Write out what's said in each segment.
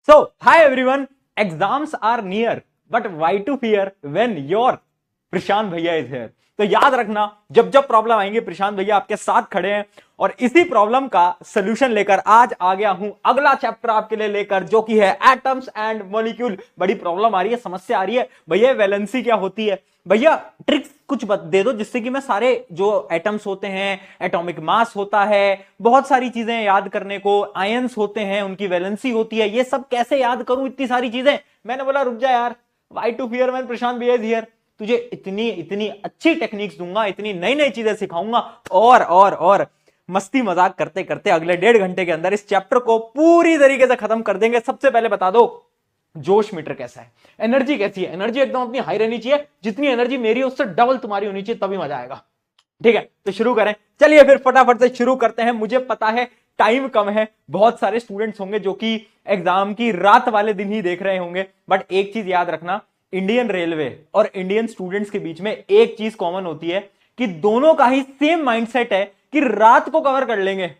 So, hi everyone. Exams are near, but why to fear when your प्रशांत भैया is here. तो याद रखना, जब जब प्रॉब्लम आएंगे प्रशांत भैया आपके साथ खड़े हैं और इसी प्रॉब्लम का सॉल्यूशन लेकर आज आ गया हूं अगला चैप्टर आपके लिए लेकर, जो कि है एटम्स एंड मॉलिक्यूल। बड़ी प्रॉब्लम आ रही है, समस्या आ रही है भैया, वैलेंसी क्या होती है भैया, ट्रिक्स कुछ दे दो जिससे कि मैं सारे जो एटम्स होते हैं, एटॉमिक मास होता है, बहुत सारी चीजें याद करने को, आयंस होते हैं उनकी वैलेंसी होती है, ये सब कैसे याद करूं इतनी सारी चीजें। मैंने बोला रुक जा यार, why to fear when Prashant भैया इज हियर। तुझे इतनी इतनी अच्छी टेक्निक्स दूंगा, इतनी नई नई चीजें सिखाऊंगा और मस्ती मजाक करते करते अगले 1.5 घंटे के अंदर इस चैप्टर को पूरी तरीके से खत्म कर देंगे। सबसे पहले बता दो जोश मीटर कैसा है, एनर्जी कैसी है। एनर्जी एकदम अपनी हाई रहनी चाहिए, जितनी एनर्जी मेरी है उससे डबल तुम्हारी होनी चाहिए, तभी मजा आएगा। ठीक है, तो शुरू करें। चलिए फिर फटाफट से शुरू करते हैं। मुझे पता है टाइम कम है, बहुत सारे स्टूडेंट्स होंगे जो कि एग्जाम की रात वाले दिन ही देख रहे होंगे, बट एक चीज याद रखना, इंडियन रेलवे और इंडियन स्टूडेंट्स के बीच में एक चीज कॉमन होती है कि दोनों का ही सेम माइंडसेट है कि रात को कवर कर लेंगे।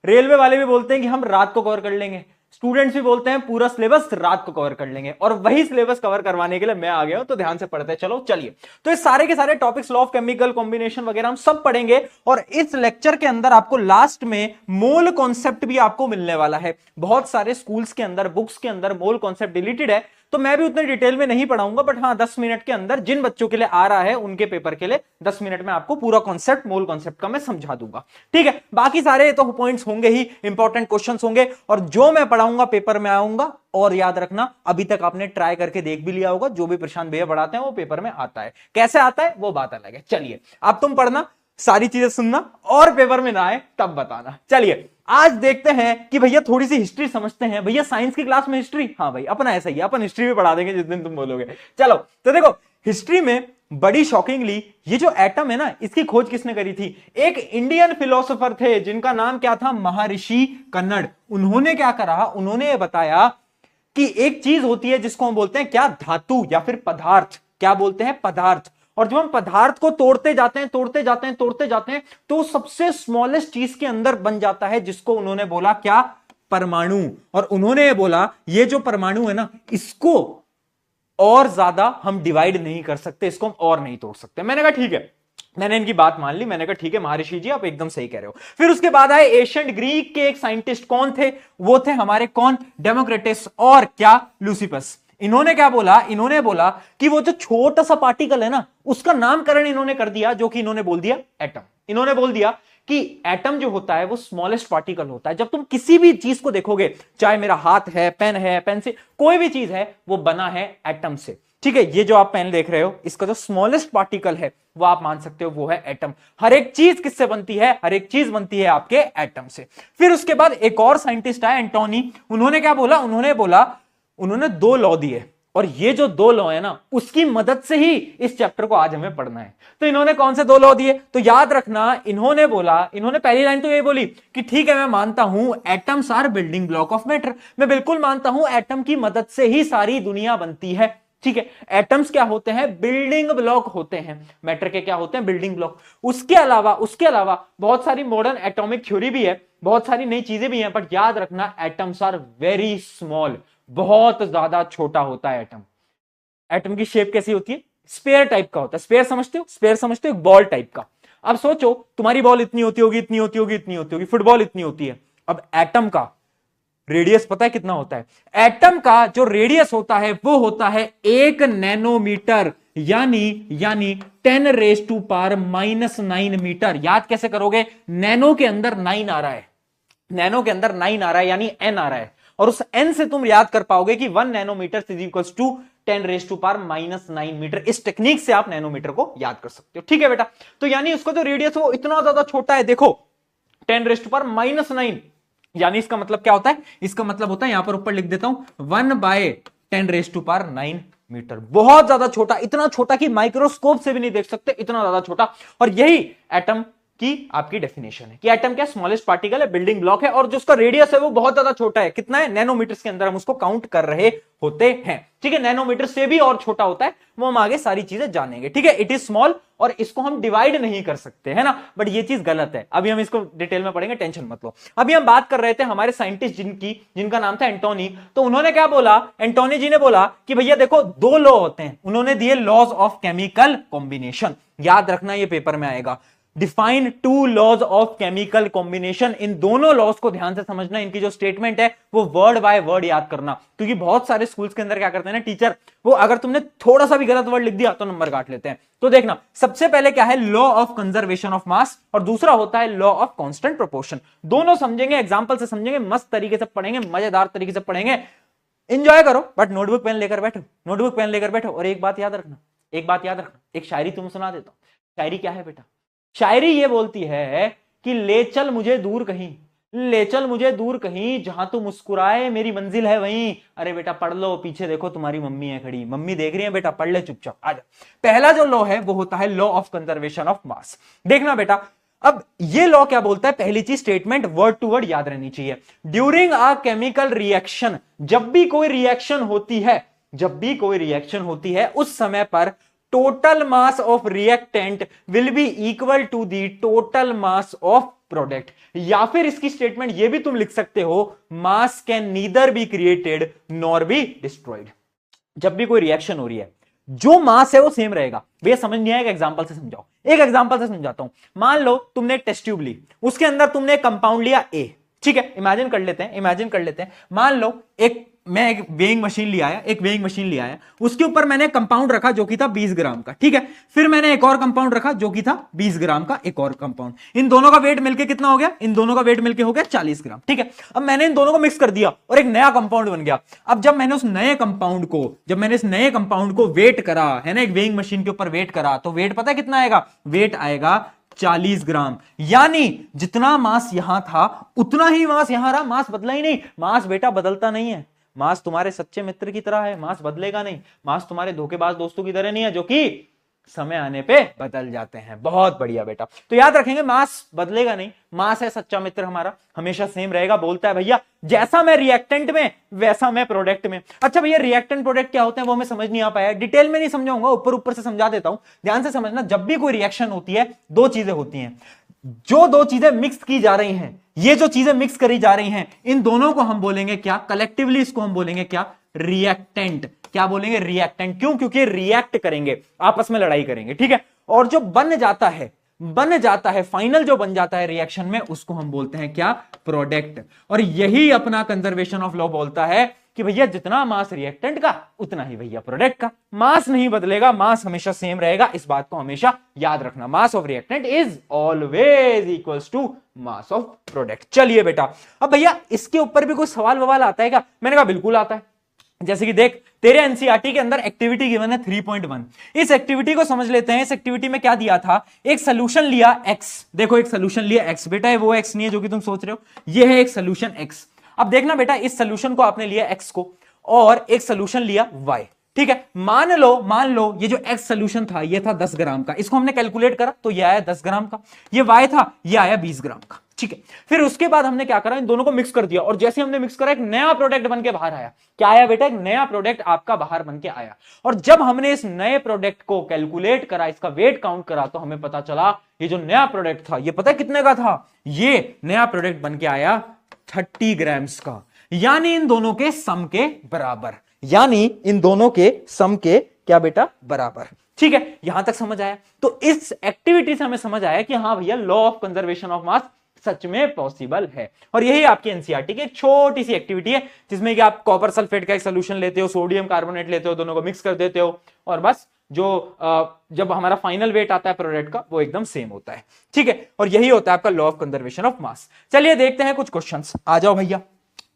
रेलवे वाले भी बोलते हैं कि हम रात को कवर कर लेंगे, स्टूडेंट्स भी बोलते हैं पूरा सिलेबस रात को कवर कर लेंगे, और वही सिलेबस कवर करवाने के लिए मैं आ गया हूं। तो ध्यान से पढ़ते हैं, चलो चलिए। तो इस सारे के सारे topics, law of chemical combination वगैरह हम सब पढ़ेंगे, और इस लेक्चर के अंदर आपको लास्ट में मोल कॉन्सेप्ट भी आपको मिलने वाला है। बहुत सारे स्कूल्स के अंदर, बुक्स के अंदर मोल कॉन्सेप्ट डिलीटेड है, तो मैं भी उतने डिटेल में नहीं पढ़ाऊंगा, बट हाँ 10 मिनट के अंदर जिन बच्चों के लिए आ रहा है उनके पेपर के लिए 10 मिनट में आपको पूरा कॉन्सेप्ट, मोल कॉन्सेप्ट का मैं समझा दूंगा। ठीक है, बाकी सारे तो पॉइंट्स होंगे ही, इंपॉर्टेंट क्वेश्चंस होंगे, और जो मैं पढ़ाऊंगा पेपर में आऊंगा। और याद रखना, अभी तक आपने ट्राई करके देख भी लिया होगा, जो भी प्रशांत भैया पढ़ाते हैं वो पेपर में आता है। कैसे आता है वो बात अलग है। चलिए अब तुम पढ़ना, सारी चीजें सुनना, और पेपर में ना आए तब बताना। चलिए आज देखते हैं कि भैया थोड़ी सी हिस्ट्री समझते हैं। भैया साइंस की क्लास में हिस्ट्री, हाँ भाई अपना ऐसा ही है, अपन हिस्ट्री भी पढ़ा देंगे जिस दिन तुम बोलोगे। चलो तो देखो, हिस्ट्री में बड़ी शॉकिंगली ये जो एटम है ना, इसकी खोज किसने करी थी? एक इंडियन फिलोसोफर थे जिनका नाम क्या था? महर्षि कन्नड़। उन्होंने क्या करा, उन्होंने बताया कि एक चीज होती है जिसको हम बोलते हैं क्या? धातु या फिर पदार्थ। क्या बोलते हैं? पदार्थ। और जब हम पदार्थ को तोड़ते जाते हैं, तोड़ते जाते हैं, तोड़ते जाते हैं, तो सबसे स्मॉलेस्ट चीज के अंदर बन जाता है, जिसको उन्होंने बोला क्या? परमाणु। और उन्होंने बोला ये जो परमाणु है ना, इसको और ज्यादा हम डिवाइड नहीं कर सकते, इसको हम और नहीं तोड़ सकते। मैंने कहा ठीक है, मैंने इनकी बात मान ली। मैंने कहा ठीक है महर्षि जी, आप एकदम सही कह रहे हो। फिर उसके बाद आए एशियंट ग्रीक के एक साइंटिस्ट, कौन थे? वो थे हमारे कौन? डेमोक्रिटस और क्या? लूसिफस। इन्होंने क्या बोला? इन्होंने बोला कि वो जो छोटा सा पार्टिकल है ना, उसका नामकरण इन्होंने कर दिया, जो कि इन्होंने बोल दिया एटम। इन्होंने बोल दिया कि एटम जो होता है वो स्मॉलेस्ट पार्टिकल होता है। जब तुम किसी भी चीज को देखोगे, चाहे मेरा हाथ है, पेन से, कोई भी चीज है, वो बना है एटम से। ठीक है, ये जो आप पेन देख रहे हो, इसका जो स्मॉलेस्ट पार्टिकल है वो आप मान सकते हो वो है एटम। हर एक चीज किससे बनती है? हर एक चीज बनती है आपके एटम से। फिर उसके बाद एक और साइंटिस्ट आया, एंटोनी। उन्होंने क्या बोला? उन्होंने 2 लॉ दिए, और ये जो 2 लॉ है ना, उसकी मदद से ही इस चैप्टर को आज हमें पढ़ना है। तो इन्होंने कौन से 2 लॉ दिए? तो याद रखना, इन्होंने पहली लाइन तो ये बोली कि ठीक है, मैं मानता हूं atoms are building block of matter. मैं बिल्कुल मानता हूं एटम की मदद से ही सारी दुनिया बनती है। ठीक है, एटम्स क्या होते हैं? बिल्डिंग ब्लॉक होते हैं। मैटर के क्या होते हैं? Building block. उसके अलावा बहुत सारी मॉडर्न एटॉमिक थ्योरी भी है, बहुत सारी नई चीजें भी हैं, बट याद रखना एटम्स आर वेरी स्मॉल, बहुत ज्यादा छोटा होता है एटम। एटम की शेप कैसी होती है? स्पेयर टाइप का होता है। स्पेयर समझते हो? स्पेयर समझते हो? एक बॉल टाइप का। अब सोचो, तुम्हारी बॉल इतनी होती होगी, इतनी होती होगी, इतनी होती होगी, फुटबॉल इतनी होती है। अब एटम का रेडियस पता है कितना होता है? एटम का जो रेडियस होता है वो होता है 1 नैनोमीटर, यानी 10⁻⁻⁹ मीटर। याद कैसे करोगे? नैनो के अंदर 9 आ रहा है, नैनो के अंदर 9 आ रहा है, यानी n आ रहा है, और उस n से तुम याद कर पाओगे कि 1 nanometre is equals to 10⁻⁹ metre. इस टेक्निक से आप नैनोमीटर को याद कर सकते हो। ठीक है बेटा, तो यानी उसका जो रेडियस है वो इतना ज्यादा छोटा है। देखो 10⁻⁹ यानी इसका मतलब क्या होता है? इसका मतलब होता है, यहां पर ऊपर लिख देता हूं, 1/10⁻⁹ मीटर। बहुत ज्यादा छोटा, इतना छोटा कि माइक्रोस्कोप से भी नहीं देख सकते, इतना ज्यादा छोटा। और यही एटम की आपकी डेफिनेशन है कि एटम क्या? स्मॉलेस्ट पार्टिकल है, बिल्डिंग ब्लॉक है, और जो उसका रेडियस है वो बहुत ज्यादा छोटा है। कितना है? नैनोमीटर्स के अंदर हम उसको काउंट कर रहे होते हैं। ठीक है, नैनोमीटर से भी और छोटा होता है, वो हम आगे सारी चीजें जानेंगे। ठीक है, इट इज स्मॉल और इसको हम डिवाइड नहीं कर सकते, है ना, बट ये चीज गलत है। अभी हम इसको डिटेल में पढ़ेंगे, टेंशन मत लो। अभी हम बात कर रहे थे हमारे साइंटिस्ट जिनका नाम था एंटोनी, तो उन्होंने क्या बोला, एंटोनी जी ने बोला कि भैया देखो दो लॉ होते हैं, उन्होंने दिए लॉज ऑफ केमिकल कॉम्बिनेशन। याद रखना ये पेपर में आएगा, define two laws of chemical combination. इन दोनों लॉज को ध्यान से समझना, इनकी जो स्टेटमेंट है वो वर्ड बाय वर्ड याद करना, क्योंकि बहुत सारे स्कूल्स के अंदर क्या करते हैं ना टीचर, वो अगर तुमने थोड़ा सा भी गलत वर्ड लिख दिया तो नंबर काट लेते हैं। तो देखना, सबसे पहले क्या है, लॉ ऑफ कंजर्वेशन ऑफ मास, और दूसरा होता है लॉ ऑफ कांस्टेंट प्रोपोर्शन। दोनों समझेंगे, एग्जांपल से समझेंगे, मस्त तरीके से पढ़ेंगे, मजेदार तरीके से पढ़ेंगे, एंजॉय करो, बट नोटबुक पेन लेकर बैठो, नोटबुक पेन लेकर बैठो। और एक बात याद रखना, एक बात याद रखना, एक शायरी तुम सुना देता हूं। शायरी क्या है बेटा, शायरी ये बोलती है कि ले चल मुझे दूर कहीं, ले चल मुझे दूर कहीं, जहां तू मुस्कुराए मेरी मंजिल है वहीं। अरे बेटा पढ़ लो, पीछे देखो तुम्हारी मम्मी है खड़ी, मम्मी देख रही है, बेटा पढ़ ले चुपचाप, आजा। पहला जो लॉ है वो होता है लॉ ऑफ कंजर्वेशन ऑफ मास। देखना बेटा, अब ये लॉ क्या बोलता है, पहली चीज स्टेटमेंट वर्ड टू वर्ड याद रहनी चाहिए। ड्यूरिंग अ केमिकल रिएक्शन, जब भी कोई रिएक्शन होती है, जब भी कोई रिएक्शन होती है, उस समय पर total mass of reactant will be equal to the total mass of product. या फिर इसकी स्टेटमेंट ये भी तुम लिख सकते हो, मास can neither be created nor be destroyed. जब भी कोई रिएक्शन हो रही है, जो मास है वो सेम रहेगा। भैया समझ नहीं आएगा, एग्जांपल से समझाओ, एक एग्जांपल से समझाता हूं। मान लो तुमने एक टेस्ट ट्यूब ली, उसके अंदर तुमने एक कंपाउंड लिया ए, ठीक है, इमेजिन कर लेते हैं, इमेजिन कर लेते हैं, मान लो मैं एक वेइंग मशीन ले आया, एक वेइंग मशीन ले आया, उसके ऊपर मैंने कंपाउंड रखा जो कि था 20 ग्राम का, ठीक है, फिर मैंने एक और कंपाउंड रखा जो कि था 20 ग्राम का, एक और कंपाउंड, इन दोनों का वेट मिलके कितना हो गया, इन दोनों का वेट मिलके हो गया 40 ग्राम, ठीक है। अब मैंने इन दोनों को मिक्स कर दिया और एक नया कंपाउंड बन गया। अब जब मैंने उस नए कंपाउंड को वेट करा, है ना, एक वेइंग मशीन के ऊपर वेट करा, तो वेट पता है कितना आएगा, वेट आएगा 40 ग्राम। यानी जितना मास यहां था उतना ही मास यहां रहा, मास बदला ही नहीं। मास बेटा बदलता नहीं है, मास तुम्हारे सच्चे मित्र की तरह है, मास बदलेगा नहीं। मास तुम्हारे धोखेबाज दोस्तों की तरह नहीं है जो कि समय आने पे बदल जाते हैं। बहुत बढ़िया बेटा, तो याद रखेंगे मास बदलेगा नहीं, मास है सच्चा मित्र हमारा, हमेशा सेम रहेगा। बोलता है भैया जैसा मैं रिएक्टेंट में वैसा मैं प्रोडक्ट में। अच्छा भैया रिएक्टेंट प्रोडक्ट क्या होते हैं वो हमें समझ नहीं आ पाया, डिटेल में नहीं समझाऊंगा, ऊपर ऊपर से समझा देता हूं, ध्यान से समझना। जब भी कोई रिएक्शन होती है दो चीजें होती हैं, जो दो चीजें मिक्स की जा रही हैं, ये जो चीजें मिक्स करी जा रही हैं, इन दोनों को हम बोलेंगे क्या, कलेक्टिवली इसको हम बोलेंगे क्या, रिएक्टेंट। क्या बोलेंगे, रिएक्टेंट। क्यों, क्योंकि रिएक्ट करेंगे, आपस में लड़ाई करेंगे, ठीक है। और जो बन जाता है फाइनल जो बन जाता है रिएक्शन में, उसको हम बोलते हैं क्या, प्रोडक्ट। और यही अपना कंजर्वेशन ऑफ लॉ बोलता है कि भैया जितना मास रिएक्टेंट का उतना ही भैया प्रोडक्ट का, मास नहीं बदलेगा, मास हमेशा सेम रहेगा। इस बात को हमेशा याद रखना, mass of reactant is always equals to mass of product. चलिए बेटा, अब भैया इसके ऊपर भी कोई सवाल ववाल आता है क्या? मैंने कहा बिल्कुल आता है। जैसे कि देख, तेरे एनसीईआरटी के अंदर एक्टिविटी गिवन है 3.1। इस एक्टिविटी को समझ लेते हैं। इस एक्टिविटी में क्या दिया था, एक सोल्यूशन लिया x, देखो एक सोल्यूशन लिया x, बेटा वो x नहीं है जो कि तुम सोच रहे हो, ये है एक सोल्यूशन x। अब देखना बेटा, इस सोल्यूशन को आपने लिया x को, और एक सोल्यूशन लिया y, ठीक है। मान लो ये जो x सोल्यूशन था ये था 10 ग्राम का, इसको हमने कैलकुलेट करा तो ये आया 10 ग्राम का, ये y था ये आया 20 ग्राम का, ठीक है। फिर उसके बाद हमने क्या करा, इन दोनों को मिक्स कर दिया, और जैसे हमने मिक्स करा एक नया प्रोडक्ट बन के बाहर आया। क्या आया बेटा, एक नया प्रोडक्ट आपका बाहर बन के आया। और जब हमने इस नए प्रोडक्ट को कैलकुलेट करा, इसका वेट काउंट करा, तो हमें पता चला ये जो नया प्रोडक्ट था ये पता है कितने का था, ये नया प्रोडक्ट बन के आया 30 ग्राम्स का। यानी इन दोनों के सम के बराबर, यानी इन दोनों के सम के क्या बेटा, बराबर, ठीक है। यहां तक समझ आया। तो इस एक्टिविटी से हमें समझ आया कि हाँ भैया law of conservation of mass सच में पॉसिबल है। और यही आपकी एनसीईआरटी की एक छोटी सी एक्टिविटी है, जिसमें कि आप कॉपर सल्फेट का एक सोल्यूशन लेते हो, सोडियम कार्बोनेट लेते हो, दोनों को मिक्स कर देते हो, और बस जो जब हमारा फाइनल वेट आता है प्रोडक्ट का वो एकदम सेम होता है, ठीक है। और यही होता है आपका लॉ ऑफ कंजर्वेशन ऑफ मास। चलिए देखते हैं कुछ क्वेश्चंस, आ जाओ भैया।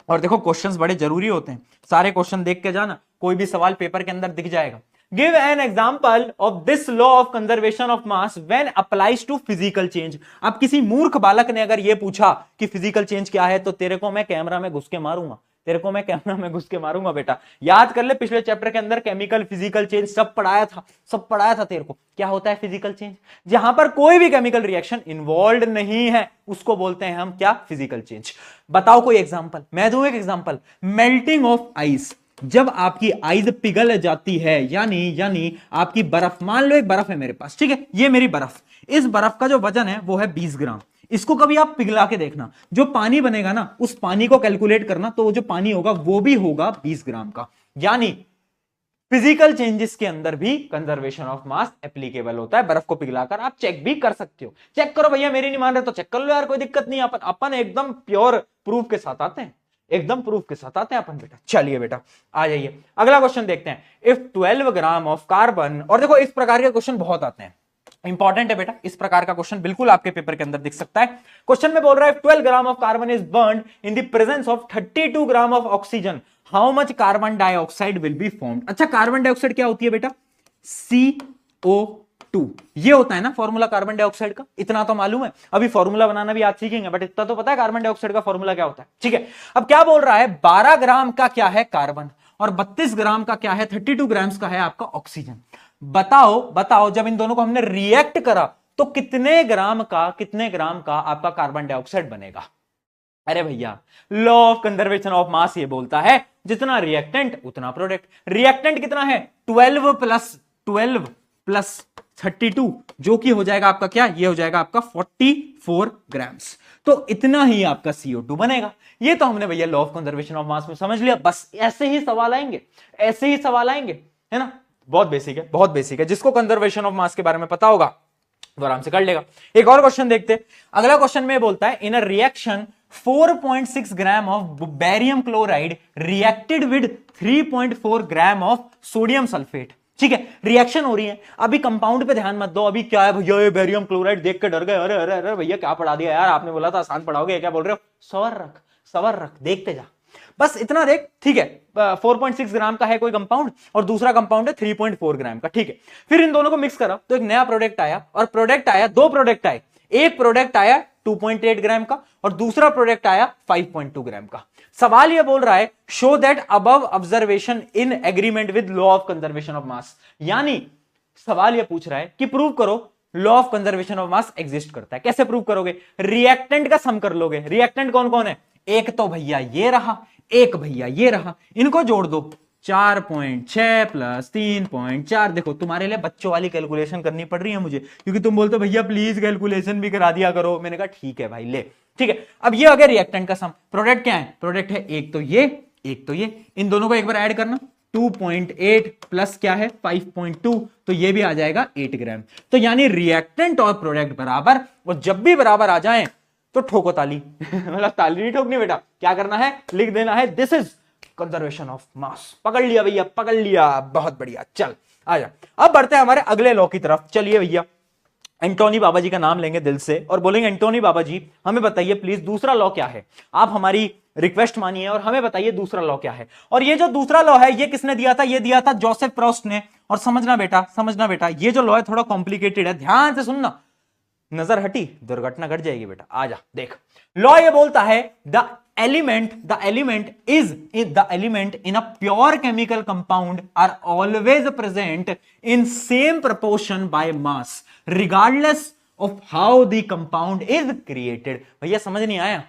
और देखो क्वेश्चंस बड़े जरूरी होते हैं, सारे क्वेश्चन देख के जाना, कोई भी सवाल पेपर के अंदर दिख जाएगा। Give an example of this law of conservation of mass when applies to physical change। अब किसी मूर्ख बालक ने अगर ये पूछा कि फिजिकल चेंज क्या है, तो तेरे को मैं कैमरा में घुस के मारूंगा, बेटा। याद कर ले, पिछले चैप्टर के अंदर केमिकल फिजिकल चेंज सब पढ़ाया था तेरे को। क्या होता है फिजिकल चेंज, जहां पर कोई भी केमिकल रिएक्शन इन्वॉल्व नहीं है, उसको बोलते हैं हम क्या, फिजिकल चेंज। बताओ कोई एग्जांपल, मैं दूं एक एग्जांपल, मेल्टिंग ऑफ आइस। जब आपकी आइस पिघल जाती है, यानी यानी आपकी बर्फ, मान लो एक बर्फ है मेरे पास, ठीक है, ये मेरी बर्फ, इस बर्फ का जो वजन है वो है 20 ग्राम। इसको कभी आप पिघला के देखना, जो पानी बनेगा ना उस पानी को कैलकुलेट करना, तो जो पानी होगा वो भी होगा 20 ग्राम का। यानी फिजिकल चेंजेस के अंदर भी कंजर्वेशन ऑफ मास एप्लीकेबल होता है। बर्फ को पिघलाकर आप चेक भी कर सकते हो। चेक करो भैया, मेरी नहीं मान रहे तो चेक कर लो यार, कोई दिक्कत नहीं। अपन अपन एकदम प्योर प्रूफ के साथ आते हैं, एकदम प्रूफ के साथ आते हैं अपन बेटा। चलिए बेटा आ जाइए, अगला क्वेश्चन देखते हैं। इफ 12 ग्राम ऑफ कार्बन, और देखो इस प्रकार के क्वेश्चन बहुत आते हैं, इंपॉर्टेंट है बेटा, इस प्रकार का क्वेश्चन बिल्कुल आपके पेपर के अंदर दिख सकता है। क्वेश्चन में बोल रहा है 12 gram of carbon is burned in the presence of 32 gram of oxygen, how much carbon dioxide will be formed. अच्छा, कार्बन डाइऑक्साइड क्या होती है बेटा? CO2, ये होता है ना फॉर्मूला कार्बन डाइऑक्साइड का, इतना तो मालूम है। अभी फॉर्मूला बनाना भी आज सीखेंगे, बट इतना तो पता है कार्बन डाइऑक्साइड का फॉर्मूला क्या होता है। ठीक है, अब क्या बोल रहा है, 12 ग्राम का क्या है कार्बन, और 32 ग्राम का क्या है, 32 ग्राम्स का है आपका ऑक्सीजन। बताओ बताओ, जब इन दोनों को हमने रिएक्ट करा तो कितने ग्राम का आपका कार्बन डाइऑक्साइड बनेगा? अरे भैया, लॉ ऑफ कंजर्वेशन ऑफ मास ये बोलता है जितना रिएक्टेंट उतना प्रोडक्ट। रिएक्टेंट कितना है? 12 प्लस 32, जो कि हो जाएगा आपका क्या, ये हो जाएगा आपका 44 ग्राम्स। तो इतना ही आपका CO2 बनेगा। ये तो हमने भैया लॉ ऑफ कंजर्वेशन ऑफ मास में समझ लिया। बस ऐसे ही सवाल आएंगे, ऐसे ही सवाल आएंगे, है ना। बहुत बेसिक है, बहुत बेसिक है। जिसको कंजर्वेशन ऑफ मास के बारे में पता होगा वो आराम से कर लेगा। एक और क्वेश्चन देखते हैं। अगला क्वेश्चन में बोलता है, in a reaction 4.6 gram of barium chloride reacted with 3.4 gram of sodium sulphate. ठीक है, रिएक्शन हो रही है। अभी कंपाउंड पे ध्यान मत दो, अभी क्या है भैया, ये बैरियम क्लोराइड देख के डर गए, अरे अरे अरे भैया क्या पढ़ा दिया यार, आपने बोला था आसान पढ़ाओगे, क्या बोल रहे हो? सवर रख, देखते जा, बस इतना देख। ठीक है, 4.6 ग्राम का है कोई कंपाउंड, और दूसरा कंपाउंड है 3.4 ग्राम का। ठीक है, फिर इन दोनों को मिक्स करा तो एक नया प्रोडक्ट आया, और प्रोडक्ट आया, दो प्रोडक्ट आए। एक प्रोडक्ट आया 2.8 ग्राम का, और दूसरा प्रोडक्ट आया 5.2 ग्राम का। सवाल यह बोल रहा है, show that above observation in agreement with law of conservation of मास। यानी सवाल यह पूछ रहा है कि प्रूव करो law of conservation of mass exist करता है। कैसे प्रूव करोगे? रिएक्टेंट का सम कर लोगे। रिएक्टेंट कौन कौन है? एक तो भैया ये रहा, एक भैया ये रहा, इनको जोड़ दो, 4.6 प्लस 3.4। देखो तुम्हारे लिए बच्चों वाली कैलकुलेशन करनी पड़ रही है मुझे, क्योंकि तुम बोलते भैया प्लीज कैलकुलेशन भी करा दिया करो। मैंने कहा ठीक है भाई ले। ठीक है, अब ये हो गया रिएक्टेंट का सम। प्रोडक्ट क्या है? प्रोडक्ट है एक तो ये, एक तो ये। इन दोनों को एक बार ऐड करना, 2.8 प्लस क्या है 5.2, तो ये भी आ जाएगा 8 ग्राम। तो यानी रिएक्टेंट और प्रोडक्ट बराबर, और जब भी बराबर आ जाएं तो ठोको ताली। मतलब ताली नहीं ठोकनी बेटा, क्या करना है, लिख देना है दिस इज कंजर्वेशन ऑफ मास। पकड़ लिया भैया, पकड़ लिया, बहुत बढ़िया। चल आजा, अब बढ़ते हैं हमारे अगले लॉ की तरफ। चलिए भैया, एंटोनी बाबा जी का नाम लेंगे दिल से और बोलेंगे, एंटोनी बाबा जी हमें बताइए प्लीज दूसरा लॉ क्या है। आप हमारी रिक्वेस्ट मानिए और हमें बताइए दूसरा लॉ क्या है। और ये जो दूसरा लॉ है ये किसने दिया था? ये दिया था जोसेफ प्रोस्ट ने। और समझना बेटा, ये जो लॉ है थोड़ा कॉम्प्लिकेटेड है, ध्यान से सुनना। नजर हटी दुर्घटना घट जाएगी बेटा। आजा देख, लॉ ये बोलता है the element in a pure chemical compound are always present in same proportion by mass regardless of how the compound is created। भैया समझ नहीं आया?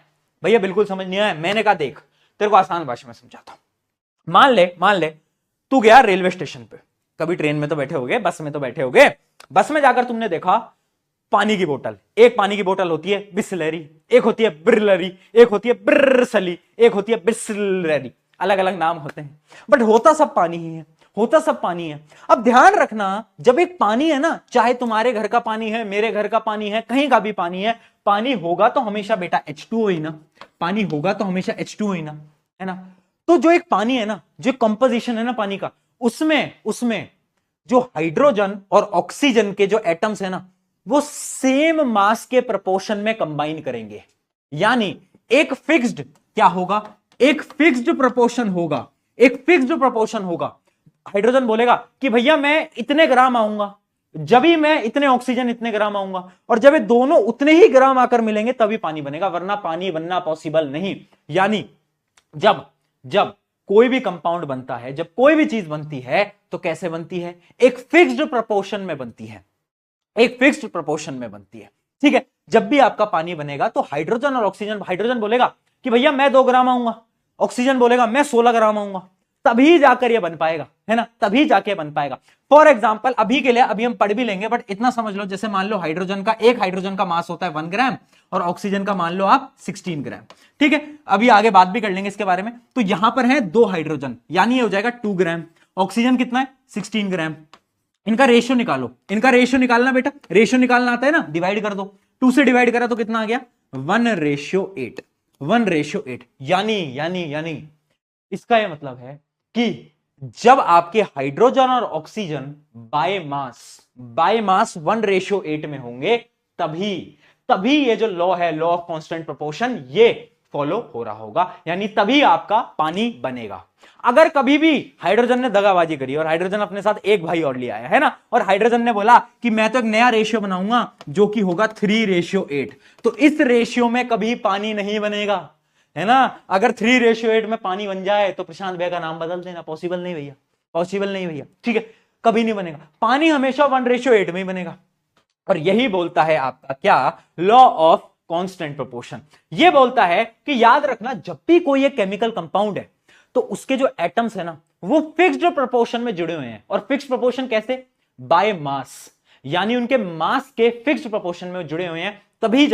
भैया बिल्कुल समझ नहीं आया। मैंने कहा देख, तेरे को आसान भाषा में समझाता हूं। मान ले तू गया रेलवे स्टेशन पे, कभी ट्रेन में तो बैठे होगे, बस में तो बैठे होगे। बस में जाकर तुमने देखा पानी की बोतल, एक पानी की बोतल होती है बिस्लरी, एक होती है ब्रिलरी, एक होती है ब्रिसली, एक होती है बिस्लरी। अलग अलग नाम होते हैं, बट होता सब पानी ही है, होता सब पानी है। अब ध्यान रखना, जब एक पानी है ना, चाहे तुम्हारे घर का पानी है, मेरे घर का पानी है, कहीं का भी पानी है, पानी होगा तो हमेशा बेटा H2O ही ना, पानी होगा तो हमेशा H2O ही ना, है ना। तो जो एक पानी है ना, जो कंपोजिशन है ना पानी का, उसमें जो हाइड्रोजन और ऑक्सीजन के जो एटम्स है ना, वो सेम मास के प्रोपोर्शन में कंबाइन करेंगे। यानी एक फिक्स्ड क्या होगा, एक फिक्स्ड प्रोपोर्शन होगा, एक फिक्स्ड प्रोपोर्शन होगा। हाइड्रोजन बोलेगा कि भैया मैं इतने ग्राम आऊंगा, जब ही मैं इतने ऑक्सीजन इतने ग्राम आऊंगा, और जब ये दोनों उतने ही ग्राम आकर मिलेंगे तभी पानी बनेगा, वरना पानी बनना पॉसिबल नहीं। यानी जब कोई भी कंपाउंड बनता है, जब कोई भी चीज बनती है तो कैसे बनती है? एक फिक्स्ड प्रोपोर्शन में बनती है, एक फिक्स्ड प्रोपोर्शन में बनती है। ठीक है, जब भी आपका पानी बनेगा तो हाइड्रोजन और ऑक्सीजन, हाइड्रोजन बोलेगा कि भैया मैं 2 ग्राम आऊंगा, ऑक्सीजन बोलेगा मैं 16 ग्राम आऊंगा। तभी जाकर ये बन पाएगा, है ना, तभी जाके बन पाएगा। फॉर एग्जाम्पल अभी के लिए अभी हम पढ़ भी लेंगे, बट इतना समझ लो, जैसे मान लो एक हाइड्रोजन का मास होता है 1 ग्राम और ऑक्सीजन का मान लो आप 16 ग्राम, ठीक है। अभी आगे बात भी कर लेंगे इसके बारे में। तो यहां पर है 2 हाइड्रोजन, यानी ये हो जाएगा 2 ग्राम, ऑक्सीजन कितना है 16 ग्राम। इनका रेशियो निकालो, इनका रेशियो निकालना बेटा, रेशियो निकालना आता है ना, डिवाइड कर दो, 2 से डिवाइड करा तो कितना आ गया 1:8, 1:8। यानी इसका यह मतलब है कि जब आपके हाइड्रोजन और ऑक्सीजन बाय मास 1:8 में होंगे, तभी ये जो लॉ है, लॉ ऑफ कांस्टेंट प्रोपोर्शन, ये फॉलो हो रहा होगा, यानी तभी आपका पानी बनेगा। अगर कभी भी हाइड्रोजन ने दगाबाजी करी और हाइड्रोजन अपने साथ एक भाई और ले आया, है ना, और हाइड्रोजन ने बोला कि मैं तो एक नया रेशियो बनाऊंगा जो कि होगा 3:8, तो इस रेशियो में कभी पानी नहीं बनेगा, है ना। अगर 3:8 में पानी बन जाए तो प्रशांत भैया का नाम बदल देना, पॉसिबल नहीं भैया, पॉसिबल नहीं भैया, ठीक है, कभी नहीं बनेगा। पानी हमेशा 1:8 में ही बनेगा। और यही बोलता है आपका क्या, लॉ ऑफ कांस्टेंट प्रोपोर्शन। ये बोलता है कि याद रखना, जब भी कोई एक केमिकल कंपाउंड है तो उसके जो एटम्स है ना, वो फिक्स्ड प्रोपोर्शन में जुड़े हुए हैं। और फिक्स्ड प्रोपोर्शन कैसे, बाय मास, यानी उनके मास के फिक्स्ड प्रोपोर्शन में जुड़े हुए हैं, तभी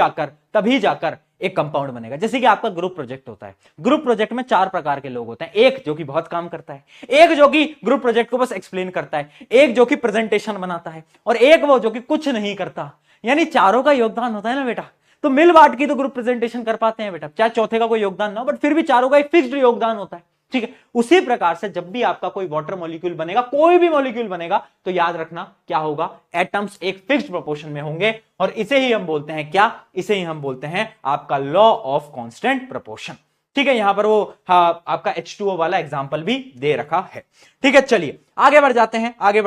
जाकर एक कंपाउंड बनेगा। जैसे कि आपका ग्रुप प्रोजेक्ट होता है, ग्रुप प्रोजेक्ट में 4 प्रकार के लोग होते हैं, एक जो कि बहुत काम करता है, एक जो कि ग्रुप प्रोजेक्ट को बस एक्सप्लेन करता है, एक जो कि प्रेजेंटेशन बनाता है, और एक वो जो कि कुछ नहीं करता। यानी चारों का योगदान होता है ना बेटा, तो मिल बांट की तो ग्रुप प्रेजेंटेशन कर पाते हैं बेटा, चाहे चौथे का कोई योगदान ना हो, बट फिर भी चारों का एक फिक्स्ड योगदान होता है, ठीक है। उसी प्रकार से जब भी आपका कोई वाटर मॉलिक्यूल बनेगा, कोई भी मॉलिक्यूल बनेगा, तो याद रखना क्या होगा, एटम्स एक फिक्स्ड प्रोपोर्शन में होंगे, और इसे ही हम बोलते हैं क्या, इसे ही हम बोलते हैं आपका लॉ ऑफ कांस्टेंट प्रोपोर्शन, ठीक है। यहां पर वो आपका H2O वाला एग्जांपल भी दे रखा है, ठीक है। चलिए आगे बढ़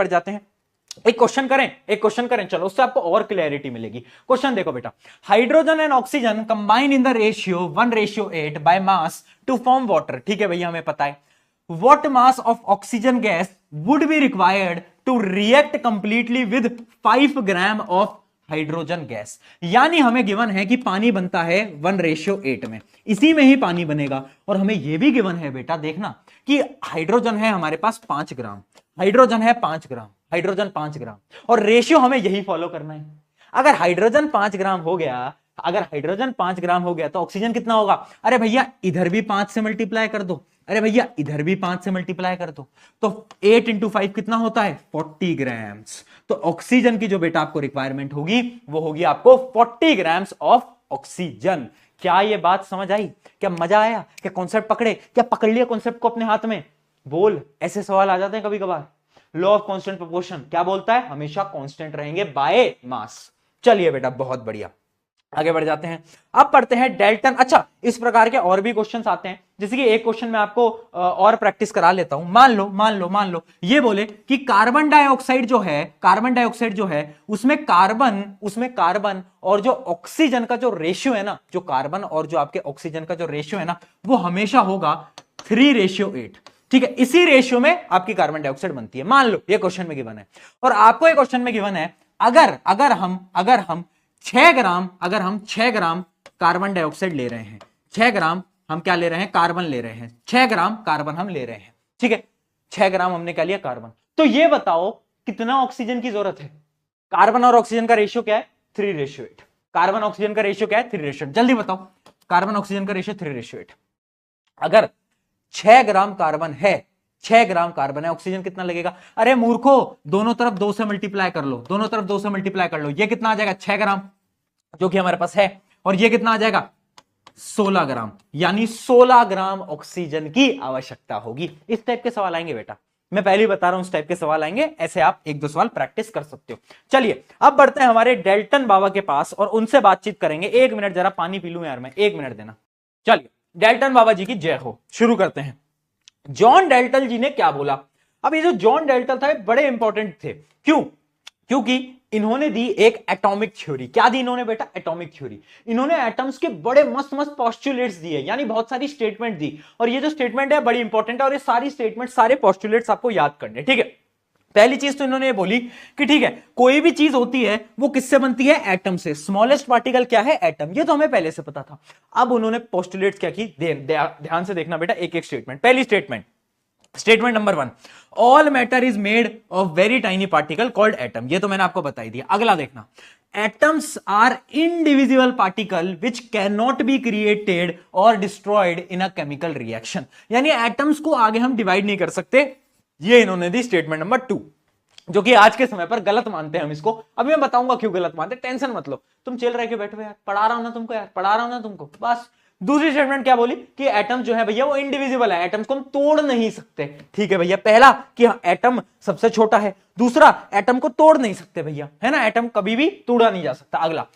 जाते हैं, एक क्वेश्चन करें, चलो, उससे आपको और क्लैरिटी मिलेगी। क्वेश्चन देखो बेटा, hydrogen and oxygen combine in the ratio 1:8 by mass to form water, ठीक है भैया, हमें पता है। What mass of oxygen gas would be required to react completely with 5 gram of hydrogen gas. यानी हमें गिवन है कि पानी बनता है 1:8 में, इसी में ही पानी बनेगा। और हमें यह भी गिवन है बेटा, देखना कि हाइड्रोजन है हमारे पास 5 ग्राम, हाइड्रोजन 5 ग्राम, और रेशियो हमें यही फॉलो करना है। अगर हाइड्रोजन 5 ग्राम हो गया, तो ऑक्सीजन कितना होगा, अरे भैया इधर भी 5 से मल्टीप्लाई कर दो, अरे भैया इधर भी 5 से मल्टीप्लाई कर दो, तो 8 × 5 कितना होता है 40 ग्राम्स। तो ऑक्सीजन की जो बेटा आपको रिक्वायरमेंट होगी, वो होगी आपको 40 ग्राम्स ऑफ ऑक्सीजन। क्या ये बात समझ आई, क्या मजा आया, क्या कॉन्सेप्ट पकड़े, क्या पकड़ लिया कॉन्सेप्ट को अपने हाथ में, बोल। ऐसे सवाल आ जाते हैं कभी कभार। लॉ ऑफ कांस्टेंट प्रोपोर्शन क्या बोलता है, हमेशा कांस्टेंट रहेंगे बाय मास। चलिए बेटा, बहुत बढ़िया, आगे बढ़ जाते हैं। अब पढ़ते हैं डेल्टन। अच्छा, इस प्रकार के और भी क्वेश्चंस आते हैं, जैसे कि एक क्वेश्चन मैं आपको और प्रैक्टिस करा लेता हूं। मान लो ये बोले कि कार्बन डाइऑक्साइड जो है उसमें कार्बन और जो ऑक्सीजन का जो रेशियो है ना, जो कार्बन और जो आपके ऑक्सीजन का जो रेशियो है ना, वो हमेशा होगा 3:8, ठीक है। इसी रेशियो में आपकी कार्बन डाइऑक्साइड बनती है, मान लो ये क्वेश्चन में गिवन है। और आपको एक क्वेश्चन में गिवन है, अगर हम 6 ग्राम कार्बन डाइऑक्साइड ले रहे हैं, 6 ग्राम हम क्या ले रहे हैं, कार्बन ले रहे हैं, 6 ग्राम कार्बन हम ले रहे हैं, ठीक है। 6 ग्राम हमने क्या लिया, कार्बन। तो ये बताओ कितना ऑक्सीजन की जरूरत है। कार्बन और ऑक्सीजन का रेशियो क्या है, 3:8। कार्बन ऑक्सीजन का रेशियो क्या है, 3:8। जल्दी बताओ, कार्बन ऑक्सीजन का रेशियो 3:8। अगर 6 ग्राम कार्बन है, 6 ग्राम कार्बन है, ऑक्सीजन कितना लगेगा, अरे मूर्खो, दोनों तरफ 2 से मल्टीप्लाई कर लो, ये कितना आ जाएगा 6 ग्राम जो कि हमारे पास है, और ये कितना आ जाएगा 16 ग्राम, यानी 16 ग्राम ऑक्सीजन की आवश्यकता होगी। इस टाइप के सवाल आएंगे बेटा, मैं पहले ही बता रहा हूं, इस टाइप के सवाल आएंगे, ऐसे आप 1-2 सवाल प्रैक्टिस कर सकते हो। चलिए अब बढ़ते हैं हमारे डेल्टन बाबा के पास और उनसे बातचीत करेंगे। 1 मिनट, जरा पानी पी लूं यार मैं, 1 मिनट देना। चलिए, डेल्टन बाबा जी की जय हो। शुरू करते हैं। जॉन डेल्टन जी ने क्या बोला। अब ये जो जॉन डेल्टन था, बड़े इंपॉर्टेंट थे। क्योंकि इन्होंने दी एक एटॉमिक थ्योरी। क्या दी इन्होंने बेटा, एटॉमिक थ्योरी। इन्होंने एटम्स के बड़े मस्त पोस्टुलेट्स दिए, यानी बहुत सारी स्टेटमेंट दी, और ये जो स्टेटमेंट है बड़ी इंपॉर्टेंट है, और ये सारी स्टेटमेंट, सारे पोस्टुलेट्स आपको याद करने, ठीक है। पहली चीज तो इन्होंने ये बोली कि ठीक है, कोई भी चीज होती है वो किससे बनती है, एटम से। स्मॉलेस्ट पार्टिकल क्या है, एटम। ये तो हमें पहले से पता था। अब उन्होंने पोस्टुलेट्स क्या की, ध्यान से देखना बेटा, एक एक स्टेटमेंट। पहली statement, statement number 1, all matter is made of very tiny particle called atom. ये तो मैंने आपको बता ही दिया। अगला देखना, atoms are indivisible particle which can not be created और destroyed in a chemical reaction. यानी एटम्स को आगे हम डिवाइड नहीं कर सकते। ये इन्होंने दी स्टेटमेंट नंबर 2, जो कि आज के समय पर गलत मानते हैं हम इसको। अभी मैं बताऊंगा क्यों गलत मानते हैं, टेंशन मत लो, तुम चिल रह के बैठो यार, पढ़ा रहा हूं ना तुमको यार, पढ़ा रहा हूं ना तुमको बस। दूसरी स्टेटमेंट क्या बोली कि एटम जो है भैया वो इंडिविजिबल है, एटम्स को हम तोड़ नहीं सकते। ठीक है भैया, पहला कि एटम सबसे छोटा है, दूसरा एटम को तोड़ नहीं सकते भैया, है ना, एटम कभी भी तोड़ा नहीं जा सकता। अगला,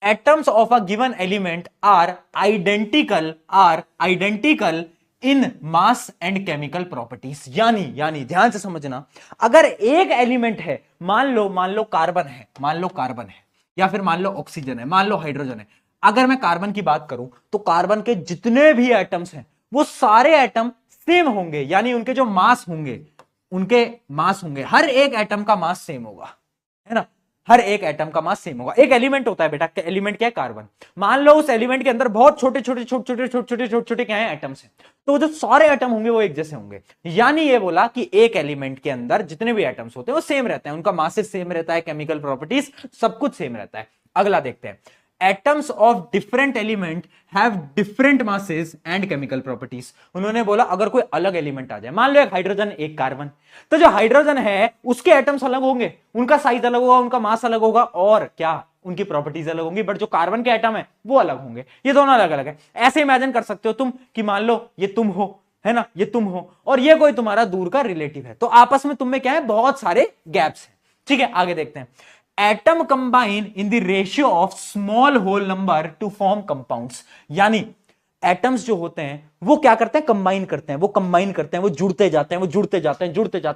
atoms of a given element are identical in mass and chemical properties. यानी ध्यान से समझना, अगर एक एलिमेंट है, मान लो कार्बन है, या फिर मान लो ऑक्सीजन है, मान लो हाइड्रोजन है। अगर मैं कार्बन की बात करूं तो कार्बन के जितने भी एटम्स हैं वो सारे एटम सेम होंगे, यानी उनके जो मास होंगे, हर एक एटम का मास सेम होगा, है ना, हर एक एटम का मास सेम होगा। एक एलिमेंट होता है बेटा, एलिमेंट क्या है, कार्बन। मान लो उस एलिमेंट के अंदर बहुत छोटे छोटे क्या है, एटम्स हैं, तो जो सारे एटम होंगे वो एक जैसे होंगे। यानी ये बोला कि एक एलिमेंट के अंदर जितने भी एटम्स होते हैं वो सेम रहते हैं, उनका मासेस सेम रहता है, केमिकल प्रॉपर्टीज सब कुछ सेम रहता है। अगला देखते हैं, atoms of different element have different masses and chemical properties. उन्होंने बोला अगर कोई अलग एलिमेंट आ जाए, मान लो एक हाइड्रोजन एक कार्बन, तो जो हाइड्रोजन है उसके एटम्स अलग होंगे, उनका साइज अलग होगा, उनका मास अलग होगा, और क्या उनकी प्रॉपर्टीज अलग होंगी, बट जो कार्बन के एटम है वो अलग होंगे। ये दोनों अलग अलग है। ऐसे इमेजिन कर सकते हो तुम कि मान लो ये तुम हो, है ना, ये तुम हो और ये कोई तुम्हारा दूर का रिलेटिव है, तो आपस में तुम में क्या है, बहुत सारे गैप्स हैं। ठीक है, आगे देखते हैं, atom combine in the ratio of small whole number to form compounds. यानी एटम्स जो होते हैं वो क्या करते हैं, कंबाइन करते हैं, वो जुड़ते जाते हैं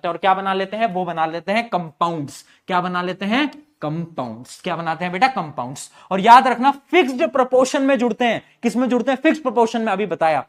और क्या बना लेते हैं, वो बना लेते हैं कंपाउंड्स। क्या बना लेते हैं, कंपाउंड्स। क्या बनाते हैं बेटा, कंपाउंड्स। और याद रखना फिक्स्ड प्रोपोर्शन में जुड़ते हैं। किस में जुड़ते हैं, फिक्स्ड प्रोपोर्शन में। अभी बताया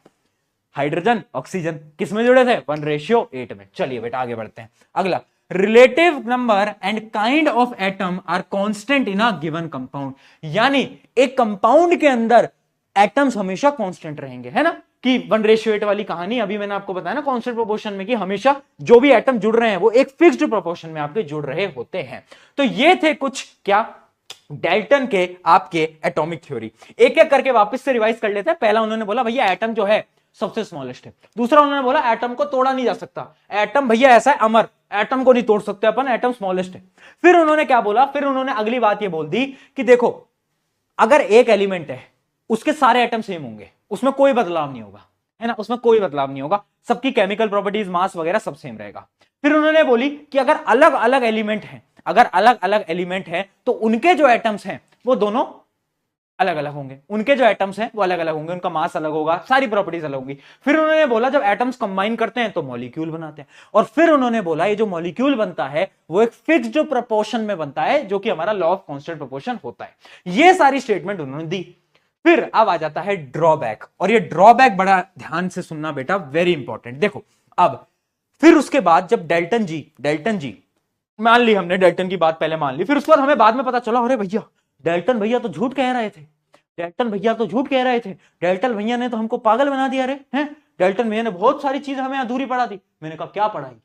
हाइड्रोजन ऑक्सीजन किस में जुड़े थे, 1:8 में। चलिए बेटा आगे बढ़ते हैं। अगला, relative number and kind of atom are constant in a given compound. यानी एक कंपाउंड के अंदर एटम्स हमेशा कांस्टेंट रहेंगे, है ना, कि 1:8 वाली कहानी अभी मैंने आपको बताया ना, कांस्टेंट प्रोपोर्शन में, कि हमेशा जो भी एटम जुड़ रहे हैं वो एक फिक्स्ड प्रोपोर्शन में आपके जुड़ रहे होते हैं। तो ये थे कुछ क्या, डाल्टन के आपके एटॉमिक थ्योरी। एक एक करके वापस से रिवाइज कर लेते हैं। पहला उन्होंने बोला भैया एटम जो है सबसे स्मॉलेस्ट है। दूसरा उन्होंने बोला एटम को तोड़ा नहीं जा सकता, एटम भैया ऐसा है अमर, एटम को नहीं तोड़ सकते अपन, एटम स्मॉलेस्ट है। फिर उन्होंने क्या बोला, फिर उन्होंने अगली बात ये बोल दी कि देखो अगर एक एलिमेंट है उसके सारे एटम सेम होंगे, उसमें कोई बदलाव नहीं होगा, है ना, उसमें कोई बदलाव नहीं होगा, सबकी केमिकल प्रॉपर्टीज मास वगैरह सब सेम रहेगा। फिर उन्होंने बोली कि अगर अलग अलग एलिमेंट है तो उनके जो एटम्स हैं वो दोनों अलग अलग होंगे, उनका मास अलग होगा, सारी प्रॉपर्टीज अलग होंगी। फिर उन्होंने बोला जब एटम्स कंबाइन करते हैं तो मॉलिक्यूल बनाते हैं, और फिर उन्होंने बोला ये जो मॉलिक्यूल बनता है वो एक फिक्स्ड प्रोपोर्शन में बनता है, जो कि हमारा लॉ ऑफ कांस्टेंट प्रोपोर्शन होता है। ये सारी स्टेटमेंट उन्होंने दी। फिर अब आ जाता है ड्रॉबैक, और ये ड्रॉबैक बड़ा ध्यान से सुनना बेटा, वेरी इंपॉर्टेंट। देखो अब फिर उसके बाद जब डाल्टन जी मान ली हमने, डाल्टन की बात पहले मान ली, फिर उसके बाद हमें बाद में पता चला अरे भैया डाल्टन भैया तो झूठ कह रहे थे, डाल्टन भैया ने तो हमको पागल बना दिया रे, हैं, डाल्टन भैया ने बहुत सारी चीज हमें अधूरी पढ़ा दी। मैंने कहा क्या पढ़ाई,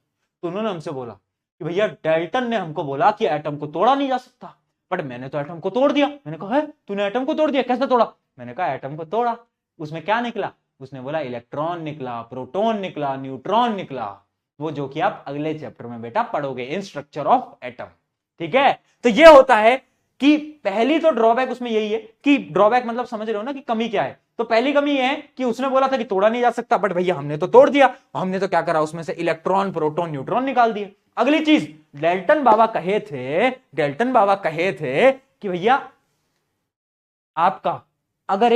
तो उन्होंने हमसे बोला कि भैया डाल्टन ने हमको बोला कि एटम को तोड़ा नहीं जा सकता, बट मैंने तो एटम को तोड़ दिया। मैंने कहा है तूने एटम को तोड़ दिया, कैसे तोड़ा? मैंने कहा एटम को तोड़ा, उसमें क्या निकला? उसने बोला इलेक्ट्रॉन निकला, प्रोटॉन निकला, न्यूट्रॉन निकला, वो जो कि आप अगले चैप्टर में बेटा पढ़ोगे इन स्ट्रक्चर ऑफ एटम। ठीक है, तो ये होता है कि पहली तो ड्रॉबैक उसमें यही है कि ड्रॉबैक मतलब समझ रहे हो ना कि कमी क्या है। तो पहली कमी ये है कि उसने बोला था कि तोड़ा नहीं जा सकता, बट भैया हमने तो तोड़ दिया, हमने तो क्या करा, उसमें से इलेक्ट्रॉन प्रोटॉन न्यूट्रॉन निकाल दिए। अगली चीज, डाल्टन बाबा कहे थे कि भैया आपका अगर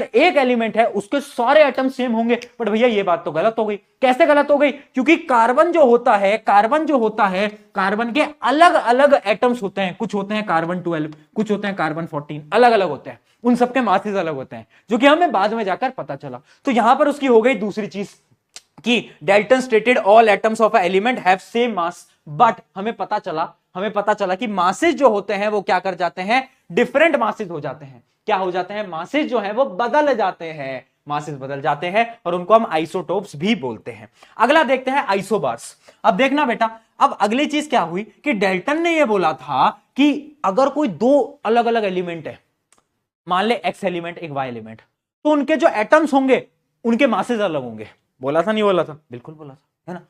एक एलिमेंट है उसके सारे एटम सेम होंगे, बट भैया ये बात तो गलत हो गई। कैसे गलत हो गई? क्योंकि कार्बन जो होता है कार्बन के अलग अलग एटम्स होते हैं, कुछ होते हैं कार्बन 12, कुछ होते हैं कार्बन 14, अलग अलग होते हैं, उन सबके मासेस अलग होते हैं, जो कि हमें बाद में जाकर पता चला। तो यहां पर उसकी हो गई दूसरी चीज कि Dalton stated all atoms of a element have same mass, but हमें पता चला कि मासेस जो होते हैं वो क्या कर जाते हैं, डिफरेंट मासेस हो जाते हैं। क्या हो जाते हैं? मासेस जो है वो बदल जाते हैं, मासेस बदल जाते हैं और उनको हम आइसोटोप्स भी बोलते हैं। अगला देखते हैं आइसोबार्स। अब देखना बेटा, अब अगली चीज क्या हुई कि डाल्टन ने यह बोला था कि अगर कोई दो अलग अलग एलिमेंट है, मान ले एक्स एलिमेंट एक वाई एलिमेंट, तो उनके जो एटम्स होंगे उनके मासेस अलग होंगे। बोला था नहीं बोला था? बिल्कुल बोला था, है ना।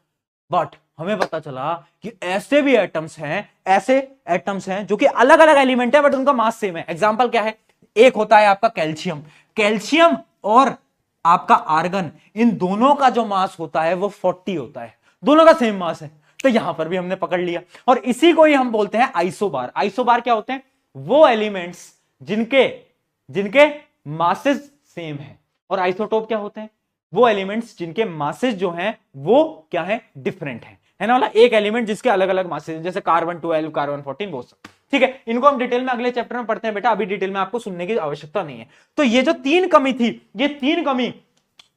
बट हमें पता चला कि ऐसे भी एटम्स हैं, ऐसे एटम्स हैं जो कि अलग अलग एलिमेंट है बट उनका मास सेम है। एग्जांपल क्या है? एक होता है आपका कैल्शियम, कैल्शियम और आपका आर्गन, इन दोनों का जो मास होता है वो 40 होता है, दोनों का सेम मास है। तो यहां पर भी हमने पकड़ लिया और इसी को ही हम बोलते हैं आइसोबार। आइसोबार क्या होते हैं? वो एलिमेंट्स जिनके जिनके मासेस सेम है। और आइसोटोप क्या होते हैं? वो एलिमेंट्स जिनके मासेस जो हैं वो क्या है? डिफरेंट है ना वाला। एक एलिमेंट जिसके अलग अलग मासेस हैं, जैसे कार्बन 12, कार्बन 14, वो सब। ठीक है, इनको हम डिटेल में अगले चैप्टर में पढ़ते हैं बेटा, अभी डिटेल में आपको सुनने की आवश्यकता नहीं है। तो ये जो तीन कमी थी, ये तीन कमी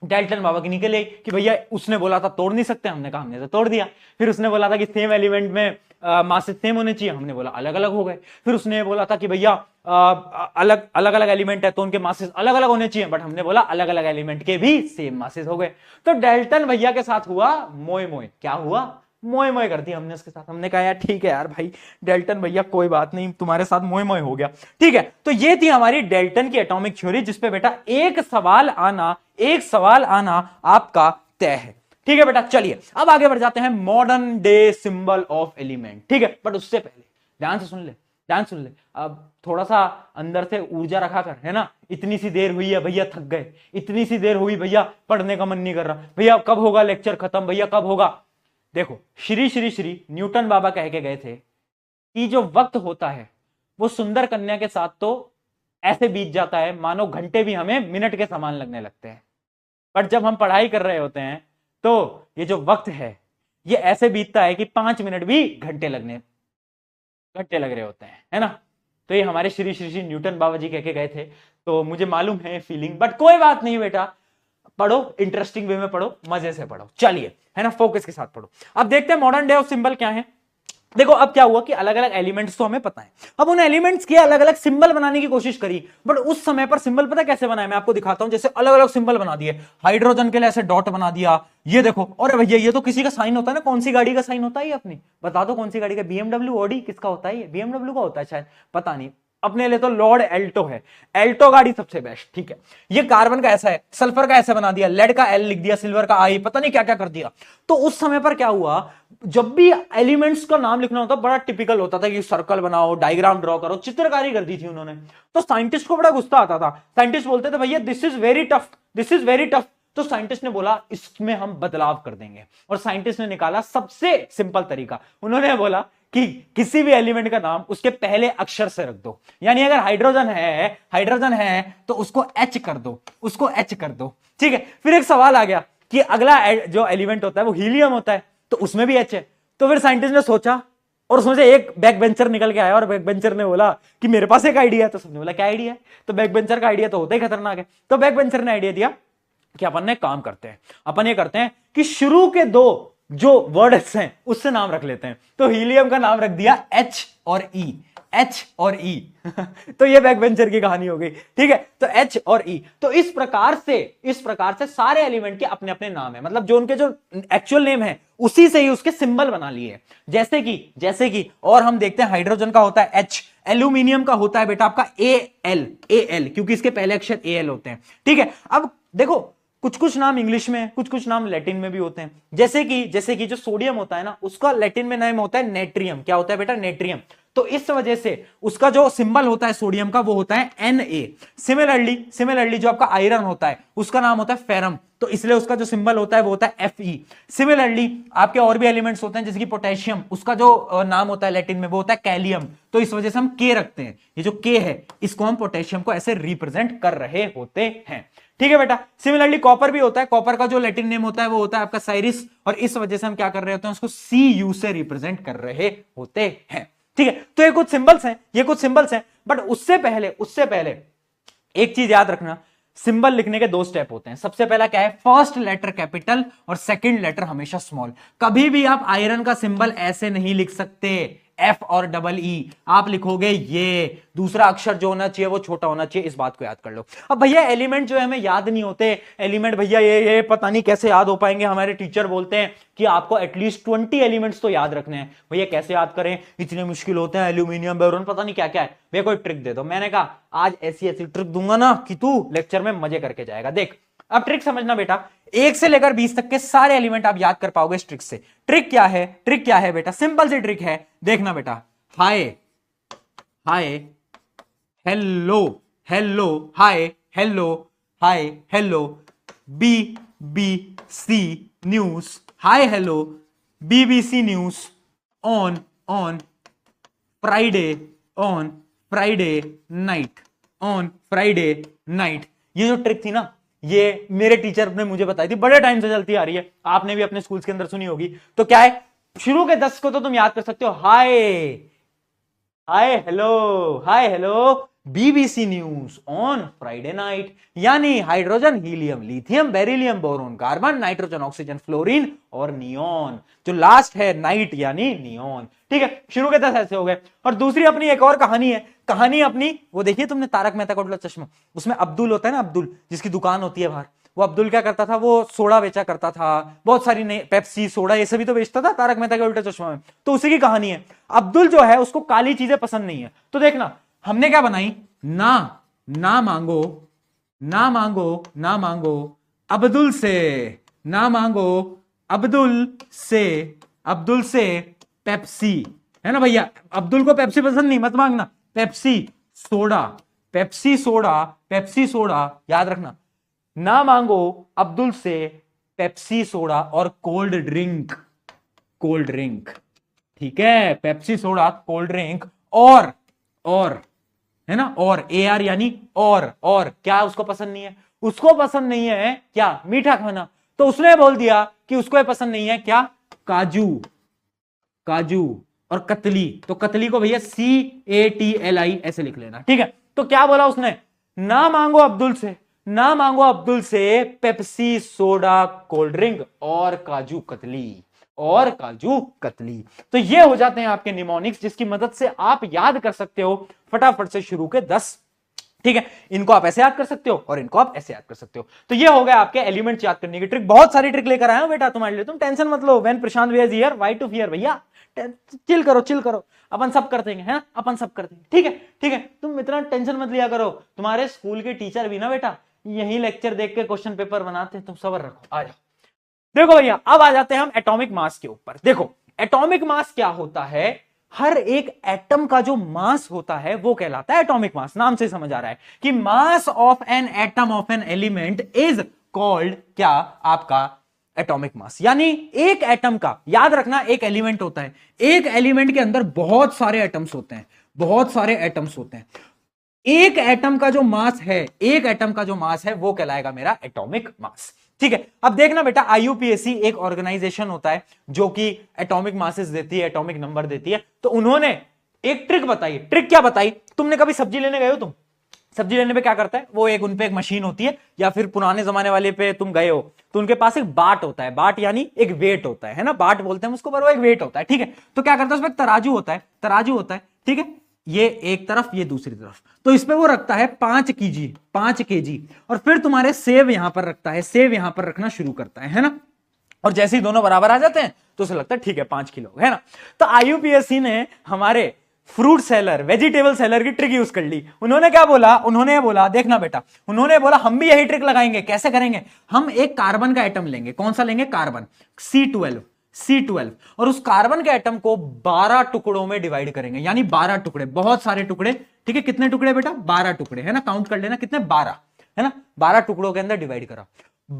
डाल्टन बाबा की निकल आई कि भैया उसने बोला था तोड़ नहीं सकते, हमने कहा हमने तो तोड़ दिया। फिर उसने बोला था कि सेम एलिमेंट में मासेस सेम होने चाहिए, हमने बोला अलग अलग हो गए। फिर उसने बोला था कि भैया अलग अलग एलिमेंट है तो उनके मासेस अलग अलग होने चाहिए, बट हमने बोला अलग अलग एलिमेंट के भी सेम मासेस हो गए। तो डाल्टन भैया के साथ हुआ मोए मोए। क्या हुआ? मोए मोए कर दिया हमने उसके साथ। हमने कहा यार ठीक है यार भाई डाल्टन भैया कोई बात नहीं, तुम्हारे साथ मोए मोए हो गया। ठीक है, तो ये थी हमारी डाल्टन की एटॉमिक थ्योरी, जिसपे बेटा एक सवाल आना आपका तय है। ठीक है बेटा, चलिए अब आगे बढ़ जाते हैं modern day symbol of element. ठीक है, बट उससे पहले ध्यान से सुन ले। अब थोड़ा सा अंदर से ऊर्जा रखा कर, है ना। इतनी सी देर हुई है भैया, थक गए। इतनी सी देर हुई भैया, पढ़ने का मन नहीं कर रहा भैया, कब होगा लेक्चर खत्म भैया, कब होगा। देखो श्री श्री श्री न्यूटन बाबा कह के गए थे कि जो वक्त होता है वो सुंदर कन्या के साथ तो ऐसे बीत जाता है मानो घंटे भी हमें मिनट के समान लगने लगते हैं, बट जब हम पढ़ाई कर रहे होते हैं तो ये जो वक्त है ये ऐसे बीतता है कि 5 मिनट भी घंटे लग रहे होते हैं, है ना। तो ये हमारे श्री श्री श्री न्यूटन बाबा जी कह के गए थे, तो मुझे मालूम है फीलिंग, बट कोई बात नहीं बेटा, पढ़ो इंटरेस्टिंग वे में पढ़ो, मजे से पढ़ो। चलिए, है ना, फोकस के साथ पढ़ो। अब देखते हैं मॉडर्न डे ऑफ सिंबल क्या है। देखो अब क्या हुआ कि अलग अलग एलिमेंट्स तो हमें पता है, अब उन एलिमेंट्स के अलग अलग सिंबल बनाने की कोशिश करी, बट उस समय पर सिंबल पता कैसे बनाए, मैं आपको दिखाता हूं। जैसे अलग अलग सिंबल बना दिए, हाइड्रोजन के लिए ऐसे डॉट बना दिया, ये देखो। और भैया ये तो किसी का साइन होता है ना, कौन सी गाड़ी का साइन होता है ये अपनी, बता दो कौन सी गाड़ी का? BMW, ऑडी, किसका होता है ये? BMW का होता है शायद, पता नहीं। अपने लिए तो लॉर्ड एल्टो है, एल्टो गाड़ी सबसे बेस्ट। ठीक है, ये कार्बन का ऐसा है, सल्फर का ऐसा बना दिया, लेड का L लिख दिया, सिल्वर का I, पता नहीं क्या क्या कर दिया। तो उस समय पर क्या हुआ, जब भी एलिमेंट्स का नाम लिखना होता बड़ा टिपिकल होता था कि सर्कल बनाओ, डायग्राम ड्रॉ करो, चित्रकारी कर दी थी उन्होंने। तो साइंटिस्ट को बड़ा गुस्सा आता था, साइंटिस्ट बोलते थे भैया this is very tough, this is very tough. तो साइंटिस्ट ने बोला इसमें हम बदलाव कर देंगे, और साइंटिस्ट ने निकाला सबसे सिंपल तरीका। उन्होंने बोला कि किसी भी एलिमेंट का नाम उसके पहले अक्षर से रख दो, यानी अगर हाइड्रोजन है तो उसको H कर दो, उसको H कर दो। ठीक है, फिर एक सवाल आ गया कि अगला जो एलिमेंट होता है वो हीलियम होता है, तो उसमें भी H है। तो फिर साइंटिस्ट ने सोचा, और उसमें से एक बैक बेंचर निकल के आया, और बैक बेंचर ने बोला कि मेरे पास एक आइडिया है। तो सबने बोला क्या आइडिया है? तो बैक बेंचर का आइडिया तो होता ही खतरनाक है। तो बैक बेंचर ने आइडिया दिया कि अपन ने काम करते हैं, अपन ये करते हैं कि शुरू के दो जो वर्ड्स हैं उससे नाम रख लेते हैं। तो हीलियम का नाम रख दिया H और E, H और E। तो ये बैक बेंचर की कहानी हो गई। ठीक है, तो H और E। तो इस प्रकार से सारे एलिमेंट के अपने अपने नाम है, मतलब जो उनके जो एक्चुअल नेम है उसी से ही उसके सिंबल बना लिए। जैसे कि और हम देखते हैं हाइड्रोजन का होता है H, एल्यूमिनियम का होता है बेटा आपका AL, क्योंकि इसके पहले अक्षर AL होते हैं। ठीक है, अब देखो कुछ नाम इंग्लिश में, कुछ नाम लैटिन में भी होते हैं। जैसे कि जो सोडियम होता है ना, उसका लैटिन में नाम होता है नेट्रियम। क्या होता है बेटा? नेट्रियम। तो इस वजह से उसका जो सिंबल होता है सोडियम का वो होता है Na। सिमिलरली जो आपका आयरन होता है उसका नाम होता है फेरम, तो इसलिए उसका जो सिंबल होता है वो होता है Fe। सिमिलरली आपके और भी एलिमेंट्स होते हैं जैसे कि पोटेशियम, उसका जो नाम होता है लैटिन में वो होता है कैलियम, तो इस वजह से हम K रखते हैं। ये जो K है इसको हम पोटेशियम को ऐसे रिप्रेजेंट कर रहे होते हैं। ठीक है बेटा, सिमिलरली कॉपर भी होता है, कॉपर का जो लैटिन नेम होता है वो होता है आपका साइरिस, और इस वजह से हम क्या कर रहे होते हैं, उसको Cu से रिप्रेजेंट कर रहे होते हैं। ठीक है, तो ये कुछ सिंबल्स हैं, बट उससे पहले एक चीज याद रखना, सिंबल लिखने के 2 स्टेप होते हैं। सबसे पहला क्या है? फर्स्ट लेटर कैपिटल और सेकंड लेटर हमेशा स्मॉल। कभी भी आप आयरन का सिंबल ऐसे नहीं लिख सकते, F और डबल E, आप लिखोगे ये, दूसरा अक्षर जो होना चाहिए वो छोटा होना चाहिए, इस बात को याद कर लो। अब भैया एलिमेंट जो है हमें याद नहीं होते, एलिमेंट भैया ये पता नहीं कैसे याद हो पाएंगे, हमारे टीचर बोलते हैं कि आपको एटलीस्ट 20 एलिमेंट्स तो याद रखने हैं। भैया कैसे याद करें, इतने मुश्किल होते हैं, एल्यूमिनियम, बोरोन, पता नहीं क्या क्या है। भैया कोई ट्रिक दे दो। मैंने कहा आज ऐसी ऐसी ट्रिक दूंगा ना कि तू लेक्चर में मजे करके जाएगा। देख अब ट्रिक समझना बेटा, 1 से लेकर 20 तक के सारे एलिमेंट आप याद कर पाओगे इस ट्रिक से। ट्रिक क्या है, ट्रिक क्या है बेटा, सिंपल सी ट्रिक है, देखना बेटा। Hi, hi, hello, hello, hi, hello, hi, hello, BBC news, hi hello, BBC news, on Friday, on Friday night, on Friday night. ये जो ट्रिक थी ना, ये मेरे टीचर ने मुझे बताई थी, बड़े टाइम से चलती आ रही है, आपने भी अपने स्कूल के अंदर सुनी होगी। तो क्या है, शुरू के 10 को तो तुम याद कर सकते हो, hi, hi hello, hi hello, BBC news on Friday night, यानी hydrogen, helium, lithium, beryllium, boron, carbon, nitrogen, oxygen, fluorine और नियोन। जो लास्ट है नाइट यानी नियोन। ठीक है, शुरू के 10 ऐसे हो गए। और दूसरी अपनी एक और कहानी है, कहानी अपनी वो देखिए तुमने तारक मेहता का उल्टा चश्मा, उसमें अब्दुल होता है ना, अब्दुल जिसकी दुकान होती है बाहर, वो अब्दुल क्या करता था, वो सोडा बेचा करता था, बहुत सारी नई पेप्सी, सोडा, ये सभी तो बेचता था तारक मेहता के उल्टा चश्मा में। तो उसी की कहानी है। अब्दुल जो है उसको काली चीजें पसंद नहीं है। तो देखना हमने क्या बनाई, ना मांगो, ना मांगो, ना मांगो अब्दुल से, ना मांगो अब्दुल से, अब्दुल से पेप्सी, है ना भैया, अब्दुल को पेप्सी पसंद नहीं, मत मांगना। Pepsi soda, Pepsi soda, Pepsi soda, याद रखना, ना मांगो अब्दुल से पेप्सी सोडा और कोल्ड ड्रिंक, कोल्ड ड्रिंक। ठीक है, पेप्सी सोडा, कोल्ड ड्रिंक और है ना, और AR यानी और क्या उसको पसंद नहीं है, उसको पसंद नहीं है क्या, मीठा खाना। तो उसने बोल दिया कि उसको पसंद नहीं है क्या, काजू, काजू और कतली। तो कतली को भैया CATLI ऐसे लिख लेना। ठीक है, तो क्या बोला उसने, ना मांगो अब्दुल से, ना मांगो अब्दुल से पेप्सी सोडा कोल्ड ड्रिंक और काजू कतली, और काजू कतली। तो ये हो जाते हैं आपके निमोनिक्स, जिसकी मदद से आप याद कर सकते हो फटाफट से शुरू के 10। ठीक है, इनको आप ऐसे याद कर सकते हो और इनको आप ऐसे याद कर सकते हो। तो ये हो गया आपके एलिमेंट्स याद करने की ट्रिक। बहुत सारी ट्रिक लेकर आया हूं बेटा तुम्हारे लिए, तुम टेंशन मत लो। व्हेन प्रशांत भैया is here, why to fear भैया, चिल करो, चिल करो, अपन सब कर देंगे, है ना, अपन सब कर देंगे। ठीक है, ठीक है, तुम इतना टेंशन मत लिया करो। तुम्हारे स्कूल के टीचर भी ना बेटा यही लेक्चर देख के क्वेश्चन पेपर बनाते हैं, तुम सब्र रखो, आ जाओ। देखो भैया, अब आ जाते हैं हम एटॉमिक मास के ऊपर। देखो एटॉमिक मास क्या होता है, हर एक एटम का जो मास होता है वो कहलाता है एटॉमिक मास। नाम से समझ आ रहा है कि mass of an atom of an element is called क्या, आपका एटॉमिक मास। यानी एक एटम का, याद रखना, एक एलिमेंट होता है, एक एलिमेंट के अंदर बहुत सारे एटम्स होते हैं, बहुत सारे एटम्स होते हैं। एक एटम का जो मास है, एक एटम का जो मास है वो कहलाएगा मेरा एटॉमिक मास। ठीक है, अब देखना बेटा, IUPAC एक ऑर्गेनाइजेशन होता है जो कि एटॉमिक मासेस देती है, एटॉमिक नंबर देती है। तो उन्होंने एक ट्रिक बताई। ट्रिक क्या बताई, तुमने कभी सब्जी लेने गए हो, तुम सब्जी लेने पे क्या करता है वो, एक उनपे एक मशीन होती है, या फिर पुराने जमाने वाले पे तुम गए हो तो उनके पास एक बाट होता है, बाट यानी एक वेट होता है ना, बाट बोलते हैं उसको, पर वो एक वेट होता है। ठीक है, तो क्या करता है, उसमें एक तराजू होता है, तराजू होता है। ठीक है, ये एक तरफ, ये दूसरी तरफ, तो इस पे वो रखता है 5 kg, और फिर तुम्हारे सेब यहां पर रखता है, सेब यहां पर रखना शुरू करता है ना, और जैसे ही दोनों बराबर आ जाते हैं तो उसे लगता है ठीक है 5 किलो, है ना। तो IUPAC ने हमारे फ्रूट सेलर, वेजिटेबल सेलर की ट्रिक यूज कर ली। उन्होंने क्या बोला, उन्होंने बोला, देखना बेटा, उन्होंने बोला हम भी यही ट्रिक लगाएंगे। कैसे करेंगे, हम एक कार्बन का एटम लेंगे, कौन सा लेंगे, कार्बन, C12, और उस कार्बन के एटम को 12 टुकड़ों में डिवाइड करेंगे, यानी 12 टुकड़े, बहुत सारे टुकड़े। ठीक है, कितने टुकड़े बेटा, 12 टुकड़े, है ना, काउंट कर लेना कितने, 12, है ना, 12 टुकड़ों के अंदर डिवाइड करा।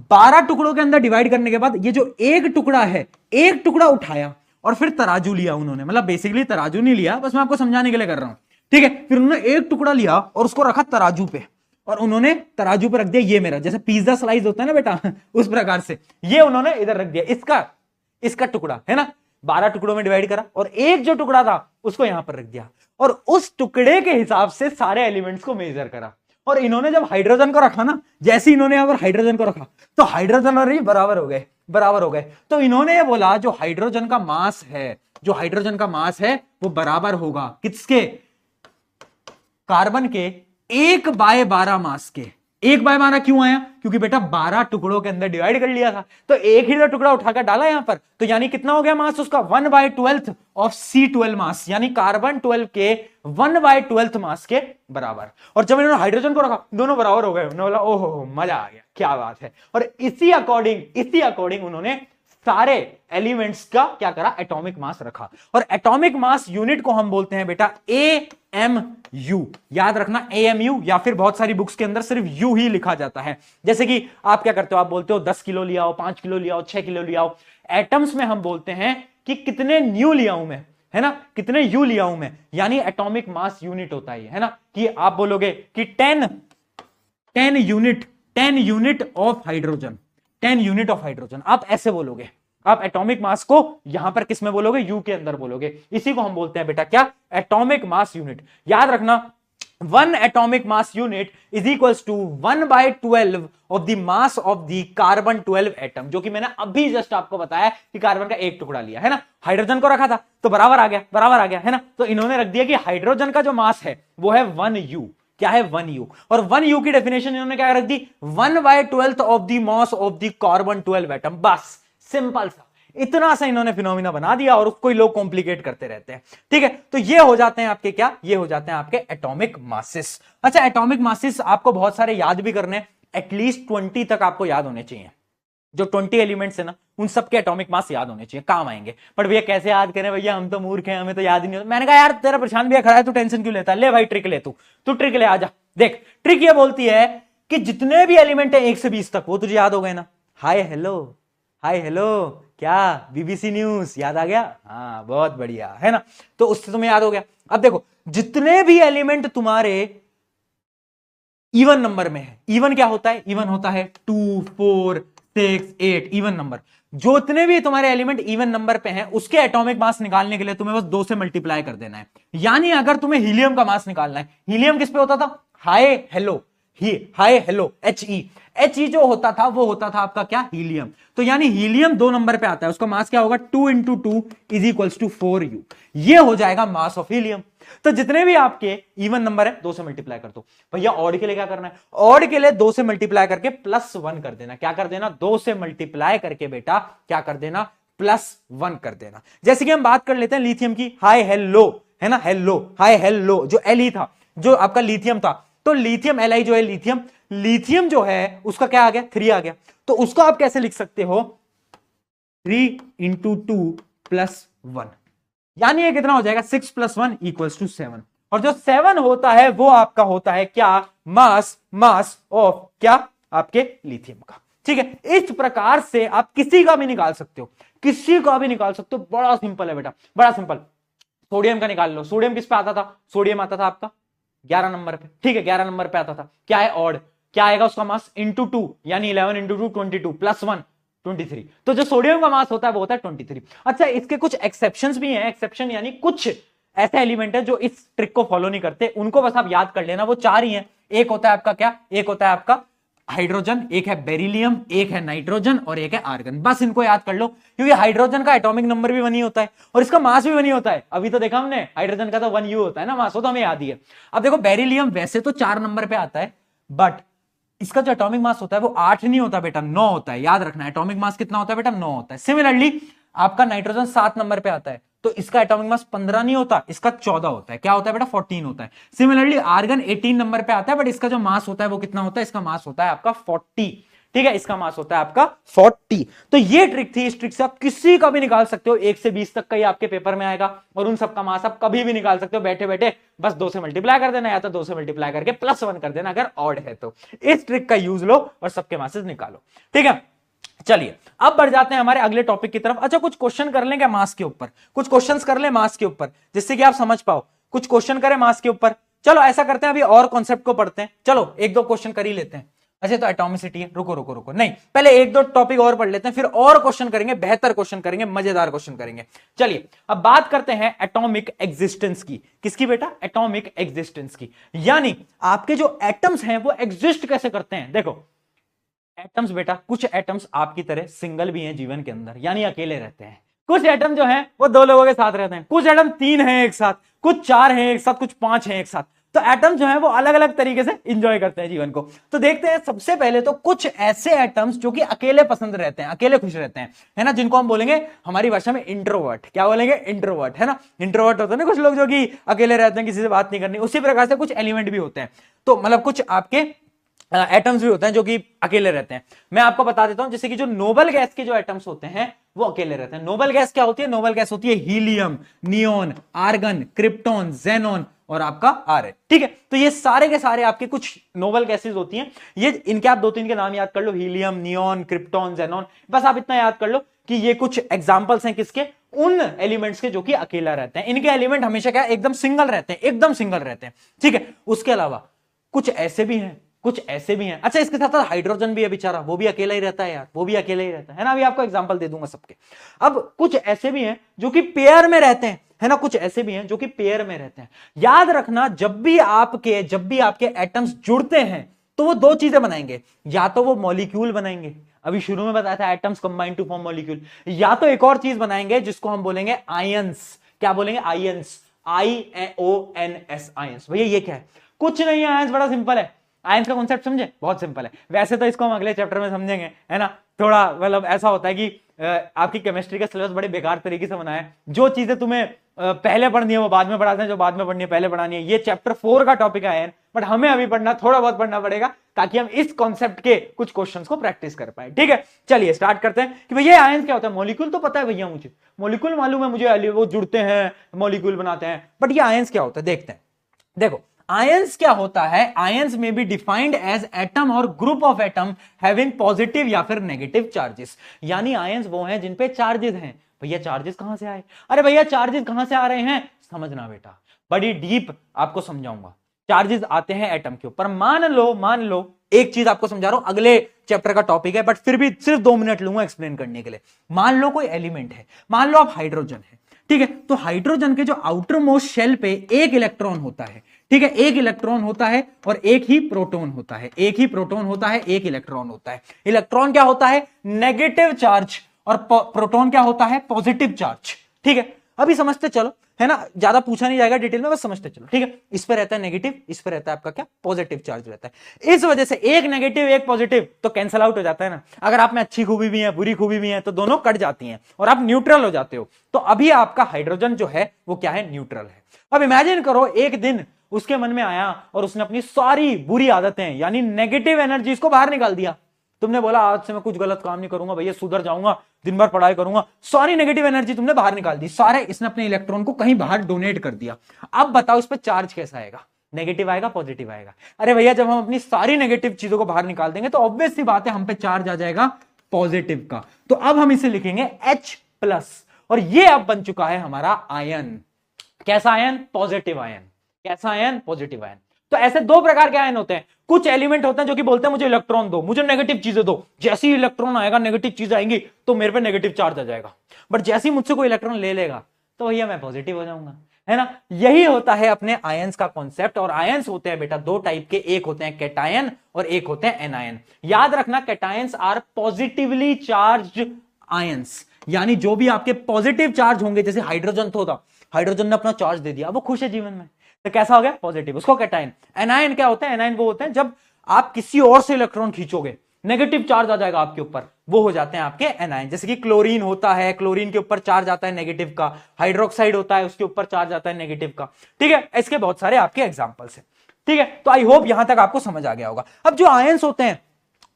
12 टुकड़ों के अंदर डिवाइड करने के बाद ये जो एक टुकड़ा है, एक टुकड़ा उठाया और फिर तराजू लिया उन्होंने, मतलब बेसिकली तराजू नहीं लिया, बस मैं आपको समझाने के लिए कर रहा हूं। ठीक है, फिर उन्होंने एक टुकड़ा लिया और उसको रखा तराजू पे, और उन्होंने तराजू पे रख दिया, ये मेरा जैसे पिज्जा स्लाइस होता है ना बेटा उस प्रकार से ये उन्होंने इधर रख दिया, इसका टुकड़ा, है ना, 12 टुकड़ों में डिवाइड करा, और एक जो टुकड़ा था उसको यहां पर रख दिया, और उस टुकड़े के हिसाब से सारे एलिमेंट्स को मेजर करा। और इन्होंने जब हाइड्रोजन को रखा ना, जैसे इन्होंने यहां पर हाइड्रोजन को रखा तो हाइड्रोजन और ये बराबर हो गए, बराबर हो गए। तो इन्होंने ये बोला जो हाइड्रोजन का मास है, जो हाइड्रोजन का मास है वो बराबर होगा किसके, कार्बन के 1/12 मास के। 1/12 क्यों आया, क्योंकि बेटा 12 टुकड़ों के अंदर डिवाइड कर लिया था, तो एक ही तो टुकड़ा उठाकर डाला यहां पर, तो यानी कितना हो गया मास उसका 1/12 ऑफ C12 मास, यानी कार्बन 12 के 1/12 मास के बराबर। और जब इन्होंने हाइड्रोजन को रखा दोनों बराबर हो गए, उन्होंने बोला ओहो मजा आ गया, क्या बात है। और इसी अकॉर्डिंग उन्होंने सारे एलिमेंट्स का क्या करा, एटॉमिक मास रखा। और एटॉमिक मास यूनिट को हम बोलते हैं बेटा AMU, याद रखना AMU, या फिर बहुत सारी बुक्स के अंदर सिर्फ U ही लिखा जाता है। जैसे कि आप क्या करते हो, आप बोलते हो 10 किलो लिया आओ, 5 किलो लिया आओ, 6 किलो लिया आओ। एटम्स में हम बोलते हैं कि कितने न्यू लिया हूं मैं, है ना, कितने यू लिया हूं मैं, यानी एटॉमिक मास यूनिट होता है ना, कि आप बोलोगे कि 10 unit of hydrogen, 10 unit of hydrogen, आप ऐसे बोलोगे। आप एटॉमिक मास को यहां पर किस में बोलोगे, यू के अंदर बोलोगे। इसी को हम बोलते हैं बेटा क्या, एटॉमिक मास यूनिट। याद रखना 1 atomic mass unit is equals to 1/12 of the mass of the carbon 12 atom, जो कि मैंने अभी जस्ट आपको बताया कि कार्बन का एक टुकड़ा लिया है ना, हाइड्रोजन को रखा था तो बराबर आ गया, बराबर आ गया है ना। तो इन्होंने रख दिया कि हाइड्रोजन का जो मास है वो है 1U, क्या है 1U, और 1U की डेफिनेशन इन्होंने क्या रख दी, 1/12 of the mass of the carbon 12 atom. बस सिंपल सा, इतना सा इन्होंने फिनोमिना बना दिया और उसको ही लोग कॉम्प्लिकेट करते रहते हैं। ठीक है, तो ये हो जाते हैं आपके क्या, ये हो जाते हैं आपके एटॉमिक मासेस। अच्छा, एटॉमिक मासेस आपको बहुत सारे याद भी करने, एटलीस्ट 20 तक आपको याद होने चाहिए। जो 20 एलिमेंट्स है ना, उन सबके एटॉमिक मास याद होने चाहिए, काम आएंगे। बट भैया कैसे याद करें, भैया हम तो मूर्ख हैं, हमें तो याद ही नहीं होता। मैंने कहा यार तेरा प्रशांत भैया खड़ा है, तू टेंशन क्यों लेता है, ले भाई ट्रिक ले, तू ट्रिक ले, आजा। देख ट्रिक ये बोलती है कि जितने भी एलिमेंट है 1 से 20 तक, वो तुझे याद हो गए ना। हाय हेलो, हाय हेलो, क्या बीबीसी न्यूज याद आ गया, हाँ बहुत बढ़िया है ना, तो उससे तुम्हें याद हो गया। अब देखो जितने भी एलिमेंट तुम्हारे इवन नंबर में है, इवन क्या होता है, इवन होता है 2 4 6 8, इवन नंबर। जो इतने भी तुम्हारे एलिमेंट इवन नंबर पे हैं उसके एटॉमिक मास निकालने के लिए तुम्हें बस 2 से मल्टीप्लाई कर देना है। यानी अगर तुम्हें हीलियम का मास निकालना है, हीलियम किस पे होता था, हाय हेलो, हाय हेलो He जो होता था वो होता था आपका क्या, हीलियम। तो यानी हीलियम 2 नंबर पे आता है, उसका मास क्या होगा, 2 × 2 इज इक्वल्स टू 4U, ये हो जाएगा मास ऑफ हीलियम। तो जितने भी आपके इवन नंबर है 2 से मल्टीप्लाई कर दो। भैया ऑड के लिए क्या करना है, ऑड के लिए 2 से मल्टीप्लाई करके +1 कर देना। क्या कर देना, 2 से मल्टीप्लाई करके बेटा क्या कर देना, +1 कर देना। जैसे कि हम बात कर लेते हैं लिथियम की, हाय हेलो है ना, हेलो हाय हेलो, जो Li था, जो आपका लिथियम था, तो लिथियम Li जो है लिथियम जो है उसका क्या आ गया, 3 आ गया। तो उसको आप कैसे लिख सकते हो, 3 × 2 + 1, यानी ये कितना हो जाएगा, 6 + 1 = 7। और जो 7 होता है वो आपका होता है क्या, मास ऑफ क्या, आपके लिथियम का। ठीक है, इस प्रकार से आप किसी का भी निकाल सकते हो, किसी का भी निकाल सकते हो। बड़ा सिंपल है बेटा, बड़ा सिंपल। सोडियम का निकाल लो, सोडियम किस पे आता था, सोडियम आता था आपका 11 नंबर पे। ठीक है, 11 नंबर पे आता था। क्या है, ऑड, क्या आएगा उसका मास, × 2, यानी 11 × 2 22 +1 23। तो जो सोडियम का मास होता है वो होता है 23। अच्छा, इसके कुछ एक्सेप्शंस भी हैं। एक्सेप्शन यानी कुछ ऐसे एलिमेंट है जो इस ट्रिक को फॉलो नहीं करते, उनको बस आप याद कर लेना। वो 4 ही हैं। एक होता है आपका क्या, एक होता है आपका हाइड्रोजन, एक है बेरिलियम, एक है नाइट्रोजन और एक है आर्गन। बस इनको याद कर लो, क्योंकि हाइड्रोजन का एटॉमिक नंबर भी 1 ही होता है और इसका मास भी 1 ही होता है। अभी तो देखा हमने, हाइड्रोजन का तो 1U होता है ना मास, वो तो हमें याद ही है। अब देखो बेरिलियम वैसे तो 4 नंबर पे आता है, बट इसका जो एटॉमिक मास होता है वो 8 नहीं होता बेटा, 9 होता है। याद रखना, एटॉमिक मास कितना होता है बेटा, 9 होता है। सिमिलरली आपका नाइट्रोजन 7 नंबर पे आता है, तो इसका एटॉमिक मास 15 नहीं होता, इसका 14 होता है। क्या होता है बेटा, 14 होता है। सिमिलरली आर्गन 18 नंबर पे आता है, बट इसका जो मास होता है वो कितना होता है, इसका मास होता है आपका 40। ठीक है, इसका मास होता है आपका 40। तो ये ट्रिक थी, इस ट्रिक से आप किसी का भी निकाल सकते हो। 1 से 20 तक का ही आपके पेपर में आएगा और उन सबका मास आप कभी भी निकाल सकते हो बैठे बैठे। बस 2 से मल्टीप्लाई कर देना, या तो 2 से मल्टीप्लाई करके +1 कर देना अगर ऑड है तो। इस ट्रिक का यूज लो और सबके मासेस निकालो। ठीक है, चलिए अब बढ़ जाते हैं हमारे अगले टॉपिक की तरफ। अच्छा, कुछ क्वेश्चन कर लें क्या मास के ऊपर, कुछ क्वेश्चंस कर लें मास के ऊपर, जिससे कि आप समझ पाओ। कुछ क्वेश्चन करें मास के ऊपर। चलो ऐसा करते हैं, अभी और कॉन्सेप्ट को पढ़ते हैं। चलो 1-2 क्वेश्चन कर ही लेते हैं। अच्छा तो एटॉमिसिटी है, रुको रुको रुको, नहीं पहले एक दो टॉपिक और पढ़ लेते हैं, फिर और क्वेश्चन करेंगे, बेहतर क्वेश्चन करेंगे, मजेदार क्वेश्चन करेंगे। चलिए अब बात करते हैं एटॉमिक एग्जिस्टेंस की। किसकी बेटा? एटॉमिक एग्जिस्टेंस की। यानी आपके जो एटम्स हैं वो एग्जिस्ट कैसे करते हैं। देखो एटम्स बेटा, कुछ एटम्स आपकी तरह सिंगल भी हैं जीवन के अंदर, यानी अकेले रहते हैं। कुछ एटम जो हैं वो दो लोगों के साथ रहते हैं, कुछ एटम तीन हैं एक साथ, कुछ चार हैं एक साथ, कुछ पांच हैं एक साथ। तो एटम जो है वो अलग अलग तरीके से इंजॉय करते हैं जीवन को। तो देखते हैं सबसे पहले तो कुछ ऐसे एटम्स जो कि अकेले पसंद रहते हैं, अकेले खुश रहते हैं, है ना, जिनको हम बोलेंगे हमारी भाषा में इंट्रोवर्ट। क्या बोलेंगे? इंट्रोवर्ट, है ना। इंट्रोवर्ट होते हैं ना कुछ लोग जो कि अकेले रहते हैं, किसी से बात नहीं करनी। उसी प्रकार से कुछ एलिमेंट भी होते हैं, तो मतलब कुछ आपके एटम्स भी होते हैं जो कि अकेले रहते हैं। मैं आपको बता देता हूं, जैसे कि जो नोबल गैस के जो एटम्स होते हैं वो अकेले रहते हैं। नोबल गैस क्या होती है? नोबल गैस होती है helium, neon, argon, krypton, xenon और आपका आर्गन। ठीक है, तो ये सारे के सारे आपके कुछ नोबल गैसेस होती हैं। ये इनके आप दो तीन के नाम याद कर लो, हीलियम, नियोन, क्रिप्टॉन, जेनॉन, बस आप इतना याद कर लो कि ये कुछ एग्जांपल्स हैं किसके? उन एलिमेंट्स के जो कि अकेला रहते हैं। इनके एलिमेंट हमेशा क्या एकदम सिंगल रहते हैं, एकदम सिंगल रहते हैं। ठीक है, उसके अलावा कुछ ऐसे भी हैं, कुछ ऐसे भी हैं। अच्छा इसके साथ साथ हाइड्रोजन भी है बेचारा, वो भी अकेला ही रहता है यार, वो भी अकेला ही रहता है ना। अभी आपको एग्जांपल दे दूंगा सबके। अब कुछ ऐसे भी हैं जो कि पेयर में रहते हैं, है ना, कुछ ऐसे भी हैं जो कि पेयर में रहते हैं। याद रखना जब भी आपके एटम्स जुड़ते हैं तो वो दो चीजें बनाएंगे, या तो वो मॉलिक्यूल बनाएंगे, अभी शुरू में बताया था atoms combine to form molecule, या तो एक और चीज बनाएंगे जिसको हम बोलेंगे आयंस। क्या बोलेंगे? Ions, IONS, ions. भैया ये क्या है? कुछ नहीं है, आयंस बड़ा सिंपल है। आयंस का कॉन्सेप्ट समझे? बहुत सिंपल है। वैसे तो इसको हम अगले चैप्टर में समझेंगे, है ना। थोड़ा मतलब ऐसा होता है कि आपकी केमिस्ट्री का सिलेबस बड़े बेकार तरीके से बना है। जो चीजें तुम्हें पहले पढ़नी है वो बाद में पढ़ाते हैं, जो बाद में पढ़नी है पहले पढ़ानी है। ये चैप्टर 4 का टॉपिक है आयन, बट हमें अभी पढ़ना, थोड़ा बहुत पढ़ना पड़ेगा ताकि हम इस कॉन्सेप्ट के कुछ क्वेश्चंस को प्रैक्टिस कर पाए। ठीक है, चलिए स्टार्ट करते हैं कि भैया आयन क्या होता है। मॉलिक्यूल तो पता है भैया, मुझे मॉलिक्यूल मालूम है, मुझे वो जुड़ते हैं, मॉलिक्यूल बनाते हैं, बट ये आयन क्या होता है देखते हैं। देखो आयंस क्या होता है? आयंस में बी डिफाइंड एज एटम और group of atom having positive या फिर नेगेटिव चार्जेस। यानी आयंस वो हैं जिन पे चार्जेस हैं। भैया चार्जेस कहां से आए? अरे भैया चार्जेस कहां से आ रहे हैं समझना बेटा, बड़ी डीप आपको समझाऊंगा। चार्जेस आते हैं एटम के ऊपर। मान लो एक चीज आपको समझा रहा हूं, अगले चैप्टर का टॉपिक है, बट फिर भी सिर्फ 2 मिनट लूंगा एक्सप्लेन करने के लिए। मान लो कोई एलिमेंट है, मान लो आप हाइड्रोजन है, ठीक है। तो हाइड्रोजन के जो आउटर मोस्ट शेल पे एक इलेक्ट्रॉन होता है, ठीक है, एक इलेक्ट्रॉन होता है और एक ही प्रोटॉन होता है, एक ही प्रोटॉन होता है, एक इलेक्ट्रॉन होता है। इलेक्ट्रॉन क्या होता है? नेगेटिव चार्ज, और प्रोटॉन क्या होता है? Positive charge. ठीक है, अभी समझते चलो, है ना, ज्यादा पूछा नहीं जाएगा डिटेल में, बस समझते चलो। ठीक है, इस पे रहता है नेगेटिव, इस पे रहता है आपका क्या? पॉजिटिव चार्ज रहता है। इस वजह से एक नेगेटिव एक पॉजिटिव तो कैंसल आउट हो जाता है ना। अगर आप में अच्छी खूबी भी है, बुरी खूबी भी है, तो दोनों कट जाती हैं और आप न्यूट्रल हो जाते हो। तो अभी आपका हाइड्रोजन जो है वो क्या है? न्यूट्रल है। अब इमेजिन करो एक दिन उसके मन में आया और उसने अपनी सारी बुरी आदतें यानी नेगेटिव एनर्जीज को बाहर निकाल दिया। तुमने बोला आज से मैं कुछ गलत काम नहीं करूंगा भैया, सुधर जाऊंगा, दिन भर पढ़ाई करूंगा। सारी नेगेटिव एनर्जी तुमने बाहर निकाल दी, सारे इसने अपने इलेक्ट्रॉन को कहीं बाहर डोनेट कर दिया। अब बताओ इस पर चार्ज कैसा आएगा? नेगेटिव आएगा, पॉजिटिव आएगा? अरे भैया जब हम अपनी सारी नेगेटिव चीजों को बाहर निकाल देंगे तो ऑब्वियस सी बात है हम पे चार्ज आ जाएगा पॉजिटिव का। तो अब हम इसे लिखेंगे H+, और ये अब बन चुका है हमारा आयन। कैसा आयन? Positive ion. कैसा आयन? Positive ion. तो ऐसे दो प्रकार के आयन होते हैं। कुछ एलिमेंट होते हैं जो कि बोलते हैं मुझे इलेक्ट्रॉन दो, मुझे नेगेटिव चीजें दो। जैसे ही इलेक्ट्रॉन आएगा, नेगेटिव चीजें आएंगी तो मेरे पे नेगेटिव चार्ज आ जाएगा। बट जैसे ही मुझसे कोई इलेक्ट्रॉन ले लेगा तो भैया मैं पॉजिटिव हो जाऊंगा, है ना। यही होता है अपने आयंस का कॉन्सेप्ट। और आयंस होते हैं बेटा दो टाइप के, एक होते हैं कैटायन और एक होते हैं एनायन। याद रखना cations are positively charged ions, यानी जो भी आपके पॉजिटिव चार्ज होंगे, जैसे हाइड्रोजन तो था, हाइड्रोजन ने अपना चार्ज दे दिया, वो खुश है जीवन में, तो कैसा हो गया? पॉजिटिव, उसको कैटायन। एनायन क्या होता है? एनायन वो होते हैं जब आप किसी और से इलेक्ट्रॉन खींचोगे, नेगेटिव चार्ज आ जाएगा आपके ऊपर, वो हो जाते हैं आपके एनायन। जैसे कि क्लोरीन होता है, क्लोरीन के ऊपर चार्ज आता है नेगेटिव का। हाइड्रोक्साइड होता है, उसके ऊपर चार्ज आता है नेगेटिव का। ठीक है, इसके बहुत सारे आपके एग्जांपल्स हैं। ठीक है, तो आई होप यहां तक आपको समझ आ गया होगा। अब जो आयंस होते हैं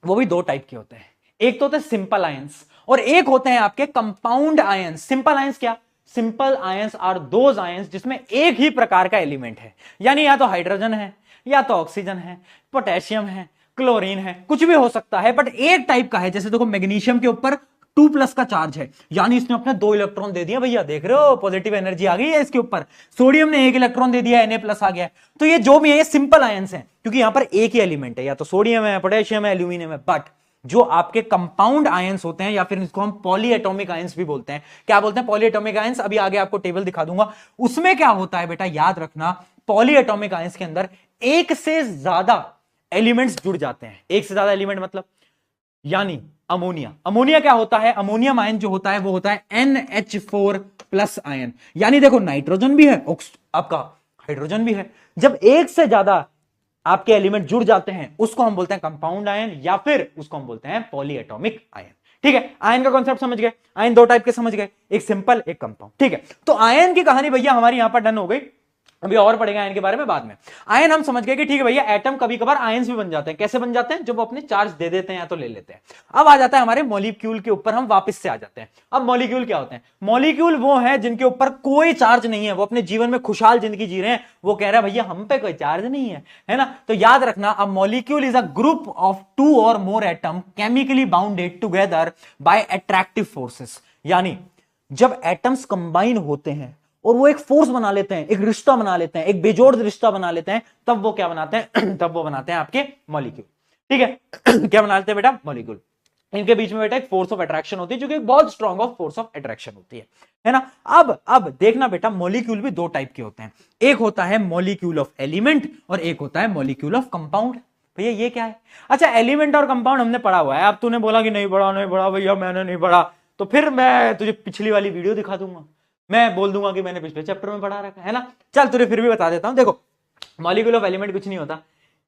वो भी दो टाइप के होते हैं। एक तो होते हैं सिंपल आयंस और एक होते हैं आपके कंपाउंड आयंस। सिंपल आयंस क्या? Simple ions are those ions जिसमें एक ही प्रकार का एलिमेंट है, यानी या तो हाइड्रोजन है, या तो ऑक्सीजन है, पोटेशियम है, क्लोरीन है, कुछ भी हो सकता है, बट एक टाइप का है। जैसे देखो मैग्नीशियम के ऊपर 2 प्लस का चार्ज है, यानी इसने अपने 2 इलेक्ट्रॉन दे दिया भैया, देख रहे हो पॉजिटिव एनर्जी आ गई है इसके ऊपर। सोडियम ने 1 इलेक्ट्रॉन दे दिया, Na प्लस आ गया। तो ये जो भी है ये सिंपल आयंस है, क्योंकि यहां पर एक ही एलिमेंट है, या तो सोडियम है, पोटेशियम है, एल्यूमिनियम है। बट जो आपके कंपाउंड आयंस होते हैं, या फिर इसको हम पॉलीएटॉमिक आयंस भी बोलते हैं। क्या बोलते हैं? Polyatomic ions. अभी आगे आपको टेबल दिखा दूंगा। उसमें क्या होता है बेटा, याद रखना, पॉलीएटॉमिक आयंस के अंदर एक से ज्यादा एलिमेंट्स जुड़ जाते हैं। एक से ज्यादा एलिमेंट मतलब, यानी अमोनिया। अमोनिया क्या होता है? अमोनियम आयन जो होता है वो होता है NH4 प्लस आयन। यानी देखो, नाइट्रोजन भी है, आपका हाइड्रोजन भी है। जब एक से ज्यादा आपके एलिमेंट जुड़ जाते हैं उसको हम बोलते हैं कंपाउंड आयन, या फिर उसको हम बोलते हैं पॉलीएटॉमिक आयन। ठीक है, आयन का कॉन्सेप्ट समझ गए। आयन 2 टाइप के समझ गए, एक सिंपल, एक कंपाउंड। ठीक है, तो आयन की कहानी भैया हमारी यहां पर डन हो गई। अभी और पढ़ेगा आयन के बारे में बाद में। आयन हम समझ गए कि ठीक है भैया, एटम कभी कभार आयंस भी बन जाते हैं। कैसे बन जाते हैं? जब वो अपने चार्ज दे देते हैं या तो ले लेते हैं। अब आ जाता है हमारे मॉलिक्यूल के ऊपर, हम वापस से आ जाते हैं। अब मॉलिक्यूल क्या होते हैं? मॉलिक्यूल वो है जिनके ऊपर कोई चार्ज नहीं है, वो अपने जीवन में खुशहाल जिंदगी जी रहे हैं। वो कह रहा है भैया हम पे कोई चार्ज नहीं है ना। तो याद रखना, अब molecule is a group of 2 और मोर atom chemically bounded together by attractive forces. यानी जब एटम्स कंबाइन होते हैं और वो एक फोर्स बना लेते हैं, एक रिश्ता बना लेते हैं, एक बेजोड़ रिश्ता बना लेते हैं, तब वो क्या बनाते हैं? तब वो बनाते हैं आपके मॉलिक्यूल। ठीक है क्या बना लेते हैं बेटा? मॉलिक्यूल। इनके बीच में बेटा एक फोर्स ऑफ अट्रैक्शन होती है, जो कि बहुत strong of force of attraction होती है ना। अब देखना बेटा, मॉलिक्यूल भी 2 टाइप के होते हैं। एक होता है मॉलिक्यूल ऑफ एलिमेंट और एक होता है मॉलिक्यूल ऑफ कंपाउंड। भैया ये क्या है? अच्छा, एलिमेंट और कंपाउंड हमने पढ़ा हुआ है। अब तूने बोला कि नहीं पढ़ा भैया, मैंने नहीं पढ़ा, तो फिर मैं तुझे पिछली वाली वीडियो दिखा दूंगा, मैं बोल दूंगा कि मैंने पिछले चैप्टर में पढ़ा रखा है ना। चल तुझे फिर भी बता देता हूं। देखो, मॉलिक्यूल ऑफ एलिमेंट कुछ नहीं होता,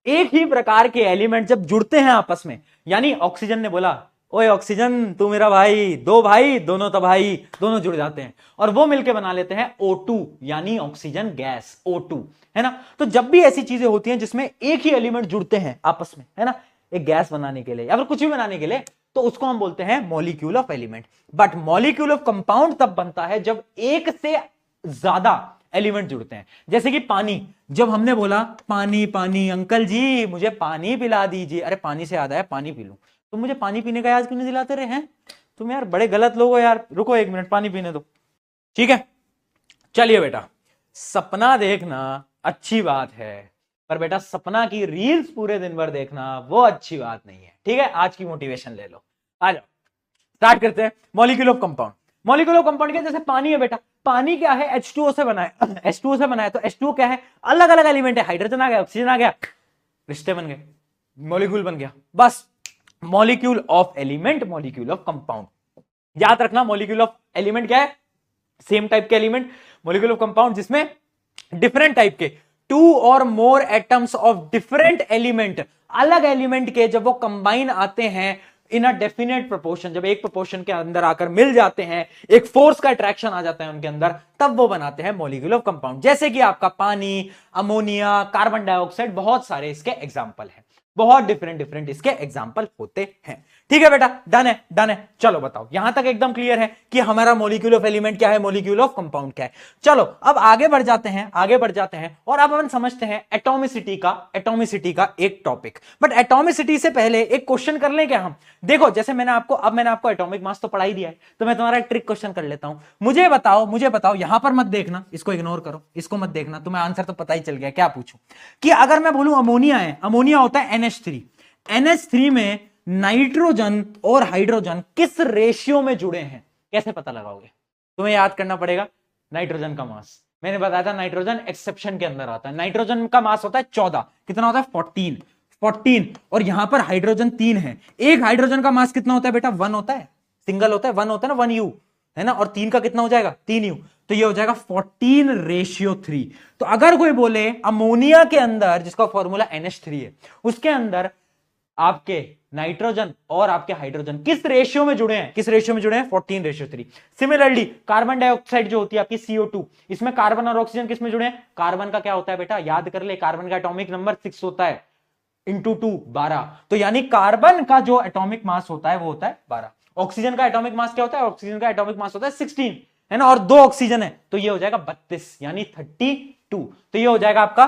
एक ही प्रकार के एलिमेंट जब जुड़ते हैं आपस में, यानी ऑक्सीजन ने बोला ओए ऑक्सीजन तू मेरा भाई, 2 भाई दोनों तबाही, दोनों जुड़ जाते हैं और वो मिलके बना लेते हैं O2, यानी ऑक्सीजन गैस, O2, है ना। तो जब भी ऐसी चीजें होती हैं जिसमें एक ही एलिमेंट जुड़ते हैं आपस में, है ना, एक गैस बनाने के लिए या फिर कुछ भी बनाने के लिए, तो उसको हम बोलते हैं molecule of element. But molecule of compound तब बनता है जब एक से ज्यादा एलिमेंट जुड़ते हैं। जैसे कि पानी, जब हमने बोला पानी पानी, अंकल जी मुझे पानी पिला दीजिए, अरे पानी से याद आया पानी पी लूं, तो मुझे पानी पीने का याद क्यों नहीं दिलाते रहे हैं तुम? यार बड़े गलत लोग हो यार, रुको 1 मिनट पानी पीने दो। ठीक है, चलिए बेटा, सपना देखना अच्छी बात है, पर बेटा सपना की रील्स पूरे दिन भर देखना वो अच्छी बात नहीं है। ठीक है, आज की मोटिवेशन ले लो, आ जाओ स्टार्ट करते हैं। Molecule of compound. Molecule of compound क्या? जैसे पानी है बेटा, पानी क्या है? H2O से बना है। H2O से बना है, तो H2O क्या है? अलग अलग एलिमेंट है, हाइड्रोजन आ गया, ऑक्सीजन आ गया, रिश्ते बन गए, मॉलिक्यूल बन गया, बस। Molecule of element, molecule of compound. याद रखना, मॉलिक्यूल ऑफ एलिमेंट क्या है? सेम टाइप के एलिमेंट। मॉलिक्यूल ऑफ कंपाउंड जिसमें डिफरेंट टाइप के 2 और मोर एटम्स ऑफ डिफरेंट एलिमेंट, अलग एलिमेंट के जब वो कंबाइन आते हैं इन अ डेफिनेट प्रोपोर्शन, जब एक प्रोपोर्शन के अंदर आकर मिल जाते हैं, एक फोर्स का अट्रैक्शन आ जाता है उनके अंदर, तब वो बनाते हैं मॉलिक्यूल ऑफ कंपाउंड। जैसे कि आपका पानी, अमोनिया, कार्बन डाइऑक्साइड, बहुत सारे इसके एग्जाम्पल हैं, बहुत डिफरेंट इसके एग्जाम्पल होते हैं। ठीक है बेटा, डन है, डन है। चलो बताओ, यहां तक एकदम क्लियर है कि हमारा मॉलिक्यूल ऑफ एलिमेंट क्या है, मॉलिक्यूल ऑफ कंपाउंड क्या है। चलो अब आगे बढ़ जाते हैं, और अब हम समझते हैं एटॉमिसिटी का एक टॉपिक। बट एटॉमिसिटी से पहले एक क्वेश्चन कर लें क्या हम? देखो, जैसे मैंने आपको एटॉमिक मास तो पढ़ा ही दिया है, तो मैं तुम्हारा एक ट्रिक क्वेश्चन कर लेता हूं। मुझे बताओ, यहां पर मत देखना, इसको इग्नोर करो, इसको मत देखना, तुम्हें आंसर तो पता ही चल गया। क्या पूछूं कि अगर मैं बोलूं अमोनिया है, अमोनिया होता है NH3 में नाइट्रोजन और हाइड्रोजन किस रेशियो में जुड़े हैं? कैसे पता लगाओगे? तुम्हें याद करना पड़ेगा नाइट्रोजन का मास। मैंने बताया था नाइट्रोजन एक्सेप्शन के अंदर आता है। नाइट्रोजन का मास होता है 14, कितना होता है? 14। और यहां पर हाइड्रोजन 3 है। एक हाइड्रोजन का मास कितना होता है बेटा? 1 होता है, सिंगल होता है, 1 होता है ना, 1U, है ना। और 3 का कितना हो जाएगा? 3U। तो ये हो जाएगा 14:3। तो अगर कोई बोले अमोनिया के अंदर, जिसका फॉर्मूला NH3 है, उसके अंदर आपके नाइट्रोजन और आपके हाइड्रोजन किस रेशियो में जुड़े हैं? 14:3। सिमिलरली कार्बन डाइऑक्साइड जो होती है आपकी CO2, इसमें कार्बन और ऑक्सीजन किस में जुड़े हैं? कार्बन का क्या होता है बेटा? याद कर ले, कार्बन का एटॉमिक नंबर 6 होता है, इंटू 2 12। तो यानी कार्बन का जो एटॉमिक मास होता है वो होता है 12। ऑक्सीजन का एटॉमिक मास क्या होता है? ऑक्सीजन का एटॉमिक मास होता है 16, है ना, और 2 ऑक्सीजन है, तो ये हो जाएगा 32, यानी 32। तो ये हो जाएगा आपका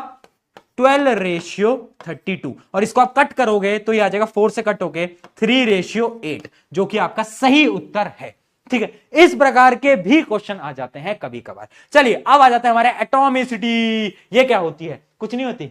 12:32 और इसको आप कट करोगे तो ये आ जाएगा 4 से कट होके 3:8 जो कि आपका सही उत्तर है। ठीक है, इस प्रकार के भी क्वेश्चन आ जाते हैं कभी कभार। चलिए अब आ जाते हैं हमारे एटॉमिसिटी। ये क्या होती है? कुछ नहीं होती,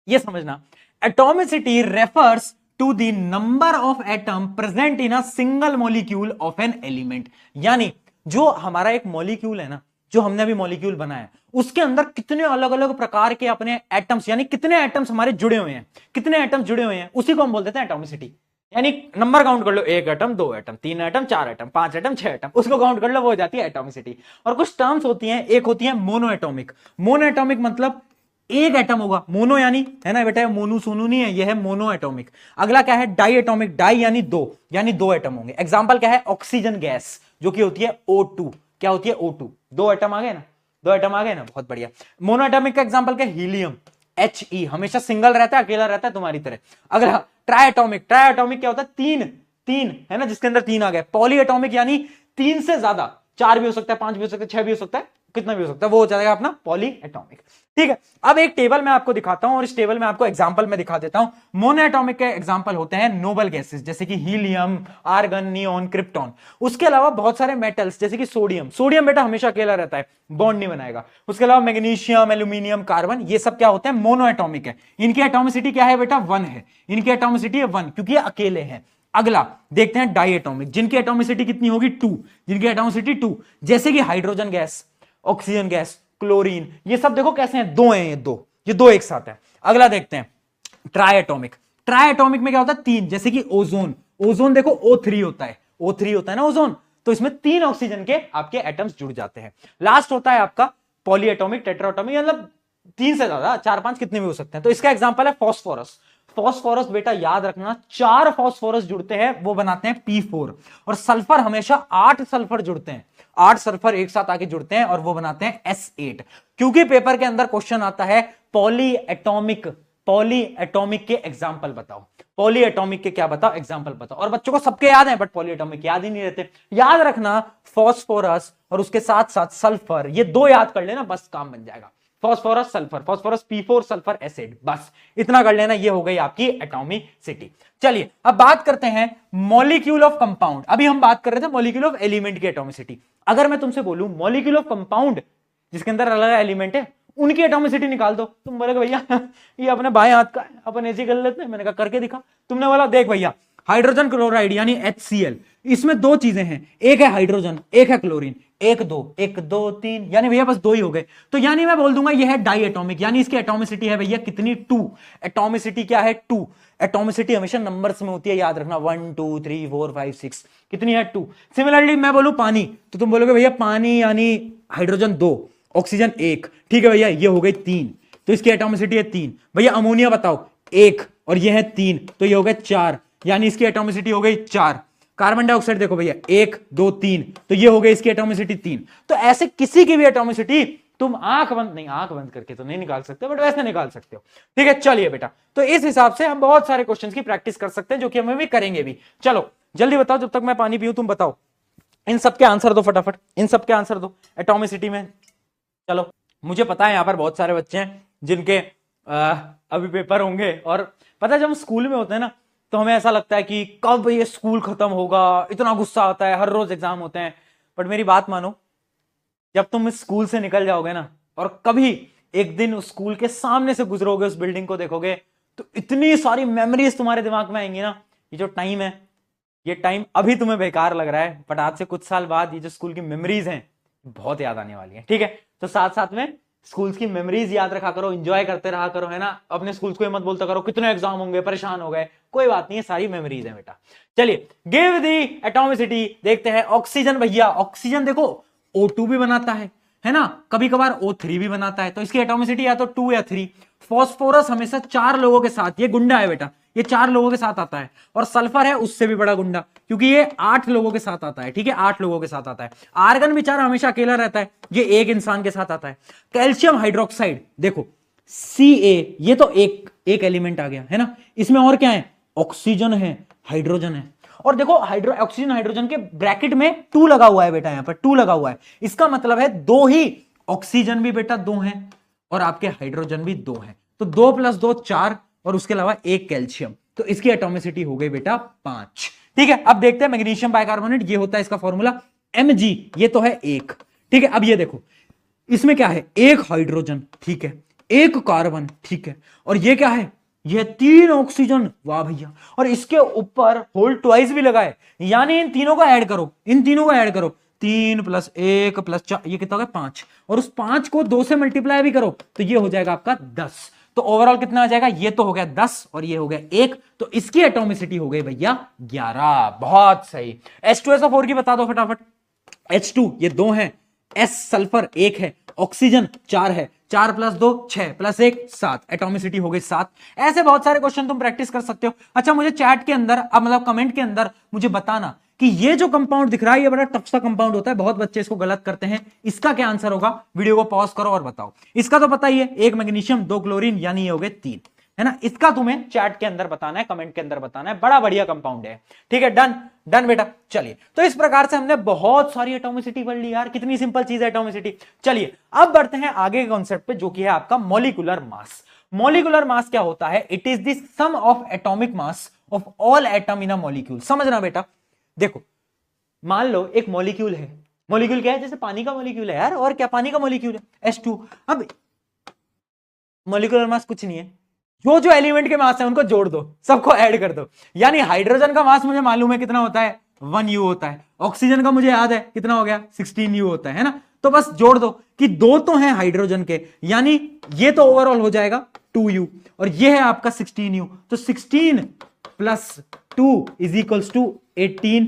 ये समझना। Atomicity refers to the number of atom present in a single molecule of an element. यानी जो हमारा एक मॉलिक्यूल है ना, जो हमने अभी मॉलिक्यूल बनाया, उसके अंदर कितने अलग अलग प्रकार के अपने एटम्स, यानी कितने एटम्स हमारे जुड़े हुए हैं, कितने एटम्स जुड़े हुए हैं, उसी को हम बोल देते हैं एटॉमिसिटी। यानी नंबर काउंट कर लो, 1 atom, 2 atom, 3 atom, 4 atom, 5 atom, 6 atom, उसको काउंट कर लो, वो हो जाती है एटॉमिसिटी। और कुछ टर्म्स होती हैं, एक होती है मोनो एटॉमिक। मोनो एटॉमिक मतलब एक एटम होगा, मोनो यानी, है ना बेटा, मोनू सोनू नहीं है, यह है मोनो एटॉमिक। अगला क्या है? Die atomic. डाई यानी दो, यानी दो एटम होंगे। एग्जांपल क्या है? ऑक्सीजन गैस जो कि होती है O2। क्या होती है? O2। दो एटम आ गए ना, दो एटम आ गए ना, बहुत बढ़िया। मोनो एटॉमिक का एग्जांपल क्या? हीलियम, He, हमेशा सिंगल रहता है, अकेला रहता है तुम्हारी तरह। अगला ट्राई एटॉमिक। ट्राई एटॉमिक क्या होता है? तीन, तीन है ना, जिसके अंदर तीन आ गए। पॉली एटॉमिक यानी तीन से ज्यादा, 4 भी हो सकता है, 5 भी हो सकता है, 6 भी हो सकता है, कितना भी हो सकता है, वो हो जाएगा अपना पॉली एटॉमिक। ठीक है, अब एक टेबल मैं आपको दिखाता हूं और इस टेबल में आपको एग्जांपल में दिखा देता हूं। मोनो एटॉमिक के एग्जांपल होते हैं नोबल गैसेस, जैसे कि हीलियम, आर्गन, नियोन, क्रिप्टॉन। उसके अलावा बहुत सारे मेटल्स, जैसे कि सोडियम। सोडियम बेटा हमेशा अकेला रहता है, बॉन्ड नहीं बनाएगा। उसके अलावा मैग्नीशियम, एल्यूमिनियम, कार्बन, ये सब क्या होते हैं? मोनो एटॉमिक है। इनकी एटॉमिसिटी क्या है बेटा? 1 है। इनकी एटॉमिसिटी है 1, क्योंकि ये अकेले हैं। अगला देखते हैं डाई एटॉमिक, जिनकी एटॉमिसिटी कितनी होगी? 2। जिनकी एटॉमिसिटी 2, जैसे कि hydrogen gas, oxygen gas, chlorine, ये सब देखो कैसे हैं? दो हैं, ये दो एक साथ है। अगला देखते हैं ट्राई एटॉमिक। ट्राई एटॉमिक में क्या होता है? 3, जैसे कि ओजोन। ओजोन देखो O3 होता है, O3 होता है ना ओजोन, तो इसमें 3 ऑक्सीजन के आपके एटम्स जुड़ जाते हैं। लास्ट होता है आपका पॉली एटॉमिक, टेट्रा एटॉमिक, मतलब 3 से ज्यादा, 4-5 कितने भी हो सकते हैं। तो इसका एग्जांपल है फॉस्फोरस। फॉस्फोरस बेटा याद रखना, 4 फॉस्फोरस जुड़ते हैं, वो बनाते हैं P4। और सल्फर हमेशा 8 सल्फर जुड़ते हैं, 8 सल्फर एक साथ आके जुड़ते हैं और वो बनाते हैं S8। क्योंकि पेपर के अंदर क्वेश्चन आता है पॉली एटॉमिक, पॉली एटॉमिक के एग्जाम्पल बताओ, पॉली एटॉमिक के क्या बताओ? एग्जाम्पल बताओ। और बच्चों को सबके याद है, बट पॉली एटॉमिक याद ही नहीं रहते। याद रखना फॉस्फोरस और उसके साथ साथ सल्फर, ये दो याद कर लेना, बस काम बन जाएगा। Phosphorus sulphur, phosphorus P4, sulphur acid, बस इतना कर लेना, ये हो गई आपकी एटॉमिसिटी। चलिए अब बात करते हैं मॉलिक्यूल ऑफ कंपाउंड। अभी हम बात कर रहे थे मॉलिक्यूल ऑफ एलिमेंट की एटॉमिसिटी। अगर मैं तुमसे बोलूं मॉलिक्यूल ऑफ कंपाउंड, जिसके अंदर अलग अलग एलिमेंट है, उनकी एटॉमिसिटी निकाल दो, तुम बोलोगे भैया ये अपने बाएं हाथ का है, अपन ऐसे कर लेते हैं। मैंने कहा करके दिखा। तुमने बोला देख भैया, हाइड्रोजन क्लोराइड यानी HCl, इसमें दो चीजें हैं, एक है हाइड्रोजन, एक है क्लोरीन। 1 2 1 2 3, यानी भैया बस दो ही हो गए। तो यानी मैं बोल दूंगा यह है डाई एटॉमिक, यानी इसकी एटॉमिसिटी है भैया कितनी? 2। एटॉमिसिटी क्या है? 2। एटॉमिसिटी हमेशा नंबर्स में होती है, याद रखना, 1 2 3 4 5 6, कितनी है? 2। सिमिलरली मैं बोलूं पानी, तो तुम बोलोगे भैया पानी यानी हाइड्रोजन 2, ऑक्सीजन 1। ठीक है भैया, ये हो गई 3, तो इसकी एटॉमिसिटी है 3। भैया अमोनिया बताओ, 1 और ये है 3, तो ये हो गए 4, यानी इसकी एटॉमिसिटी हो गई 4। कार्बन डाइऑक्साइड देखो भैया, 1 2 3, तो ये हो गई इसकी एटॉमिसिटी 3। तो ऐसे किसी की भी एटॉमिसिटी तुम आंख बंद नहीं, आंख बंद करके तो नहीं निकाल सकते, बट वैसे निकाल सकते हो। ठीक है, चलिए बेटा, तो इस हिसाब से हम बहुत सारे क्वेश्चंस की प्रैक्टिस कर सकते हैं, जो कि हम भी करेंगे भी। चलो जल्दी बताओ, जब तक मैं पानी पीऊं तुम बताओ, इन सबके आंसर दो फटाफट, इन सबके आंसर दो एटॉमिसिटी में। चलो, मुझे पता है यहां पर बहुत सारे बच्चे हैं जिनके अभी पेपर होंगे, और पता है जब हम स्कूल में होते हैं ना, तो हमें ऐसा लगता है कि कब ये स्कूल खत्म होगा, इतना गुस्सा आता है, हर रोज एग्जाम होते हैं। बट मेरी बात मानो, जब तुम इस स्कूल से निकल जाओगे ना, और कभी एक दिन उस स्कूल के सामने से गुजरोगे, उस बिल्डिंग को देखोगे, तो इतनी सारी मेमोरीज तुम्हारे दिमाग में आएंगी ना। ये जो टाइम है, ये टाइम अभी तुम्हें बेकार लग रहा है, बट आज से कुछ साल बाद ये जो स्कूल की मेमोरीज हैं बहुत याद आने वाली है। ठीक है, तो साथ साथ में स्कूल्स की मेमोरीज याद रखा करो, एंजॉय करते रहा करो, है ना। अपने स्कूल्स को मत बोलता करो कितने एग्जाम होंगे, परेशान हो गए, कोई बात नहीं है, सारी मेमोरीज है बेटा। चलिए, गिव दी एटॉमिसिटी, देखते हैं ऑक्सीजन। भैया ऑक्सीजन देखो O2 भी बनाता है ना, कभी कभार O3 भी बनाता है, तो इसकी एटॉमिसिटी या तो 2 या 3। फॉस्फोरस हमेशा 4 लोगों के साथ, ये गुंडा है बेटा, ये 4 लोगों के साथ आता है। और सल्फर है उससे भी बड़ा गुंडा, क्योंकि ये 8 लोगों के साथ आता है। ठीक है, 8 लोगों के साथ आता है। आर्गन बेचारा हमेशा अकेला रहता है, ये एक इंसान के साथ आता है। कैल्शियम हाइड्रोक्साइड देखो Ca, ये तो एक एलिमेंट आ गया है ना। इसमें और क्या है? ऑक्सीजन है, हाइड्रोजन है। और देखो ऑक्सीजन हाइड्रोजन के ब्रैकेट में 2 लगा हुआ है बेटा, यहां पर 2 लगा हुआ है। इसका मतलब है 2 ही, ऑक्सीजन भी बेटा 2 है और आपके हाइड्रोजन भी 2 है। तो 2 + 2 4 और उसके अलावा 1 कैल्शियम, तो इसकी एटॉमिसिटी हो गई बेटा 5। ठीक है, अब देखते हैं मैग्नीशियम बाइकार्बोनेट, ये होता है इसका फॉर्मूला Mg, ये तो है 1। ठीक है, अब ये देखो इसमें क्या है, 1 हाइड्रोजन, ठीक है, 1 कार्बन, ठीक है, और ये क्या है, ये 3 ऑक्सीजन, वाह भैया, और इसके ऊपर होल ट्वाइस भी लगा है, यानी इन तीनों को ऐड करो, इन तीनों को ऐड करो, 3 + 1 + 4, ये कितना हो गया 5, और उस 5 को 2 से मल्टीप्लाई भी करो तो ये हो जाएगा आपका 10। तो ओवरऑल कितना आ जाएगा, ये तो हो गया 10 और ये हो गया 1, तो इसकी एटॉमिसिटी हो गई भैया 11। बहुत सही। H2SO4 की बता दो फटाफट। H2 ये 2 है, S सल्फर 1 है, ऑक्सीजन 4 है, 4 + 2 6 + 1 7, एटॉमिसिटी हो गई 7। ऐसे बहुत सारे क्वेश्चन तुम प्रैक्टिस कर सकते हो। अच्छा, मुझे चैट के अंदर, अब मतलब कमेंट के अंदर मुझे बताना कि ये जो कंपाउंड दिख रहा है ये बड़ा टफ सा कंपाउंड होता है, बहुत बच्चे इसको गलत करते हैं, इसका क्या आंसर होगा, वीडियो को पॉज करो और बताओ। इसका तो पता ही है, 1 मैग्नीशियम 2 क्लोरीन, यानी ये हो गए 3, है ना। इसका तुम्हें चैट के अंदर बताना है, कमेंट के अंदर बताना है, बड़ा बढ़िया कंपाउंड है। ठीक है, डन डन बेटा। चलिए, तो इस प्रकार से हमने बहुत सारी एटॉमिसिटी पढ़ ली यार, कितनी सिंपल चीज है एटॉमिसिटी। चलिए अब बढ़ते हैं आगे के कॉन्सेप्ट पे, जो कि है आपका मॉलिक्यूलर मास। मॉलिक्यूलर मास क्या होता है, it is the sum of atomic mass of all atom in a molecule. समझना बेटा, देखो मान लो एक मॉलिक्यूल है, मॉलिक्यूल क्या है, जैसे पानी का मॉलिक्यूल है यार, और क्या पानी का मॉलिक्यूल है H2। अब मॉलिक्यूलर मास कुछ नहीं है, जो जो एलिमेंट के मास है उनको जोड़ दो, सबको ऐड कर दो। यानी हाइड्रोजन का मास मुझे मालूम है कितना होता है, 1 U होता है। ऑक्सीजन का मुझे याद है कितना हो गया, 16 U होता है ना। तो बस जोड़ दो कि 2 तो हैं हाइड्रोजन के, यानी ये तो ओवरऑल हो जाएगा 2 U, और ये है आपका 16 U, तो 16 + 2 = 18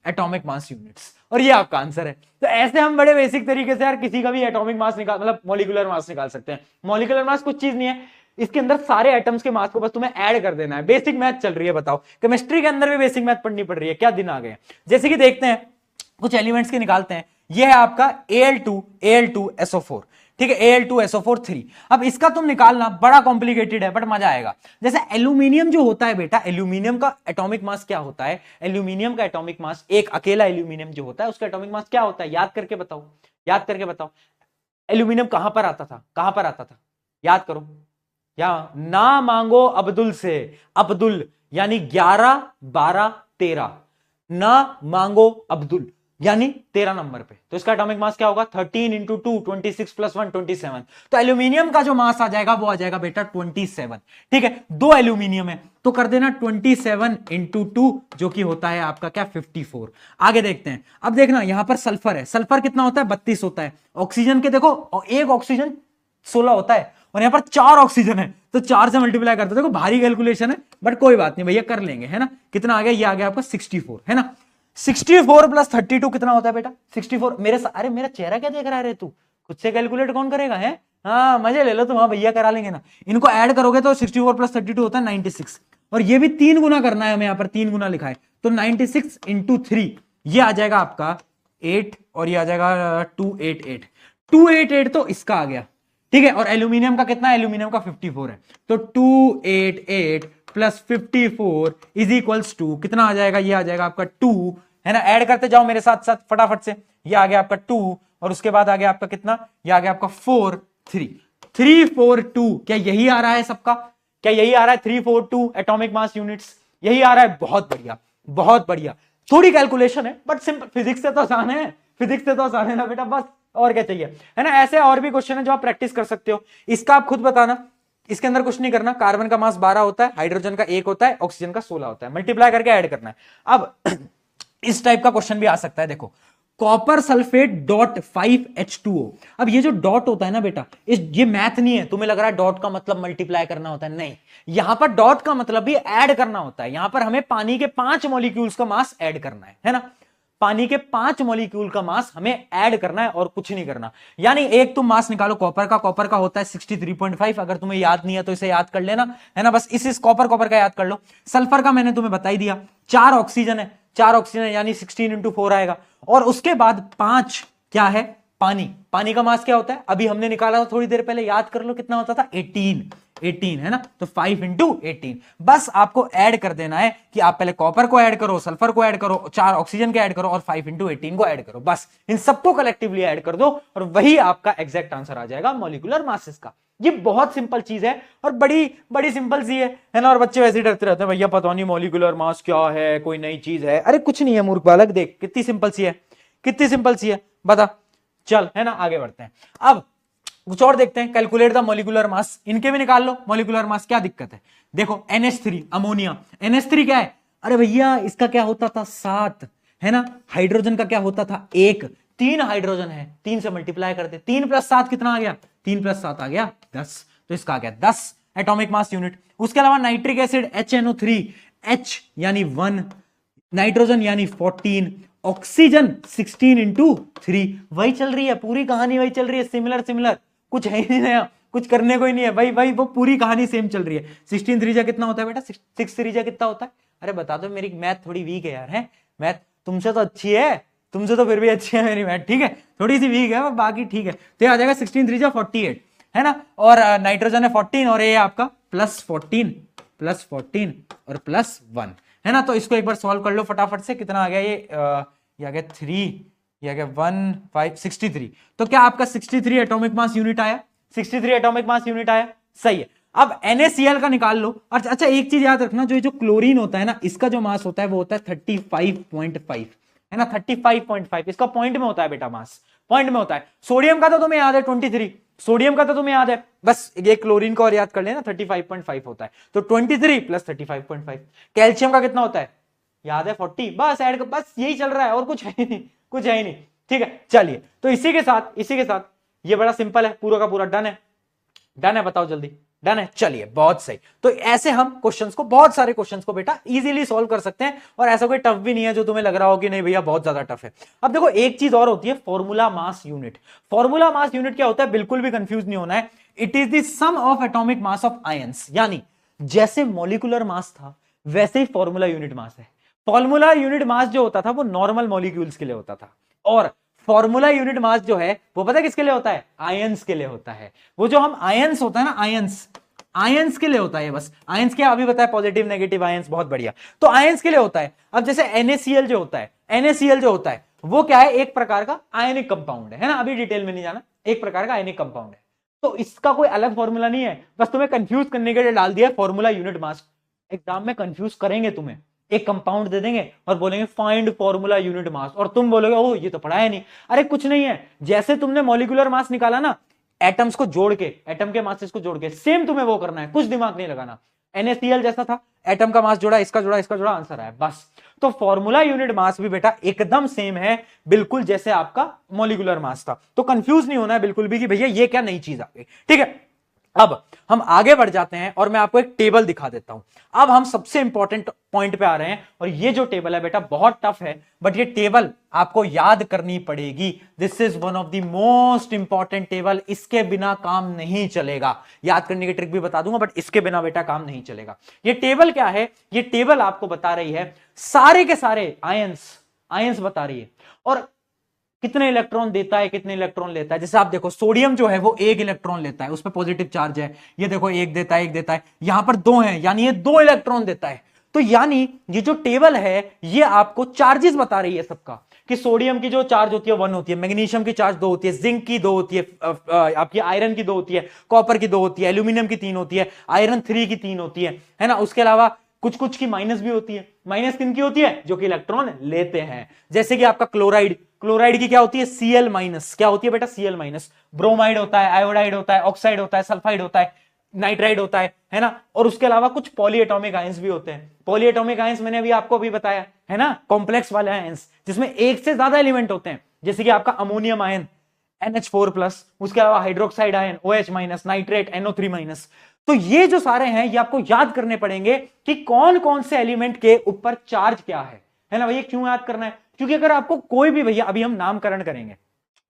एटॉमिक मास यूनिट्स, और ये आपका आंसर है। तो ऐसे हम बड़े बेसिक तरीके से यार किसी का भी एटॉमिक मास निकाल, मतलब मॉलिक्यूलर मास निकाल सकते हैं। मॉलिक्यूलर मास कुछ चीज नहीं है, इसके अंदर सारे एटम्स के मास को बस तुम्हें ऐड कर देना है। बेसिक मैथ चल रही है, बताओ केमिस्ट्री के अंदर भी बेसिक मैथ पढ़नी पड़ रही है, क्या दिन आ गए। जैसे कि देखते हैं कुछ एलिमेंट्स के निकालते हैं। ये है आपका Al2SO4, ठीक है, Al2SO4 3। अब इसका तुम निकालना बड़ा कॉम्प्लिकेटेड है, बट मजा आएगा। जैसे एल्यूमिनियम जो होता है बेटा, एल्यूमिनियम का एटॉमिक मास क्या होता है, एल्यूमिनियम का एटॉमिक मास, एक अकेला एल्यूमिनियम जो होता है उसका एटॉमिक मास क्या होता है, याद करके बताओ, याद करके बताओ। एल्यूमिनियम कहां पर आता था, कहां पर आता था, याद करो। या ना मांगो अब्दुल से, अब्दुल यानी 11 12 13, ना मांगो अब्दुल यानी 13 नंबर पे, तो इसका एटॉमिक मास क्या होगा, 13 × 2 26 + 1 27। तो एल्यूमिनियम का जो मास आ जाएगा वो आ जाएगा बेटा 27। ठीक है, 2 एल्यूमिनियम है तो कर देना 27 × 2, जो कि होता है आपका क्या 54। आगे देखते हैं, अब देखना यहां पर सल्फर है, सल्फर कितना होता है 32 होता है। ऑक्सीजन के देखो, एक ऑक्सीजन 16 होता है, और यहां पर 4 ऑक्सीजन है तो 4 से मल्टीप्लाई करते, देखो भारी कैलकुलेशन है बट कोई बात नहीं भैया, कर लेंगे, है ना। कितना आ गया, ये आ गया आपका 64, है ना। 64 + 32 कितना होता है बेटा, 64। अरे मेरा चेहरा क्या देख रहा है रे तू, खुद से कैलकुलेट कौन करेगा है, हाँ मजे ले लो तुम, हाँ भैया करा लेंगे ना। इनको ऐड करोगे तो 64 + 32 होता है 96, और ये भी 3 गुना करना है हमें, यहां पर 3 गुना लिखा है, तो 96 × 3 ये आ जाएगा आपका 8, और ये आ जाएगा 288, 288 तो इसका आ गया। ठीक है, और एल्यूमिनियम का कितना, एल्यूमिनियम का 54 है, तो 288 + 54 = कितना आ जाएगा, ये आ जाएगा आपका 2, है ना। ऐड करते जाओ मेरे साथ साथ फटाफट से, ये आ गया आपका 2, और उसके बाद आ गया आपका कितना, ये आ गया आपका 4 3 342। क्या यही आ रहा है सबका, क्या यही आ रहा है 342 एटॉमिक मास यूनिट्स, यही आ रहा है। बहुत बढ़िया, बहुत बढ़िया। थोड़ी कैलकुलेशन है बट सिंपल, फिजिक्स से तो आसान है, फिजिक्स से तो आसान है ना बेटा, बस और क्या चाहिए, है ना। ऐसे और भी क्वेश्चन है जो आप प्रैक्टिस कर सकते हो, इसका आप खुद बताना। इसके अंदर कुछ नहीं करना, कार्बन का मास 12 होता है, हाइड्रोजन का 1 होता है, ऑक्सीजन का 16 होता है, मल्टीप्लाई करके ऐड करना है। अब इस टाइप का क्वेश्चन भी आ सकता है, देखो कॉपर सल्फेट .5H2O। अब ये जो डॉट होता है ना बेटा, ये मैथ नहीं है, तुम्हें लग रहा है डॉट का मतलब मल्टीप्लाई करना होता है, नहीं, यहां पर डॉट का मतलब भी ऐड करना होता है। यहां पर हमें पानी के 5 मॉलिक्यूल्स का मास ऐड करना है ना। पानी के 5 मॉलिक्यूल का मास हमें ऐड करना है और कुछ नहीं करना। यानी एक तुम मास निकालो कॉपर का, कॉपर का होता है 63.5, अगर तुम्हें याद नहीं है तो इसे याद कर लेना, है ना। बस इस कॉपर का याद कर लो। सल्फर का मैंने तुम्हें बता ही दिया, 4 ऑक्सीजन है, 4 ऑक्सीजन यानी 16 × 4 आएगा, और उसके बाद 5 क्या है, पानी। पानी का मास क्या होता है, अभी हमने निकाला था थोड़ी देर पहले, याद कर लो कितना होता था 18, है ना। तो 5 × 18, बस आपको ऐड कर देना है कि आप पहले कॉपर को ऐड करो, सल्फर को ऐड करो, 4 ऑक्सीजन के ऐड करो, और 5 × 18 को ऐड करो, बस इन सबको कलेक्टिवली ऐड कर दो, और वही आपका एग्जैक्ट आंसर आ जाएगा मॉलिक्यूलर मासेस का। ये बहुत सिंपल चीज है और बड़ी बड़ी सिंपल सी है ना। और बच्चे वैसे ही डरते रहते हैं, भैया पता नहीं मॉलिक्यूलर मास क्या है, कोई नई चीज है। अरे कुछ नहीं है मूर्ख बालक, देख कितनी सिंपल सी है, कितनी सिंपल सी है, बता। चल है ना, आगे बढ़ते हैं। अब कुछ और देखते हैं, कैलकुलेट द मॉलिक्यूलर मास, इनके भी निकाल लो मॉलिक्यूलर मास, क्या दिक्कत है। देखो NH3 अमोनिया, NH3 क्या है, अरे भैया इसका क्या होता था 7, है ना। हाइड्रोजन का क्या होता था 1, 3 हाइड्रोजन है, 3 से मल्टीप्लाई करते, 3 + 7 कितना आ गया, 3 + 7 आ गया 10, तो इसका आ गया 10 एटॉमिक मास यूनिट। उसके अलावा नाइट्रिक एसिड HNO3, H यानी 1, नाइट्रोजन यानी 14, ऑक्सीजन 16 × 3, वही चल रही है पूरी कहानी, वही चल रही है, सिमिलर सिमिलर, कुछ है ही नहीं नया, कुछ करने को ही नहीं है भाई, भाई वो पूरी कहानी सेम चल रही है। 16 3 कितना होता है बेटा, 6 3 कितना होता है, अरे बता दो, मेरी मैथ थोड़ी वीक है यार, है मैथ तुमसे तो अच्छी है, तुमसे तो फिर भी अच्छी है मेरी मैथ, ठीक है, थोड़ी सी वीक है बाकी ठीक है। तो आ जाएगा 16 3 48, है ना, और नाइट्रोजन है 14 और ये आपका +14 और +1, है ना। तो इसको एक बार सॉल्व कर लो फटाफट से, कितना आ गया ये आ गया 3, ये आ गया 1 5 63। तो क्या आपका 63 एटॉमिक मास यूनिट आया, 63 एटॉमिक मास यूनिट आया, सही है। अब NaCl का निकाल लो। अच्छा एक चीज याद रखना, जो क्लोरीन होता है ना, इसका जो मास होता है वो होता है 35.5, है ना, 35.5 इसका पॉइंट में होता है बेटा, मास पॉइंट में होता है। सोडियम का तो तुम्हें याद है 23, सोडियम का तो तुम्हें याद है, बस ये क्लोरीन का और याद कर लेना, 35.5 होता है, तो 23 + 35.5। कैल्शियम का कितना होता है, याद है 40, बस ऐड कर, बस यही चल रहा है और कुछ है ही नहीं, कुछ है ही नहीं, ठीक है। चलिए तो इसी के साथ ये बड़ा सिंपल है, पूरा का पूरा डन है, डन है, बताओ जल्दी, डन है, चलिए बहुत सही। तो ऐसे हम क्वेश्चंस को, बहुत सारे क्वेश्चंस को बेटा इजीली सॉल्व कर सकते हैं, और ऐसा कोई टफ भी नहीं है जो तुम्हें लग रहा हो कि नहीं भैया बहुत ज्यादा टफ है। अब देखो एक चीज और होती है, formula mass unit. Formula mass unit क्या होता है, बिल्कुल भी कंफ्यूज नहीं होना है, it is the sum of atomic mass of ions, यानी जैसे मॉलिक्यूलर मास था वैसे ही फॉर्मूला यूनिट मास है। फॉर्मूला यूनिट मास जो होता था वो नॉर्मल मॉलिक्यूल्स के लिए होता था, और फॉर्मूला यूनिट मास जो है वो पता है किसके लिए होता है, आयंस के लिए होता है। वो जो हम आयंस होता है ना, आयंस के लिए होता है, बस आयंस क्या अभी बताया, पॉजिटिव नेगेटिव आयंस, बहुत बढ़िया, तो आयंस के लिए होता है। अब जैसे NaCl जो होता है वो क्या है, एक प्रकार का आयनिक कंपाउंड है ना, अभी डिटेल में नहीं जाना, एक प्रकार का आयनिक कंपाउंड है, तो इसका कोई अलग फॉर्मूला नहीं है, बस तुम्हें कंफ्यूज करने के लिए डाल दिया फॉर्मूला यूनिट मास। एग्जाम में कंफ्यूज करेंगे तुम्हें, एक कंपाउंड दे देंगे और बोलेंगे फाइंड फॉर्मूला यूनिट मास, और तुम बोलोगे ओह ये तो पढ़ा है नहीं। अरे कुछ नहीं है, जैसे तुमने मॉलिक्यूलर मास निकाला ना, एटम्स को जोड़ के, एटम के मासेस को जोड़ के, सेम तुम्हें वो करना है, कुछ दिमाग नहीं लगाना। NaCl जैसा था, एटम का मास जोड़ा, इसका जोड़ा, आंसर आया, बस। तो फॉर्मूला यूनिट मास भी बेटा एकदम सेम है, बिल्कुल जैसे आपका मॉलिक्यूलर मास था। तो कंफ्यूज नहीं होना है बिल्कुल भी कि भैया ये क्या नई चीज आ गई, ठीक है। अब हम आगे बढ़ जाते हैं और मैं आपको एक टेबल दिखा देता हूं। अब हम सबसे इंपॉर्टेंट पॉइंट पे आ रहे हैं, और ये जो टेबल है बेटा बहुत टफ है, बट ये टेबल आपको याद करनी पड़ेगी। This is one of the most important table, इसके बिना काम नहीं चलेगा। याद करने की ट्रिक भी बता दूंगा, बट इसके बिना बेटा काम नहीं चलेगा। ये टेबल क्या है, ये टेबल आपको बता रही है सारे के सारे आयंस बता रही है, और कितने इलेक्ट्रॉन देता है, कितने इलेक्ट्रॉन लेता है। जैसे आप देखो सोडियम जो है वो 1 इलेक्ट्रॉन लेता है, उस पर पॉजिटिव चार्ज है, ये देखो 1 देता है, 1 देता है, यहां पर 2 है, यानी ये 2 इलेक्ट्रॉन देता है। तो यानी ये जो टेबल है ये आपको चार्जेस बता रही है सबका, कि सोडियम की जो चार्ज होती है 1 होती है, मैग्नीशियम की चार्ज 2 होती है, जिंक की 2 होती है, आपकी आयरन की 2 होती है, कॉपर की 2 होती है, एल्यूमिनियम की 3 होती है, आयरन 3 की 3 होती है ना। उसके अलावा कुछ कुछ की माइनस भी होती है। माइनस किन की होती है, जो कि इलेक्ट्रॉन लेते हैं। जैसे कि आपका क्लोराइड की क्या होती है, Cl-, क्या होती है बेटा, Cl-। ब्रोमाइड होता है, आयोडाइड होता है, ऑक्साइड होता है, सल्फाइड होता है, नाइट्राइड होता है ना। और उसके अलावा कुछ पॉलीएटॉमिक आयंस भी होते हैं। पॉलीएटॉमिक आयंस मैंने अभी आपको अभी बताया है ना, कॉम्प्लेक्स वाले आयंस जिसमें एक से ज्यादा एलिमेंट होते हैं, जैसे कि आपका अमोनियम आयन NH4+, उसके अलावा hydroxide ion OH-, nitrate NO3-। तो ये जो सारे हैं ये आपको याद करने पड़ेंगे कि कौन कौन से एलिमेंट के ऊपर चार्ज क्या है ना भैया। क्यों याद करना है, क्योंकि अगर आपको कोई भी, भैया अभी हम नामकरण करेंगे,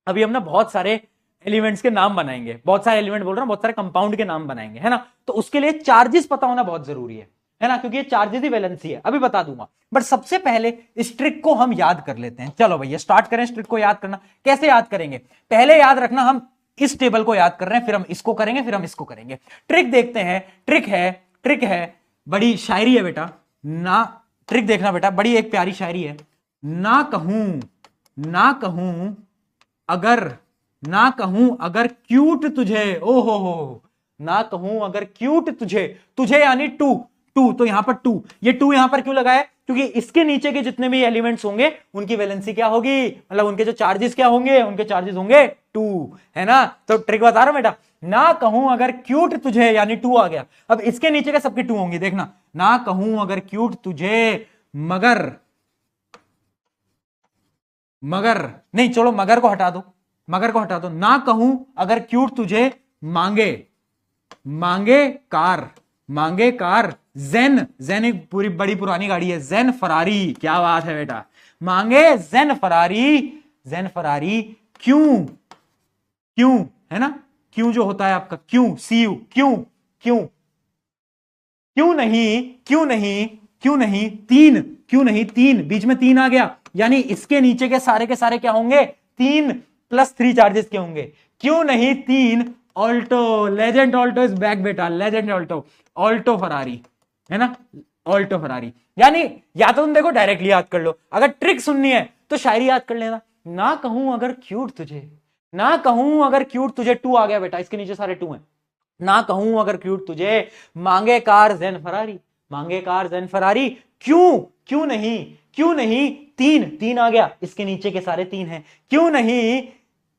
अभी हम ना बहुत सारे एलिमेंट्स के नाम बनाएंगे, बहुत सारे एलिमेंट बोल रहा हूं, बहुत सारे कंपाउंड के नाम बनाएंगे, है ना। तो उसके लिए चार्जेस पता होना बहुत जरूरी है ना, क्योंकि ये चार्जेस ही वैलेंसी है, अभी बता दूंगा। बट सबसे पहले इस ट्रिक को हम याद कर लेते हैं। चलो भैया स्टार्ट करें इस ट्रिक को याद करना। कैसे याद करेंगे, पहले याद रखना हम इस टेबल को याद कर रहे हैं, फिर हम इसको करेंगे, फिर हम इसको करेंगे। ट्रिक देखते हैं, ट्रिक है बड़ी शायरी है बेटा ना। ट्रिक देखना बेटा, बड़ी एक प्यारी शायरी है। ना कहूं अगर क्यूट तुझे, ओ हो, ना कहूं अगर क्यूट तुझे, तुझे यानी टू, टू तो यहां पर टू, ये टू यहां पर क्यों लगाया, क्योंकि इसके नीचे के जितने भी एलिमेंट्स होंगे उनकी वैलेंसी क्या होगी, मतलब उनके जो चार्जेस क्या होंगे, उनके चार्जेस होंगे टू, है ना। तो ट्रिक बता रहा हूं बेटा, ना कहूं अगर क्यूट तुझे यानी टू आ गया, अब इसके नीचे के सबकी टू होंगी, देखना, ना कहूं अगर क्यूट तुझे मगर, मगर नहीं छोड़ो मगर को हटा दो, मगर को हटा दो, ना कहूं अगर क्यूट तुझे मांगे, मांगे कार, मांगे कार जेन, जेन एक पूरी बड़ी पुरानी गाड़ी है, जेन फरारी, क्या बात है बेटा, मांगे जेन फरारी, जेन फरारी क्यों, क्यों है ना, क्यों जो होता है आपका क्यों, सी यू, क्यों, क्यों, क्यों नहीं, क्यों नहीं, क्यों नहीं तीन, क्यों नहीं तीन, बीच में तीन आ गया, यानी इसके नीचे के सारे क्या होंगे, तीन प्लस थ्री चार्जेस के होंगे, क्यों नहीं तीन Alto, legend Alto is back बेटा, लेजेंड ऑल्टो, ऑल्टो फरारी, है ना, ऑल्टो फरारी। यानी या तो तुम देखो डायरेक्टली याद कर लो, अगर ट्रिक सुननी है तो शायरी याद कर लेना, ना कहूं अगर क्यूट तुझे, ना कहूं अगर क्यूट तुझे, टू आ गया बेटा, इसके नीचे सारे टू हैं, ना कहूं अगर क्यूट तुझे मांगे कार जेन फरारी, मांगे कार जेन फरारी क्यों, क्यों नहीं, क्यों नहीं तीन, तीन आ गया, इसके नीचे के सारे तीन हैं, क्यों नहीं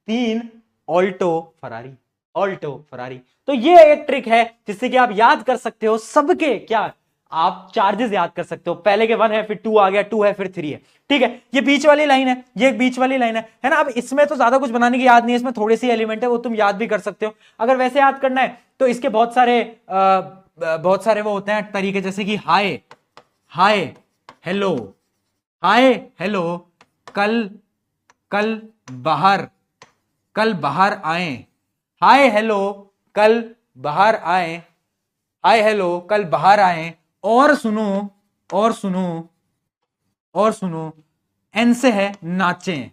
तीन ऑल्टो फरारी, ऑल्टो फरारी। तो ये एक ट्रिक है जिससे कि आप याद कर सकते हो सबके क्या, आप चार्जेस याद कर सकते हो, पहले के वन है, फिर टू आ गया, टू है, फिर थ्री है, ठीक है। ये बीच वाली लाइन है, ये एक बीच वाली लाइन है ना। अब इसमें तो ज्यादा कुछ बनाने की याद नहीं है, इसमें थोड़ी सी एलिमेंट है, वो तुम याद भी कर सकते हो। अगर वैसे याद करना है तो इसके बहुत सारे वो होते हैं तरीके, जैसे कि हाय, हाय हेलो, हाय हेलो कल, कल बाहर, कल बाहर आए, हाय हेलो कल बाहर आए, हाय हेलो कल बाहर आए, और सुनो, और सुनो, और सुनो एन से है नाचें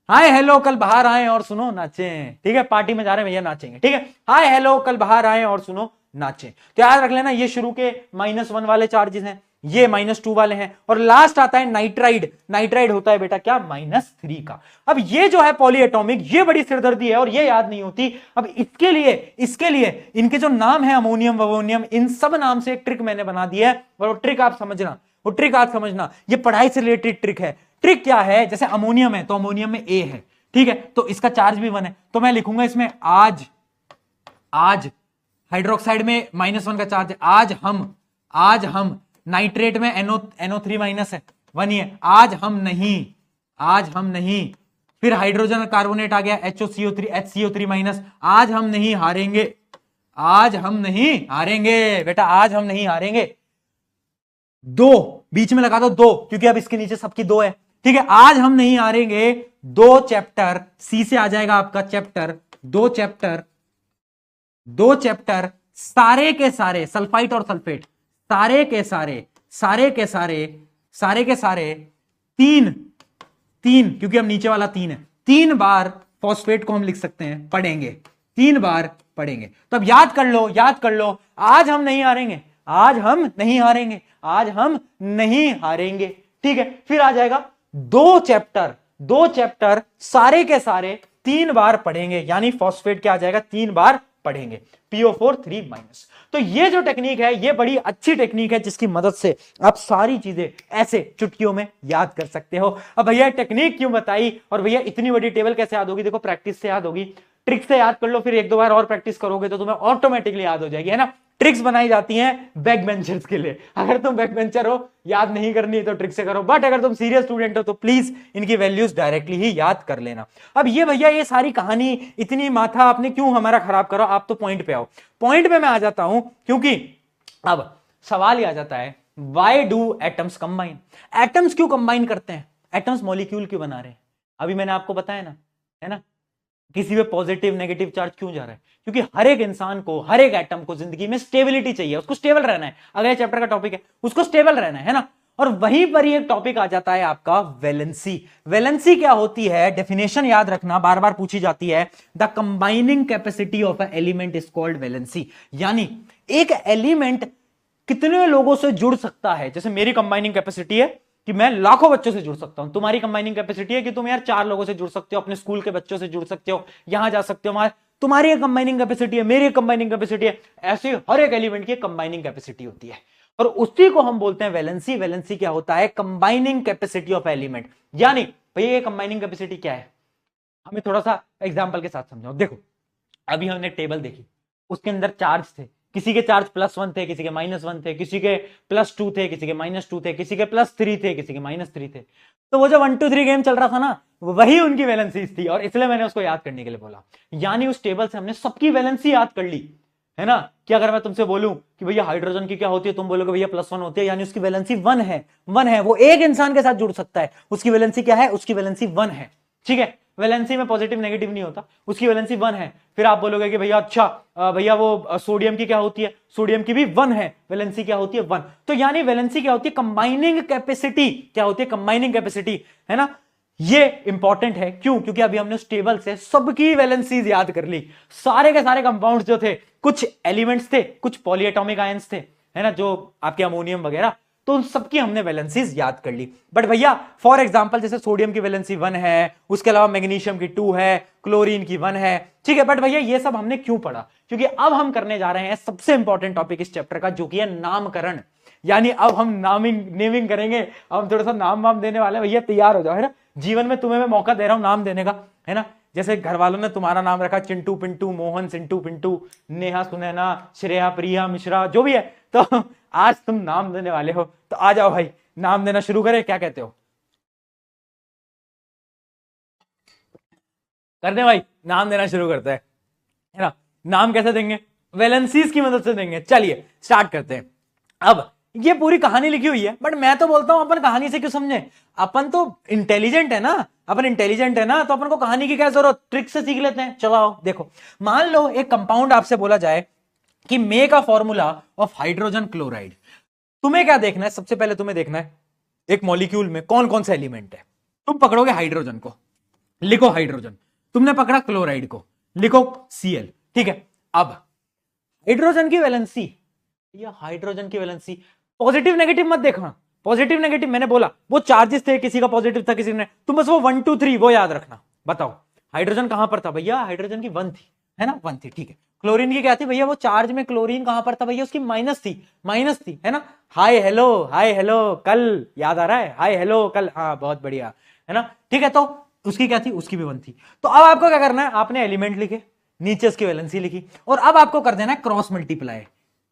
हाय हेलो कल बाहर आए और सुनो नाचें, ठीक है, पार्टी में जा रहे हैं भैया नाचेंगे, ठीक है, हाय हेलो कल बाहर आए और सुनो नाचें। तो याद रख लेना, ये शुरू के -1 वाले चार्जेस हैं, ये -2 वाले हैं, और लास्ट आता है नाइट्राइड, नाइट्राइड होता है बेटा क्या, -3 का। अब ये जो है पॉलीएटॉमिक, ये बड़ी सिरदर्दी है और ये याद नहीं होती। अब इसके लिए इनके जो नाम है अमोनियम, वोनियम, इन सब नाम से एक ट्रिक मैंने बना दी है, और वो ट्रिक आप समझना, वो ट्रिक आप समझना, ये पढ़ाई से रिलेटेड ट्रिक है। ट्रिक क्या है, जैसे अमोनियम है तो अमोनियम में ए है, ठीक है, तो इसका चार्ज भी 1 है, तो मैं लिखूंगा इसमें आज, आज हाइड्रोक्साइड में -1 का चार्ज है, आज हम नाइट्रेट में NO3- है 1 ही है, आज हम नहीं, फिर हाइड्रोजन कार्बोनेट आ गया HCO3 आज हम नहीं हारेंगे, आज हम नहीं हारेंगे बेटा, आज हम नहीं हारेंगे, दो बीच में लगा दो दो, क्योंकि अब इसके नीचे सबकी दो है, ठीक है, आज हम नहीं हारेंगे, 2 चैप्टर, सी से आ जाएगा आपका चैप्टर, 2 चैप्टर, 2 चैप्टर सारे के सारे सल्फाइट और सल्फेट, सारे के सारे तीन, क्योंकि अब नीचे वाला 3 है, 3 बार फॉस्फेट को हम लिख सकते हैं, पढ़ेंगे, 3 बार पढ़ेंगे। तो अब याद कर लो, आज हम नहीं हारेंगे, आज हम नहीं हारेंगे, आज हम नहीं हारेंगे, ठीक है। फिर आ जाएगा 2 चैप्टर सारे के सारे 3 बार पढ़ेंगे, यानी फॉस्फेट क्या आ जाएगा, 3 बार पढ़ेंगे, PO4 3-। तो ये जो टेक्निक है, ये बड़ी अच्छी टेक्निक है, जिसकी मदद से आप सारी चीजें ऐसे चुटकियों में याद कर सकते हो। अब भैया टेक्निक क्यों बताई, और भैया इतनी बड़ी टेबल कैसे याद होगी, देखो प्रैक्टिस से याद होगी, ट्रिक से याद कर लो, फिर 1-2 बार और प्रैक्टिस करोगे तो तुम्हें ऑटोमेटिकली याद हो जाएगी, है ना। ट्रिक्स बनाई जाती हैं बैक बेंचर्स के लिए, अगर तुम बैक बेंचर हो, याद नहीं करनी तो ट्रिक से करो, बट अगर तुम सीरियस स्टूडेंट हो तो प्लीज इनकी वैल्यूज डायरेक्टली ही याद कर लेना। अब ये भैया ये सारी कहानी, इतनी माथा आपने क्यों हमारा खराब करो, आप तो पॉइंट पे आओ। पॉइंट पे मैं आ जाता हूं, क्योंकि अब सवाल आ जाता है, why do atoms combine, atoms क्यों कंबाइन करते हैं, एटम्स मॉलिक्यूल क्यों बना रहे हैं। अभी मैंने आपको बताया ना, है ना, किसी पे पॉजिटिव नेगेटिव चार्ज क्यों जा रहा है, क्योंकि हर एक इंसान को, हर एक एटम को जिंदगी में स्टेबिलिटी चाहिए, उसको स्टेबल रहना है, अगले चैप्टर का टॉपिक है, उसको स्टेबल रहना है ना। और वहीं पर ही एक टॉपिक आ जाता है आपका वैलेंसी। वैलेंसी क्या होती है, डेफिनेशन याद रखना, बार बार पूछी जाती है, the combining capacity of a element is called valency. यानी एक एलिमेंट कितने लोगों से जुड़ सकता है, जैसे मेरी कंबाइनिंग कैपेसिटी है कि मैं लाखों बच्चों से जुड़ सकता हूं, तुम्हारी कंबाइनिंग कैपेसिटी है कि तुम यार 4 लोगों से जुड़ सकते हो, अपने स्कूल के बच्चों से जुड़ सकते हो, यहां जा सकते हो, वहां तुम्हारी कंबाइनिंग कैपेसिटी है, मेरी कंबाइनिंग कैपेसिटी है, ऐसे हर एक एलिमेंट की कंबाइनिंग कैपेसिटी होती है और उसी को हम बोलते हैं वैलेंसी। वैलेंसी क्या होता है? Combining capacity of element. यानी भैया ये कंबाइनिंग कैपेसिटी क्या है, हमें थोड़ा सा एग्जांपल के साथ समझाओ। देखो अभी हमने टेबल देखी, उसके अंदर चार्ज थे, किसी के चार्ज +1 थे, किसी के -1 थे, किसी के +2 थे, किसी के -2 थे, किसी के +3 थे, किसी के -3 थे। तो वो जो 1 2 3 गेम चल रहा था ना, वही उनकी वैलेंसीज थी और इसलिए मैंने उसको याद करने के लिए बोला। यानी उस टेबल से हमने सबकी वैलेंसी याद कर ली, है ना। कि अगर मैं तुमसे बोलूं कि भैया हाइड्रोजन की क्या होती है, तुम बोलोगे भैया +1 होती है, यानी उसकी वैलेंसी 1 है। 1 है, वो एक इंसान के साथ जुड़ सकता है, उसकी वैलेंसी क्या है? उसकी वैलेंसी 1 है। ठीक है, वैलेंसी में पॉजिटिव नेगेटिव नहीं होता, उसकी वैलेंसी 1 है। फिर आप बोलोगे कि भैया अच्छा भैया वो सोडियम की क्या होती है? सोडियम की भी 1 है, वैलेंसी क्या होती है? 1। तो यानी वैलेंसी क्या होती है? Combining capacity. क्या होती है? कंबाइनिंग कैपेसिटी, है ना। ये इंपॉर्टेंट है, क्यों? क्योंकि अभी हमने उस टेबल से सबकी वैलेंसीज याद कर ली। सारे के सारे कंपाउंड्स जो थे, कुछ एलिमेंट्स थे, कुछ पॉलीएटॉमिक आयंस थे, है ना, जो आपके अमोनियम वगैरह, तो उन सबकी हमने वैलेंसीज याद कर ली। बट भैया फॉर एग्जांपल जैसे सोडियम की वैलेंसी 1 है, उसके अलावा मैग्नीशियम की 2 है, क्लोरीन की 1 है, ठीक है। बट भैया ये सब हमने क्यों पढ़ा? क्योंकि अब हम करने जा रहे हैं सबसे इंपॉर्टेंट टॉपिक इस चैप्टर का, जो कि है नामकरण। यानी अब हम नेमिंग करेंगे, अब थोड़ा सा नाम वाम देने वाले हैं। भैया तैयार हो जाओ, है ना। जीवन में तुम्हें मैं मौका दे रहा हूं नाम देने का, है ना। जैसे घर वालों ने तुम्हारा नाम रखा चिंटू पिंटू, मोहन सिंटू पिंटू, नेहा सुनैना, श्रेया प्रिया मिश्रा, जो भी है, तो आज तुम नाम देने वाले हो। तो आ जाओ भाई, नाम देना शुरू करें, क्या कहते हो? करते भाई, नाम देना शुरू करते हैं, है ना। नाम कैसे देंगे? वैलेंसीज की मदद से देंगे। चलिए स्टार्ट करते हैं। अब ये पूरी कहानी लिखी हुई है, बट मैं तो बोलता हूं अपन कहानी से क्यों समझे? अपन तो इंटेलिजेंट है ना, अपन इंटेलिजेंट है ना, तो अपन को कहानी की क्या जरूरत, ट्रिक से सीख लेते हैं। चलो आओ देखो, मान लो एक कंपाउंड आपसे बोला जाए कि make a formula of hydrogen chloride. तुम्हें क्या देखना है? सबसे पहले तुम्हें देखना है एक मॉलिक्यूल में कौन कौन सा एलिमेंट है। तुम पकड़ोगे हाइड्रोजन को, लिखो हाइड्रोजन। तुमने पकड़ा क्लोराइड को, लिखो Cl। ठीक है, अब हाइड्रोजन की वैलेंसी, या हाइड्रोजन की वैलेंसी पॉजिटिव नेगेटिव मत देखना। पॉजिटिव नेगेटिव मैंने बोला, वो चार्जेस थे, किसी का पॉजिटिव था, किसी ने, तुम बस वो 1 2 3 वो याद रखना। बताओ हाइड्रोजन कहां पर था? भैया हाइड्रोजन की 1 थी, है ना, 1 थी। ठीक है, क्लोरीन की क्या थी? भैया वो चार्ज में क्लोरीन कहां पर था? भैया उसकी माइनस थी, है ना। हाय हेलो कल, याद आ रहा है? हाय हेलो कल, हाँ बहुत बढ़िया, है ना। ठीक है, तो उसकी क्या थी? उसकी भी 1 थी। तो अब आपको क्या करना है? आपने एलिमेंट लिखे, नीचे उसकी वैलेंसी लिखी, और अब आपको कर देना है क्रॉस मल्टीप्लाई।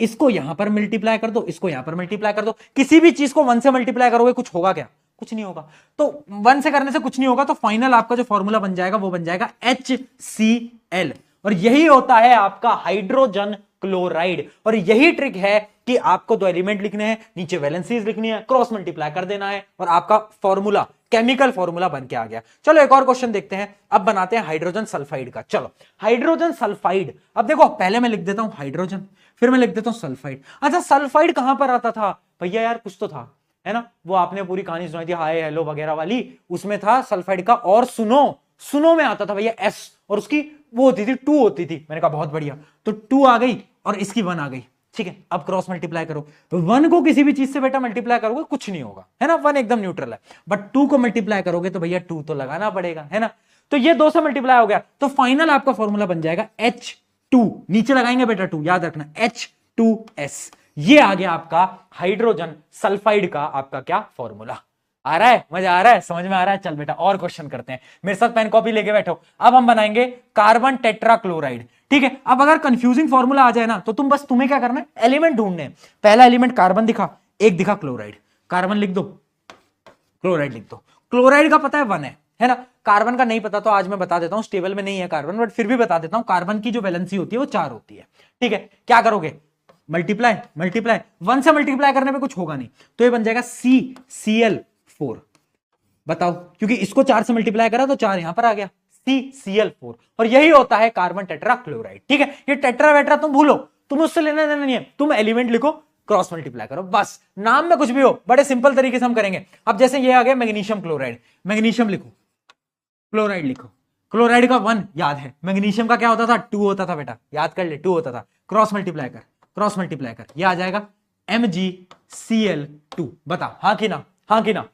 इसको यहां पर मल्टीप्लाई कर दो, इसको यहां पर मल्टीप्लाई कर दो। किसी भी चीज को 1 से मल्टीप्लाई करोगे कुछ होगा क्या? कुछ नहीं होगा। तो 1 से करने से कुछ नहीं होगा, तो फाइनल आपका जो फॉर्मूला बन जाएगा वो बन जाएगा HCl, और यही होता है आपका हाइड्रोजन क्लोराइड। और यही ट्रिक है कि आपको 2 एलिमेंट लिखने हैं, नीचे वैलेंसीज लिखनी है, क्रॉस मल्टीप्लाई कर देना है, और आपका फॉर्मूला, केमिकल फॉर्मूला बन के आ गया। चलो एक और क्वेश्चन देखते हैं। अब बनाते हैं हाइड्रोजन सल्फाइड का। चलो हाइड्रोजन सल्फाइड, अब देखो पहले मैं लिख देता हूं हाइड्रोजन, फिर मैं लिख देता हूं सल्फाइड। अच्छा सल्फाइड कहां पर आता था? भैया यार कुछ तो था, है ना, वो आपने पूरी कहानी सुनाई थी हाय हेलो वगैरह वाली, उसमें था सल्फाइड का। और सुनो में आता था भैया S, और उसकी वो होती थी 2 होती थी। मैंने कहा बहुत बढ़िया, तो 2 आ गई और इसकी 1 आ गई। ठीक है, अब क्रॉस मल्टीप्लाई करो। 1 को किसी भी चीज से बेटा मल्टीप्लाई करोगे कुछ नहीं होगा, है ना, 1 एकदम न्यूट्रल है। बट 2 को मल्टीप्लाई करोगे तो भैया 2 तो लगाना पड़ेगा, है ना। तो ये 2 से मल्टीप्लाई हो गया, तो फाइनल आपका फॉर्मूला बन जाएगा H2, नीचे लगाएंगे बेटा 2, याद रखना H2S। ये आ गया आपका हाइड्रोजन सल्फाइड का आपका क्या फॉर्मूला। आ रहा है? मजा आ रहा है? समझ में आ रहा है? चल बेटा और क्वेश्चन करते हैं, मेरे साथ पेन कॉपी लेके बैठो। अब हम बनाएंगे कार्बन टेट्राक्लोराइड। ठीक है, अब अगर कंफ्यूजिंग फॉर्मूला आ जाए ना, तो तुम्हें क्या करना है? एलिमेंट ढूंढने हैं। पहला एलिमेंट कार्बन दिखा, एक दिखा क्लोराइड, कार्बन लिख दो, क्लोराइड लिख दो। क्लोराइड का पता है 1 है ना। कार्बन का नहीं पता तो आज मैं बता देता हूं, टेबल में नहीं है कार्बन, बट फिर भी बता देता हूं। कार्बन की जो वैलेंसी होती है वो 4 होती है। ठीक है, क्या करोगे? मल्टीप्लाई 1 से मल्टीप्लाई करने में कुछ होगा नहीं, तो ये बन जाएगा CCl4। बताओ, क्योंकि इसको 4 से मल्टीप्लाई करा तो 4 यहां पर आ गया, CCl4, और यही होता है कार्बन टेट्राक्लोराइड। ठीक है, ये टेट्रा वेट्रा तुम भूलो, तुम उससे लेना देना नहीं है, तुम एलिमेंट लिखो, क्रॉस मल्टीप्लाई करो, बस। नाम में कुछ भी हो, बड़े सिंपल तरीके से हम करेंगे। अब जैसे ये आ गया मैग्नीशियम क्लोराइड, मैग्नीशियम लिखो, क्लोराइड लिखो। क्लोराइड का 1 याद है, मैग्नीशियम का क्या होता था? 2 होता था बेटा, याद कर ले, 2 होता था। क्रॉस मल्टीप्लाई कर, ये आ जाएगा MgCl2। बता हाँ कि ना? हाँ कि ना?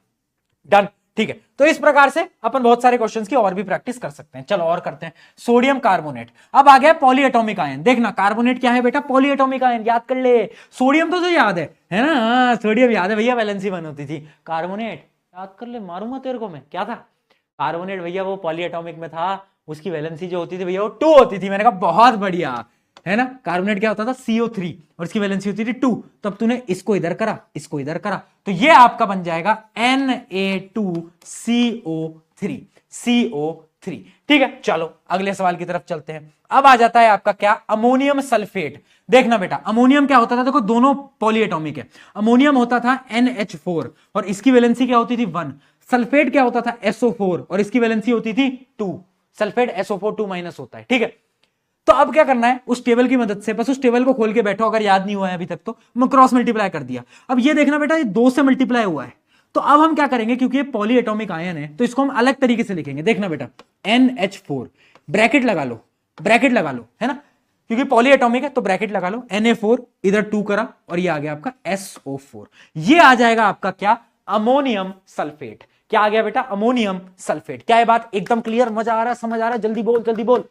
डन। ठीक है, तो इस प्रकार से अपन बहुत सारे क्वेश्चंस की और भी प्रैक्टिस कर सकते हैं। चलो और करते हैं। सोडियम कार्बोनेट, अब आ गया पॉलीएटॉमिक आयन। देखना कार्बोनेट क्या है बेटा, पॉलीएटॉमिक आयन, याद कर ले। सोडियम तो याद है ना, हाँ, सोडियम याद है भैया, वैलेंसी 1 होती थी। कार्बोनेट याद कर ले, मारूंगा तेरे को मैं, क्या था कार्बोनेट भैया, वो पॉलीएटॉमिक में था, उसकी वैलेंसी जो होती थी भैया वो 2 होती थी। मैंने कहा बहुत बढ़िया है ना। कार्बोनेट क्या होता था, CO3, और इसकी वैलेंसी होती थी 2। तब तूने इसको इधर करा, इसको इधर करा, तो ये आपका बन जाएगा Na2CO3, CO3। ठीक है, चलो अगले सवाल की तरफ चलते हैं। अब आ जाता है आपका क्या, अमोनियम सल्फेट। देखना बेटा, अमोनियम क्या होता था, देखो दोनों पॉलीएटॉमिक है। अमोनियम होता था NH4 और इसकी वैलेंसी क्या होती थी 1। सल्फेट क्या होता था, SO4 और इसकी वैलेंसी होती थी 2। सल्फेट SO4 2 माइनस होता है। ठीक है, तो अब क्या करना है, उस टेबल की मदद से, बस उस टेबल को खोल के बैठो, अगर याद नहीं हुआ है अभी तक तो मैं क्रॉस मल्टीप्लाई कर दिया। अब ये देखना बेटा, ये 2 से मल्टीप्लाई हुआ है, तो अब हम क्या करेंगे, क्योंकि ये पॉलीएटॉमिक आयन है तो इसको हम अलग तरीके से लिखेंगे। देखना बेटा, NH4 ब्रैकेट लगा लो, ब्रैकेट लगा लो, है ना, क्योंकि पॉलीएटॉमिक है तो ब्रैकेट लगा लो। Na4 इधर 2 करा और ये आ गया आपका SO4। ये आ जाएगा आपका क्या, अमोनियम सल्फेट। क्या आ गया बेटा, अमोनियम सल्फेट। क्या है बात एकदम क्लियर, मजा आ रहा है, समझ आ रहा है, जल्दी बोल जल्दी बोल।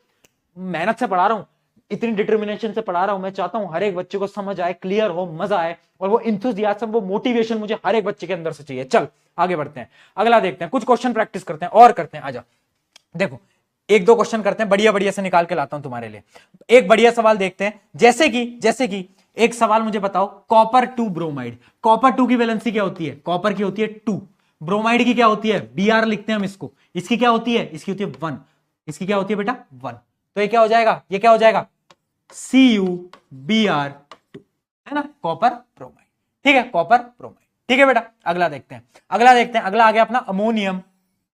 मेहनत से पढ़ा रहा हूं, इतनी डिटर्मिनेशन से पढ़ा रहा हूं, मैं चाहता हूं हर एक बच्चे को समझ आए, क्लियर हो, मजा आए, और वो इंथुजियाज्म, वो मोटिवेशन मुझे हर एक बच्चे के अंदर से चाहिए। चल आगे बढ़ते हैं, अगला देखते हैं, कुछ क्वेश्चन प्रैक्टिस करते हैं और करते हैं। आजा देखो, एक दो क्वेश्चन करते हैं, बढ़िया बढ़िया से निकाल के लाता हूं तुम्हारे लिए। एक बढ़िया सवाल देखते हैं, जैसे कि एक सवाल मुझे बताओ, कॉपर 2 ब्रोमाइड। कॉपर 2 की वैलेंसी क्या होती है, कॉपर की होती है 2, ब्रोमाइड की क्या होती है, Br लिखते हैं हम इसको, इसकी क्या होती है, इसकी होती है 1, इसकी क्या होती है बेटा 1। तो ये क्या हो जाएगा, ये क्या हो जाएगा, CuBr2, है ना, कॉपर ब्रोमाइड। ठीक है, कॉपर ब्रोमाइड। ठीक है बेटा, अगला देखते हैं, अगला आ गया अपना अमोनियम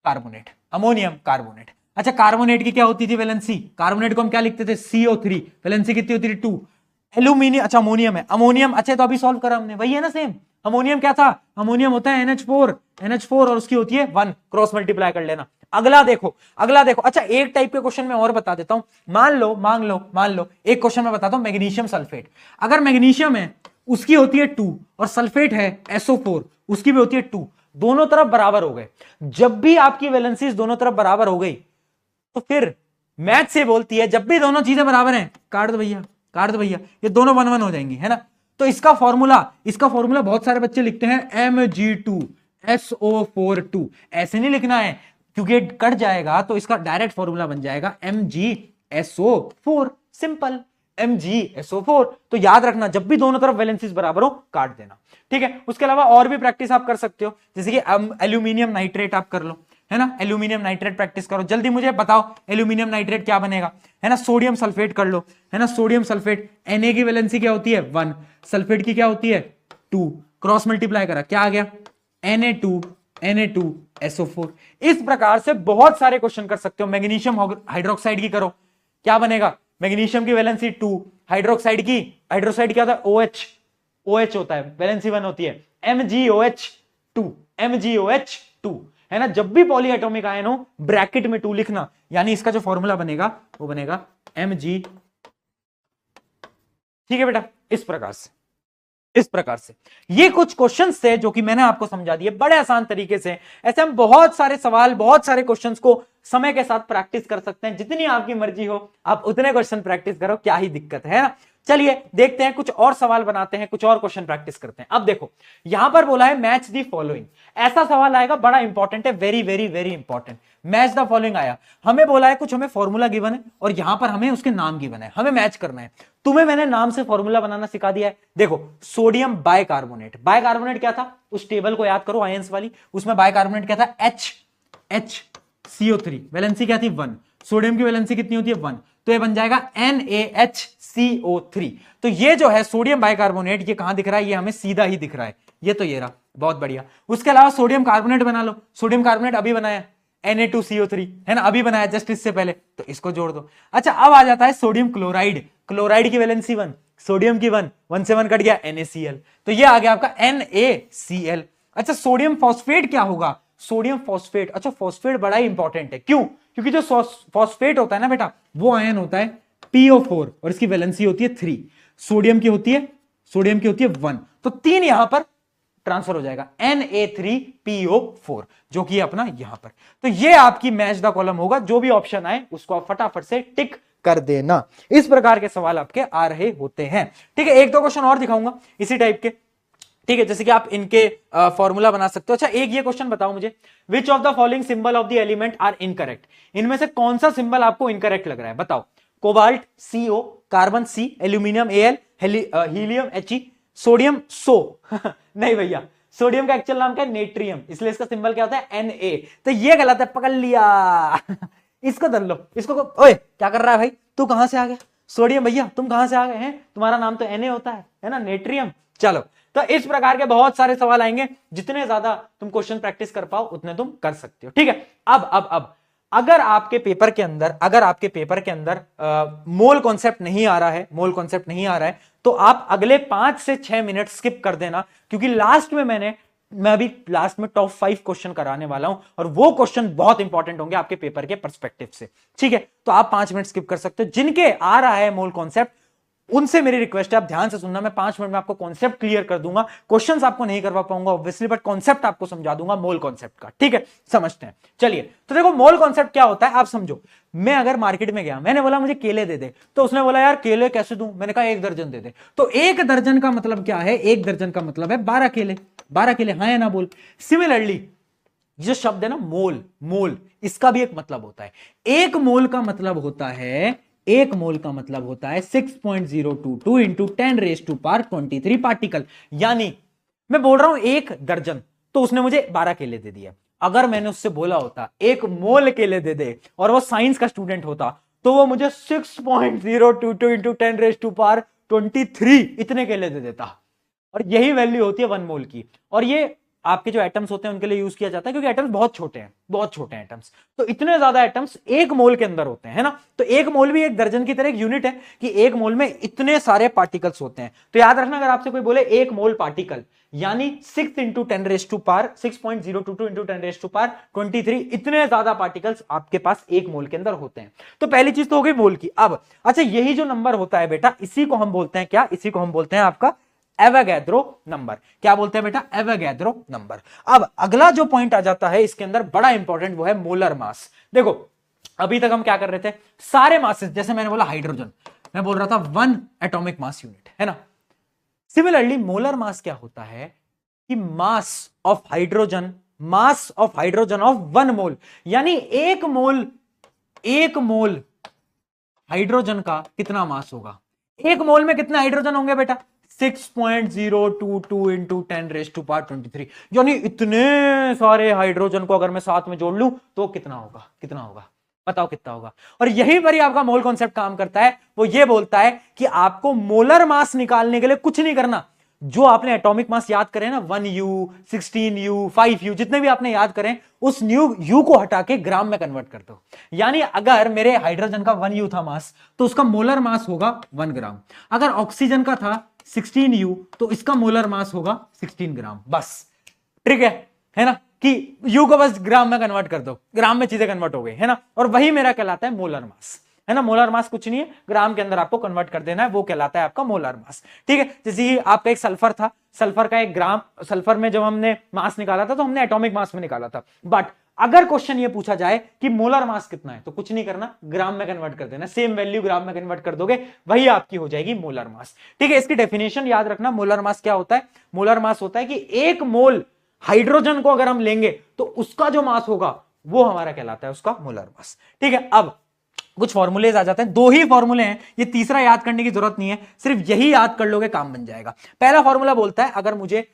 कार्बोनेट। अमोनियम कार्बोनेट, अच्छा कार्बोनेट की क्या होती थी वैलेंसी, कार्बोनेट को हम क्या लिखते थे, CO3, वैलेंसी कितनी होती थी 2। एल्यूमिनियम, अच्छा अमोनियम है, अमोनियम, अच्छा तो अभी सॉल्व करा हमने, वही है ना सेम। अमोनियम क्या था, अमोनियम होता है NH4 और उसकी होती है 1, क्रॉस मल्टीप्लाई कर लेना। अगला देखो, अच्छा एक टाइप के क्वेश्चन में और बता देता हूं। मान लो एक क्वेश्चन में बताता हूं, मैग्नीशियम सल्फेट। अगर मैग्नीशियम है उसकी होती है 2 और सल्फेट है SO4 उसकी भी होती है 2, दोनों तरफ बराबर हो गए। जब भी आपकी वैलेंसीज दोनों तरफ बराबर हो गई तो फिर मैथ से बोलती है, जब भी दोनों चीजें बराबर हैं, काट दो भैया, ये दोनों 1 1 हो जाएंगी, है ना। तो इसका फॉर्मूला बहुत सारे बच्चे लिखते हैं Mg2SO4 2। ऐसे नहीं लिखना है, क्योंकि कट जाएगा तो इसका डायरेक्ट फॉर्मूला बन जाएगा MgSO4, सिंपल MgSO4। तो याद रखना, जब भी दोनों तरफ वैलेंसीज बराबर हो काट देना। ठीक है, उसके अलावा और भी प्रैक्टिस आप कर सकते हो, जैसे कि एल्यूमिनियम नाइट्रेट आप कर लो, है ना, एल्यूमिनियम नाइट्रेट प्रैक्टिस करो। जल्दी मुझे बताओ एल्यूमिनियम नाइट्रेट क्या बनेगा, है ना। सोडियम सल्फेट कर लो, है ना, सोडियम सल्फेट, Na की वैलेंसी क्या होती है 1, सल्फेट की क्या होती है 2, क्रॉस मल्टीप्लाई करा, क्या आ गया Na2SO4। इस प्रकार से बहुत सारे क्वेश्चन कर सकते हो। मैग्नीशियम हाइड्रोक्साइड की करो, क्या बनेगा, मैग्नीशियम की वैलेंसी 2, हाइड्रोक्साइड क्या होता है OH होता है, वैलेंसी 1 होती है, MgOH2, है ना। जब भी पॉलीएटॉमिक आयन हो ब्रैकेट में 2 लिखना, यानी इसका जो फॉर्मूला बनेगा वो बनेगा Mg। ठीक है बेटा, इस प्रकार से ये कुछ क्वेश्चंस थे जो कि मैंने आपको समझा दिए बड़े आसान तरीके से। ऐसे हम बहुत सारे सवाल, बहुत सारे क्वेश्चंस को समय के साथ प्रैक्टिस कर सकते हैं, जितनी आपकी मर्जी हो आप उतने क्वेश्चन प्रैक्टिस करो, क्या ही दिक्कत है ना। चलिए देखते हैं, कुछ और सवाल बनाते हैं, कुछ और क्वेश्चन प्रैक्टिस करते हैं। अब देखो यहां पर बोला है मैच द फॉलोइंग, ऐसा सवाल आएगा, बड़ा इंपॉर्टेंट है, very very very important. Match the following आया, हमें बोला है कुछ, हमें फॉर्मूला गिवन है और यहां पर हमें उसके नाम गिवन है, हमें मैच करना है। तुम्हें मैंने नाम से फॉर्मूला बनाना सिखा दिया है। देखो सोडियम बाइकार्बोनेट, बाइकार्बोनेट क्या था, उस टेबल को याद करो आयंस वाली, उसमें बाइकार्बोनेट क्या था HCO3, वैलेंसी क्या थी 1, सोडियम की वैलेंसी कितनी होती है 1, तो ये बन जाएगा NaHCO3। तो ये जो है सोडियम बाइकार्बोनेट, ये कहां दिख रहा है, ये हमें सीधा ही दिख रहा है, ये तो ये रहा, बहुत बढ़िया। उसके अलावा सोडियम कार्बोनेट बना लो, सोडियम कार्बोनेट अभी बनाया Na2CO3, है ना, अभी बनाया जस्ट इससे पहले, तो इसको जोड़ दो। अच्छा अब आ जाता है सोडियम क्लोराइड, क्लोराइड की वैलेंसी 1, सोडियम की 1 से 1 कट गया NaCl, तो ये आ गया आपका NaCl। अच्छा सोडियम फॉस्फेट क्या होगा, सोडियम फॉस्फेट, अच्छा फॉस्फेट बड़ा ही इंपॉर्टेंट है, क्यों, क्योंकि जो फॉस्फेट होता है ना बेटा, वो आयन होता है PO4 और इसकी वैलेंसी होती है 3, सोडियम की होती है 1, तो 3 यहां पर ट्रांसफर हो जाएगा Na3PO4 जो कि अपना यहां पर। तो ये आपकी मैच द कॉलम होगा, जो भी ऑप्शन आए उसको आप फटाफट से टिक कर देना। इस प्रकार के सवाल आपके आ रहे होते हैं। ठीक है, एक दो क्वेश्चन और दिखाऊंगा इसी टाइप के। ठीक है, जैसे कि आप इनके फॉर्मूला बना सकते हो। अच्छा, एक ये क्वेश्चन बताओ मुझे, which of the following symbol of the element are incorrect. इनमें से कौन सा सिंबल आपको इनकरेक्ट लग रहा है, बताओ। Cobalt CO, carbon C, aluminium Al, helium He, sodium सो नहीं भैया, सोडियम का एक्चुअल नाम क्या है, नेट्रियम, इसलिए इसका सिंबल क्या होता है, Na। तो ये गलत है, पकड़ लिया इसको धर लो, इसको ओए क्या कर रहा है भाई, तू कहां से आ गया, सोडियम भैया तुम कहां से आ गए हैं, तुम्हारा नाम तो Na होता है ना, नेट्रियम। चलो, तो इस प्रकार के बहुत सारे सवाल आएंगे, जितने ज्यादा तुम क्वेश्चन प्रैक्टिस कर पाओ उतने तुम कर सकते हो। ठीक है, अब अगर आपके पेपर के अंदर मोल कॉन्सेप्ट नहीं आ रहा है, तो आप अगले 5 से 6 मिनट स्किप कर देना, क्योंकि मैं अभी लास्ट में टॉप 5 क्वेश्चन कराने वाला हूं, और वो क्वेश्चन बहुत इंपॉर्टेंट होंगे आपके पेपर के पर्सपेक्टिव से। ठीक है, तो आप 5 मिनट स्किप कर सकते हो। जिनके आ रहा है मोल कॉन्सेप्ट, उनसे मेरी रिक्वेस्ट है आप ध्यान से सुनना। मैं 5 मिनट में आपको कॉन्सेप्ट क्लियर कर दूंगा, क्वेश्चंस आपको नहीं करवा पाऊंगा ऑब्वियसली, बट कॉन्सेप्ट आपको समझा दूंगा मोल कॉन्सेप्ट का। ठीक है, समझते हैं। चलिए, तो देखो मोल कॉन्सेप्ट क्या होता है आप समझो। मैं अगर मार्केट में गया, मैंने बोला मुझे केले दे दे, तो उसने बोला यार केले कैसे दूं, मैंने कहा 1 दर्जन दे दे। तो 1 दर्जन का मतलब क्या है, 1 दर्जन का मतलब है 12 केले। 12 केले, हाँ या ना बोल। सिमिलरली जो शब्द है ना मोल, इसका भी एक मतलब होता है। एक मोल का मतलब होता है 6.022 इंटू 10⁻⁻23 पार्टिकल। यानी मैं बोल रहा हूं 1 दर्जन, तो उसने मुझे 12 केले दे दिए। अगर मैंने उससे बोला होता 1 मोल केले दे दे, और वो साइंस का स्टूडेंट होता, तो वो मुझे 6.022 इंटू 10⁻⁻23 इतने केले दे देता। और यही वैल्यू होती है 1 मोल की। और ये आपके जो एटम्स होते हैं उनके लिए यूज किया जाता है, क्योंकि एटम्स बहुत छोटे हैं एटम्स। तो इतने ज्यादा एटम्स 1 मोल के अंदर होते हैं, है ना। तो 1 मोल भी 1 दर्जन की तरह एक यूनिट है, कि 1 मोल में इतने सारे पार्टिकल्स होते हैं। तो याद रखना, अगर आपसे कोई बोले 1 मोल पार्टिकल, यानी 6 इंटू 6.022 इंटू 10⁻⁻23 इतने ज्यादा पार्टिकल्स आपके पास 1 मोल के अंदर होते हैं। तो पहली चीज तो हो गई मोल की। अब अच्छा, यही जो नंबर होता है बेटा, इसी को हम बोलते हैं क्या, इसी को हम बोलते हैं आपका एवोगैड्रो नंबर। क्या बोलते हैं बेटा, एवोगैड्रो नंबर। अब अगला जो पॉइंट आ जाता है इसके अंदर बड़ा इंपॉर्टेंट, वो है मोलर मास। देखो, अभी तक हम क्या कर रहे थे, सारे मासेस, जैसे मैंने बोला हाइड्रोजन, मैं बोल रहा था 1 एटॉमिक मास यूनिट, है ना। सिमिलरली मोलर मास क्या होता है कि मास ऑफ हाइड्रोजन ऑफ 1 मोल, यानी 1 मोल हाइड्रोजन का कितना मास होगा। 1 मोल में कितने हाइड्रोजन होंगे बेटा, 6.022 इंटू 10⁻⁻23। यानी इतने सारे हाइड्रोजन को अगर मैं साथ में जोड़ लूं तो कितना होगा बताओ कितना होगा। और यही पर ही आपका मोल कॉन्सेप्ट काम करता है। वो ये बोलता है कि आपको मोलर मास निकालने के लिए कुछ नहीं करना। जो आपने एटॉमिक मास याद करें ना, 1U, 16U, 5U, जितने भी आपने याद करें, उस U को हटा के ग्राम में कन्वर्ट कर दो। यानी अगर मेरे हाइड्रोजन का 1U था मास, तो उसका मोलर मास होगा 1 ग्राम। अगर ऑक्सीजन का था 16U, तो इसका मोलर मास होगा 16 ग्राम। बस ट्रिक है ना, कि U को बस ग्राम में कन्वर्ट कर दो, ग्राम में चीजें कन्वर्ट हो गई, है ना। और वही मेरा कहलाता है मोलर मास, है ना। मोलर मास कुछ नहीं है, ग्राम के अंदर आपको कन्वर्ट कर देना है, वो कहलाता है आपका मोलर मास। ठीक है, जैसे ही आपका एक सल्फर था, सल्फर का 1 ग्राम, सल्फर में जब हमने मास निकाला था तो हमने एटॉमिक मास में निकाला था। बट अगर क्वेश्चन ये पूछा जाए कि मोलर मास कितना है, तो कुछ नहीं करना, ग्राम में कन्वर्ट कर देना। सेम वैल्यू ग्राम में कन्वर्ट कर दोगे, वही आपकी हो जाएगी मोलर मास। ठीक है, इसकी डेफिनेशन याद रखना। मोलर मास क्या होता है, मोलर मास होता है कि 1 मोल हाइड्रोजन को अगर हम लेंगे तो उसका जो मास होगा वो हमारा कहलाता है उसका मोलर मास। ठीक है, अब कुछ फॉर्मूलेज आ जाते हैं। 2 ही फॉर्मूले हैं, ये तीसरा याद करने की जरूरत नहीं है, सिर्फ यही याद कर लोगे काम बन जाएगा। पहला फॉर्मूला बोलता है, अगर मुझे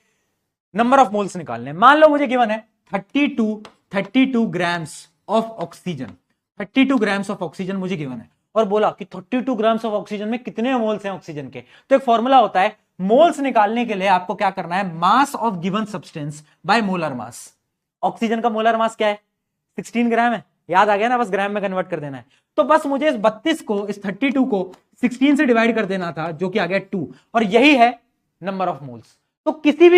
नंबर ऑफ मोल्स निकालने, मान लो मुझे गिवन है 32 grams of oxygen, 32 grams of oxygen मुझे गिवन है, और बोला कि 32 ग्राम्स ऑफ ऑक्सीजन में कितने मोल्स हैं ऑक्सीजन के। तो एक फॉर्मूला होता है, मोल्स निकालने के लिए आपको क्या करना है, mass of given substance by molar mass. Oxygen का मोलर मास क्या है, 16 ग्राम है, याद आ गया ना, बस ग्राम में कन्वर्ट कर देना है। तो बस मुझे इस 32 को, इस 32 को 16 से डिवाइड कर देना था, जो कि आ गया 2, और यही है नंबर ऑफ मोल्स। तो किसी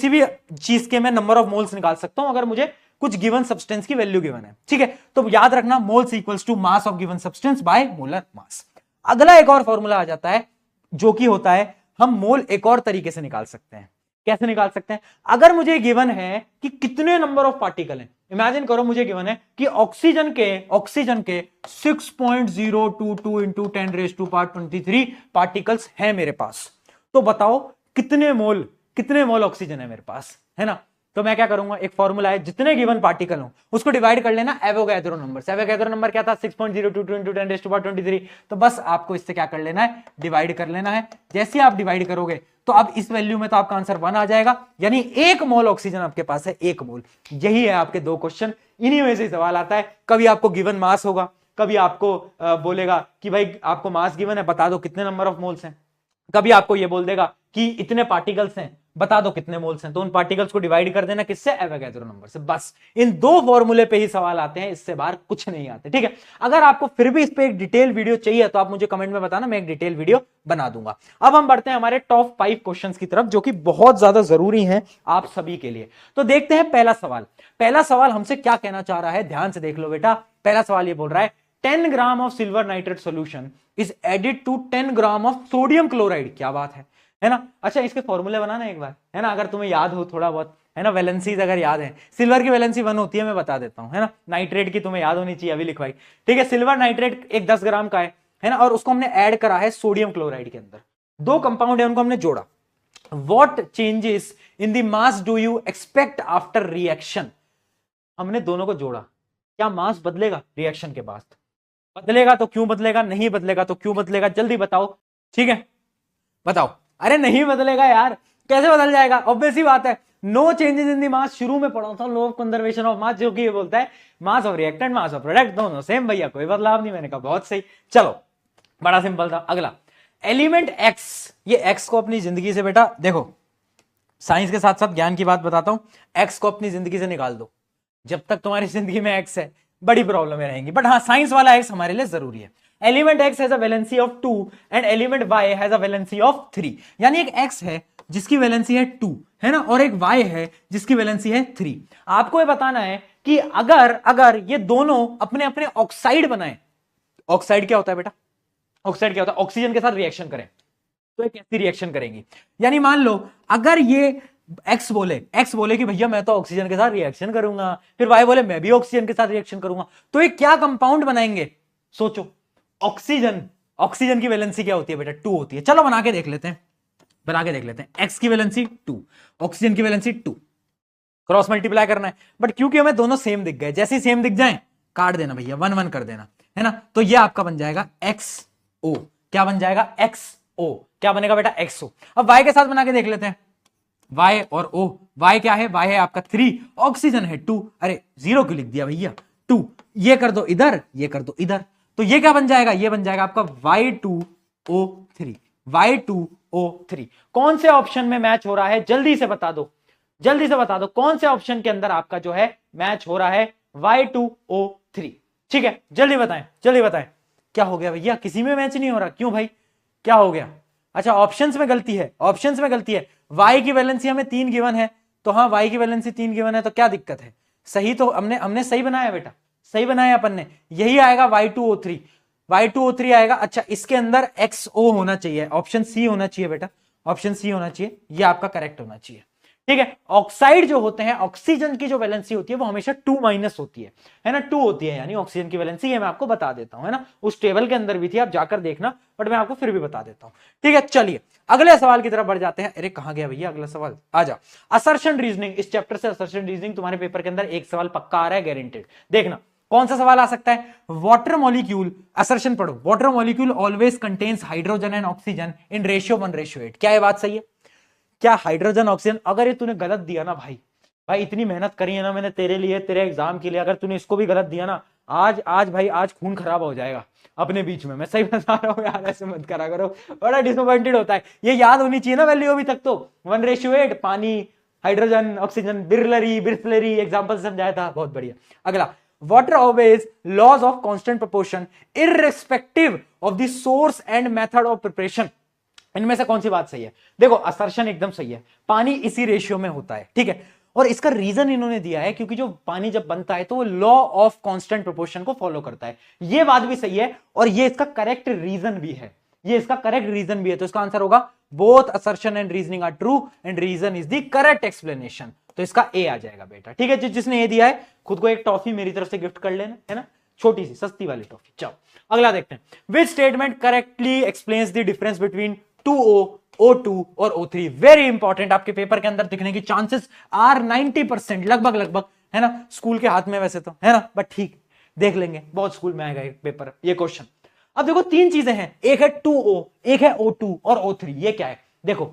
भी चीज के मैं नंबर ऑफ मोल्स निकाल सकता हूं अगर मुझे कुछ गिवन सब्सटेंस की वैल्यू गिवन है। ठीक है, तो याद रखना, moles equals to mass of given substance by molar mass. अगला एक और फॉर्मूला आ जाता है, जो कि होता है, हम मोल एक और तरीके से निकाल सकते हैं। कैसे निकाल सकते हैं? अगर मुझे गिवन है कि कितने नंबर ऑफ पार्टिकल हैं, इमेजिन करो मुझे गिवन है कि ऑक्सीजन के 6.022 इंटू 10⁻23 पार्टिकल्स हैं मेरे पास, तो बताओ कितने मोल ऑक्सीजन है मेरे पास, है ना? तो मैं क्या करूंगा, एक फॉर्मूला है, जितने गिवन पार्टिकल हो उसको डिवाइड कर लेना एवोगैड्रो नंबर से। एवोगैड्रो नंबर क्या था? 6.022 इंटू 10⁻23। तो बस आपको इससे क्या कर लेना है, डिवाइड कर लेना है। जैसे आप डिवाइड करोगे तो अब इस वैल्यू में तो आपका आंसर 1 आ जाएगा, यानी 1 मोल ऑक्सीजन आपके पास है, 1 मोल। यही है आपके 2 क्वेश्चन, इन्हीं में से सवाल आता है। कभी आपको गिवन मास होगा, कभी आपको बोलेगा कि भाई आपको मास गिवन है, बता दो कितने नंबर ऑफ मोल्स हैं। कभी आपको ये बोल देगा कि इतने पार्टिकल्स हैं, बता दो कितने मोल्स हैं। तो उन पार्टिकल्स को डिवाइड कर देना किससे? एवोगैड्रो नंबर से। बस इन 2 फॉर्मूले पे ही सवाल आते हैं, इससे बाहर कुछ नहीं आते, ठीक है? अगर आपको फिर भी इस पे एक डिटेल वीडियो चाहिए तो आप मुझे कमेंट में बताना, मैं एक डिटेल वीडियो बना दूंगा। अब हम बढ़ते हैं हमारे टॉप 5 क्वेश्चंस की तरफ, जो कि बहुत ज्यादा जरूरी हैं आप सभी के लिए। तो देखते हैं पहला सवाल। पहला सवाल हमसे क्या कहना चाह रहा है, ध्यान से देख लो बेटा। पहला सवाल ये बोल रहा है 10 gram of silver nitrate solution is added to 10 gram of sodium chloride. क्या बात है ना? अच्छा, इसके फॉर्मूले बनाना एक बार, है ना, अगर तुम्हें याद हो थोड़ा बहुत, है ना, वैलेंसीज अगर याद है। सिल्वर की वैलेंसी 1 होती है, मैं बता देता हूं, है ना। नाइट्रेट की तुम्हें याद होनी चाहिए, अभी लिखवाई, ठीक है। सिल्वर नाइट्रेट एक 10 ग्राम का है ना, और उसको हमने ऐड करा है सोडियम क्लोराइड के अंदर। 2 कंपाउंड है, उनको हमने जोड़ा। What changes in the mass do you expect after reaction? हमने दोनों को जोड़ा, क्या मास बदलेगा रिएक्शन के बाद? बदलेगा तो क्यों बदलेगा, नहीं बदलेगा तो क्यों बदलेगा? जल्दी बताओ, ठीक है, बताओ। अरे नहीं बदलेगा यार, कैसे बदल जाएगा? ऑब्वियस ही बात है, no changes in the mass. शुरू में पढ़ा था law of conservation of mass, जो कि ये बोलता है mass of reactant, mass of product दोनों सेम भैया, कोई बदलाव नहीं। मैंने कहा बहुत सही, चलो बड़ा सिंपल था। अगला एलिमेंट एक्स, ये एक्स को अपनी जिंदगी से बेटा देखो, साइंस के साथ साथ ज्ञान की बात बताता हूं, एक्स को अपनी जिंदगी से निकाल दो। जब तक तुम्हारी जिंदगी में एक्स है बड़ी प्रॉब्लम रहेंगी, बट हाँ साइंस वाला एक्स हमारे लिए जरूरी है। Element X has a valency of 2 and element Y has a valency of 3। यानी एक एक्स है जिसकी वैलेंसी है 2, है ना, और एक वाई है जिसकी वैलेंसी है 3। आपको ये बताना है कि अगर ये दोनों अपने अपने ऑक्साइड बनाए, ऑक्साइड क्या होता है बेटा? ऑक्साइड क्या होता है? ऑक्सीजन के साथ रिएक्शन करें तो एक कैसी रिएक्शन करेंगी? यानी मान लो अगर ये एक्स बोले कि भैया मैं तो ऑक्सीजन के साथ रिएक्शन करूंगा, फिर वाई बोले मैं भी ऑक्सीजन के साथ रिएक्शन करूंगा, तो ये क्या कंपाउंड बनाएंगे? सोचो। ऑक्सीजन की वैलेंसी क्या होती है बेटा? 2 होती है। चलो बना के देख लेते हैं। एक्स की वैलेंसी 2, ऑक्सीजन की वैलेंसी 2, क्रॉस मल्टीप्लाई करना है। बट क्योंकि हमें दोनों सेम दिख गए, जैसे ही सेम दिख जाए काट देना भैया, 1 1 कर देना, है ना। तो ये आपका बन जाएगा XO। क्या बन जाएगा? XO। क्या बनेगा बेटा? XO। अब Y के साथ बना के देख लेते हैं, Y और O। Y क्या है? Y है आपका 3, ऑक्सीजन है 2। अरे 0 क्यों लिख दिया भैया? 2। ये कर दो इधर, ये कर दो इधर, तो ये क्या बन जाएगा? ये बन जाएगा आपका Y2O3। Y2O3 कौन से ऑप्शन में मैच हो रहा है? जल्दी से बता दो, कौन से ऑप्शन के अंदर आपका जो है मैच हो रहा है? Y2O3। ठीक है, जल्दी बताएं। क्या हो गया भैया? किसी में मैच नहीं हो रहा, क्यों भाई, क्या हो गया? अच्छा, ऑप्शंस में गलती है। Y की वैलेंसी हमें 3 गिवन है, तो हाँ Y की वैलेंसी 3 गिवन है, तो क्या दिक्कत है? सही तो हमने सही बनाया बेटा, सही बनाया अपन ने। यही आएगा Y2O3 आएगा। अच्छा, इसके अंदर XO होना चाहिए, ऑप्शन सी होना चाहिए बेटा, ऑप्शन सी होना चाहिए, ये आपका करेक्ट होना चाहिए। ठीक है, ऑक्साइड जो होते हैं, ऑक्सीजन की जो वैलेंसी होती है वो हमेशा 2- होती है ना, 2 होती है यानी ऑक्सीजन की वैलेंसी। ये मैं आपको बता देता हूं, है ना, उस टेबल के अंदर भी थी, आप जाकर देखना, बट मैं आपको फिर भी बता देता हूं। ठीक है, चलिए अगले सवाल की तरफ बढ़ जाते हैं। अरे कहां गया भैया अगला सवाल? आ जा। असर्शन रीजनिंग, इस चैप्टर से असर्शन रीजनिंग तुम्हारे पेपर के अंदर एक सवाल पक्का आ रहा है, गारंटेड। देखना कौन सा सवाल आ सकता है। वाटर मॉलिक्यूल, असर्शन पढ़ो, water molecule always contains hydrogen and oxygen in ratio 1:8। क्या ये बात सही है? क्या हाइड्रोजन ऑक्सीजन, अगर ये तूने गलत दिया ना भाई इतनी मेहनत करी है ना मैंने तेरे लिए, तेरे एग्जाम के लिए, अगर तूने इसको भी गलत दिया ना, आज खून खराब हो जाएगा अपने बीच में। मैं सही बता रहा हूँ यार, ऐसे मत करा करो, बड़ा डिसअपॉइंटेड होता है। ये याद होनी चाहिए ना वैल्यू अभी तक तो, 1:8, पानी, हाइड्रोजन, ऑक्सीजन, बिस्लरी एग्जाम्पल समझाया था, बहुत बढ़िया। अगला, water always laws of constant proportion irrespective of the source and method of preparation. इनमें से कौन सी बात सही है? देखो असर्शन एकदम सही है, पानी इसी रेशियो में होता है, ठीक है। और इसका रीजन इन्होंने दिया है क्योंकि जो पानी जब बनता है तो वो लॉ ऑफ कांस्टेंट प्रोपोर्शन को फॉलो करता है। ये बात भी सही है और ये इसका करेक्ट रीजन भी है, तो इसका आंसर होगा both assertion and reasoning are true and reason is the correct explanation. तो इसका ए आ जाएगा बेटा, ठीक है। जिसने ए दिया है खुद को एक टॉफी मेरी तरफ से गिफ्ट कर लेना, है ना, छोटी सी सस्ती वाली टॉफी। चलो अगला देखते हैं। Which statement correctly explains the difference between 2O, O2 और O3? वेरी इंपॉर्टेंट, आपके पेपर के अंदर दिखने की चांसेस आर 90%, लगभग, है ना। स्कूल के हाथ में वैसे तो, है ना, बट ठीक, देख लेंगे, बहुत स्कूल में आएगा एक पेपर ये क्वेश्चन। अब देखो तीन चीजें हैं, एक है 2O, एक है O2 और O3। ये क्या है? देखो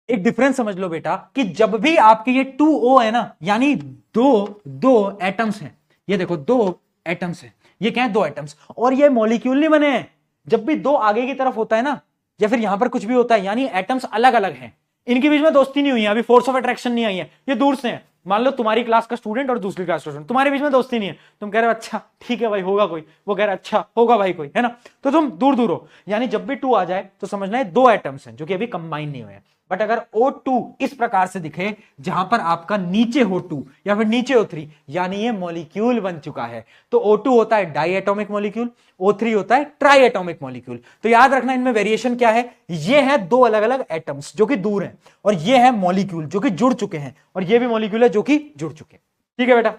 एक डिफरेंस समझ लो बेटा कि जब भी आपके ये 2O है ना, यानी दो एटम्स हैं, ये देखो दो एटम्स हैं, ये क्या है? दो एटम्स, और ये मॉलिक्यूल नहीं बने हैं। जब भी दो आगे की तरफ होता है ना, या फिर यहां पर कुछ भी होता है, यानी एटम्स अलग अलग हैं, इनके बीच में दोस्ती नहीं हुई है, अभी फोर्स ऑफ अट्रैक्शन नहीं आई है, ये दूर से है। मान लो तुम्हारी क्लास का स्टूडेंट और दूसरी क्लास का स्टूडेंट, तुम्हारे बीच में दोस्ती नहीं है, तुम कह रहे हो अच्छा ठीक है भाई होगा कोई, वो कह रहा है अच्छा होगा भाई कोई, है ना, तो तुम दूर दूर हो। यानी जब भी 2 आ जाए तो समझना है दो एटम्स हैं जो कि अभी कंबाइन नहीं हुए हैं। बट अगर O2 इस प्रकार से दिखे जहां पर आपका नीचे हो 2 या फिर नीचे O3, यानी ये मॉलिक्यूल बन चुका है। तो O2 होता है डाई एटॉमिक मॉलिक्यूल, O3 होता है ट्राई एटॉमिक मॉलिक्यूल। तो याद रखना इनमें वेरिएशन क्या है, ये है दो अलग अलग एटम्स जो कि दूर हैं, और ये है मॉलिक्यूल जो कि जुड़ चुके हैं, और ये भी मॉलिक्यूल है जो कि जुड़ चुके हैं। ठीक है बेटा,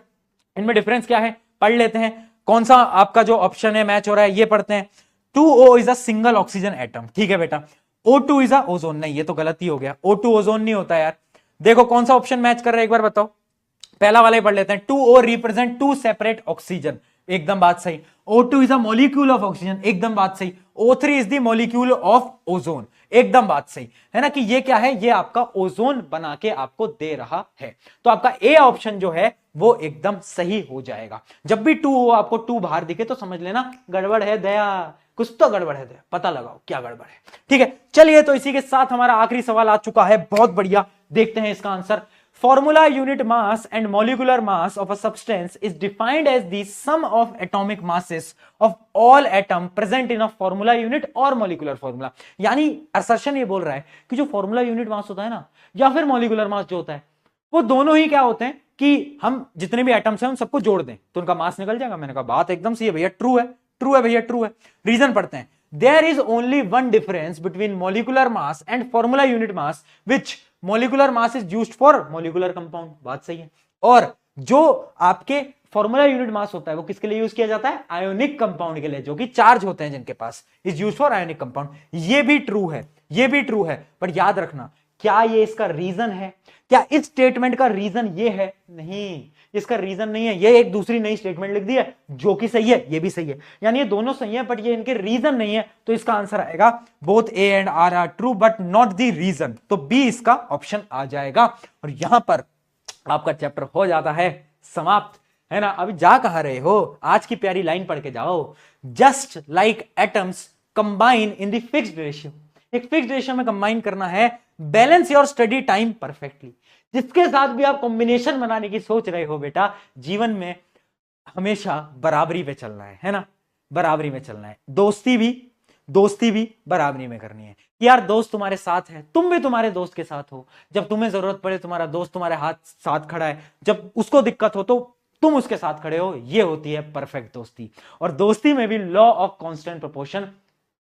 इनमें डिफरेंस क्या है पढ़ लेते हैं। कौन सा आपका जो ऑप्शन है मैच हो रहा है ये पढ़ते हैं। 2O is a single oxygen atom, ठीक है बेटा। O2 इज अ ओजोन, नहीं ये तो गलत ही हो गया, O2 ओजोन नहीं होता यार। देखो कौन सा ऑप्शन मैच कर रहा है एक बार बताओ, पहला वाला ही पढ़ लेते हैं। 2O रिप्रेजेंट 2 सेपरेट ऑक्सीजन, एकदम बात सही। O2 is a molecule of oxygen, एकदम बात सही। O3 is the molecule of ozone, एकदम बात सही, है ना, कि ये क्या है, ये आपका ओजोन बना के आपको दे रहा है। तो आपका ए ऑप्शन जो है वो एकदम सही हो जाएगा। जब भी 2 हो आपको 2 बाहर दिखे तो समझ लेना गड़बड़ है दया, कुछ तो गड़बड़ है दया, पता लगाओ क्या गड़बड़ है। ठीक है, चलिए तो इसी के साथ हमारा आखिरी सवाल आ चुका है, बहुत बढ़िया, देखते हैं इसका answer. Formula unit mass and molecular mass of a substance is defined as the sum of atomic masses of all atom present in a formula unit or molecular formula। यानी assertion ये बोल रहा है कि जो formula unit mass होता है ना, या फिर molecular mass जो होता है, वो दोनों ही क्या होते हैं कि हम जितने भी एटम्स हैं उन सबको जोड़ दें तो उनका मास निकल जाएगा। मैंने कहा बात एकदम सही है भैया, ट्रू है, ट्रू है भैया, ट्रू है। रीजन पढ़ते हैं। There is only one difference between molecular mass and formula unit mass, which molecular mass is used for molecular compound, बात सही है। और जो आपके फॉर्मूला यूनिट मास होता है वो किसके लिए यूज किया जाता है, आयोनिक कंपाउंड के लिए, जो कि चार्ज होते हैं जिनके पास, is use for ionic compound. ये भी ट्रू है, ये भी ट्रू है, पर याद रखना क्या ये इसका रीजन है, क्या इस स्टेटमेंट का रीजन ये है, नहीं, इसका रीजन नहीं है। ये एक दूसरी नई स्टेटमेंट लिख दी है जो कि सही है, ये भी सही है, यानी ये दोनों सही है बट ये इनके रीजन नहीं है। तो इसका आंसर आएगा both A and R are true but not the reason, तो बी इसका ऑप्शन आ जाएगा। और यहां पर आपका चैप्टर हो जाता है समाप्त, है ना। अभी जा कहां रहे हो, आज की प्यारी लाइन पढ़ के जाओ। Just like atoms combine in the fixed ratio, एक फिक्स्ड रेशियो में कंबाइन करना है, balance your study time perfectly. जिसके साथ भी आप कॉम्बिनेशन बनाने की सोच रहे हो बेटा, जीवन में हमेशा बराबरी पे चलना है ना, बराबरी में चलना है। दोस्ती भी बराबरी में करनी है कि यार दोस्त तुम्हारे साथ है, तुम भी तुम्हारे दोस्त के साथ हो, जब तुम्हें जरूरत पड़े तुम्हारा दोस्त तुम्हारे साथ खड़ा है, जब उसको दिक्कत हो तो तुम उसके साथ खड़े हो, ये होती है परफेक्ट दोस्ती। और दोस्ती में भी law of constant proportion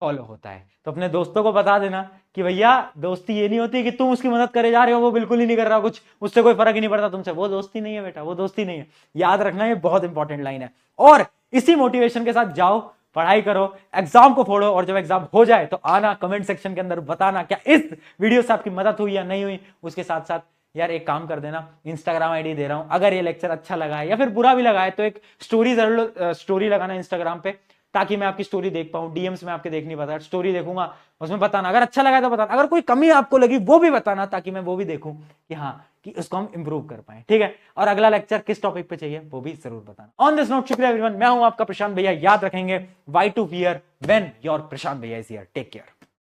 follow होता है। तो अपने दोस्तों को बता देना कि भैया दोस्ती ये नहीं होती कि तुम उसकी मदद करे जा रहे हो, वो बिल्कुल ही नहीं कर रहा कुछ, उससे कोई फर्क ही नहीं पड़ता तुमसे, वो दोस्ती नहीं है बेटा, वो दोस्ती नहीं है। याद रखना, ये बहुत इंपॉर्टेंट लाइन है। और इसी मोटिवेशन के साथ जाओ, पढ़ाई करो, एग्जाम को फोड़ो, और जब एग्जाम हो जाए तो आना कमेंट सेक्शन के अंदर बताना क्या इस वीडियो से आपकी मदद हुई या नहीं हुई। उसके साथ साथ यार एक काम कर देना, इंस्टाग्राम आईडी दे रहा हूं, अगर ये लेक्चर अच्छा लगा है या फिर बुरा भी लगा है तो एक स्टोरी जरूर स्टोरी लगाना इंस्टाग्राम पे, ताकि मैं आपकी स्टोरी देख पाऊं। डीएम्स में आपके देख नहीं पाता, स्टोरी देखूंगा, उसमें बताना, अगर अच्छा लगा तो बताना, अगर कोई कमी आपको लगी वो भी बताना, ताकि मैं वो भी देखूं कि हाँ कि उसको हम इंप्रूव कर पाए। ठीक है, और अगला लेक्चर किस टॉपिक पे चाहिए वो भी जरूर बताना। ऑन दिस नोट, शुक्रिया एवरीवन, मैं हूं आपका प्रशांत भैया। याद रखेंगे, why to fear when your Prashant भैया इज हियर। Take care.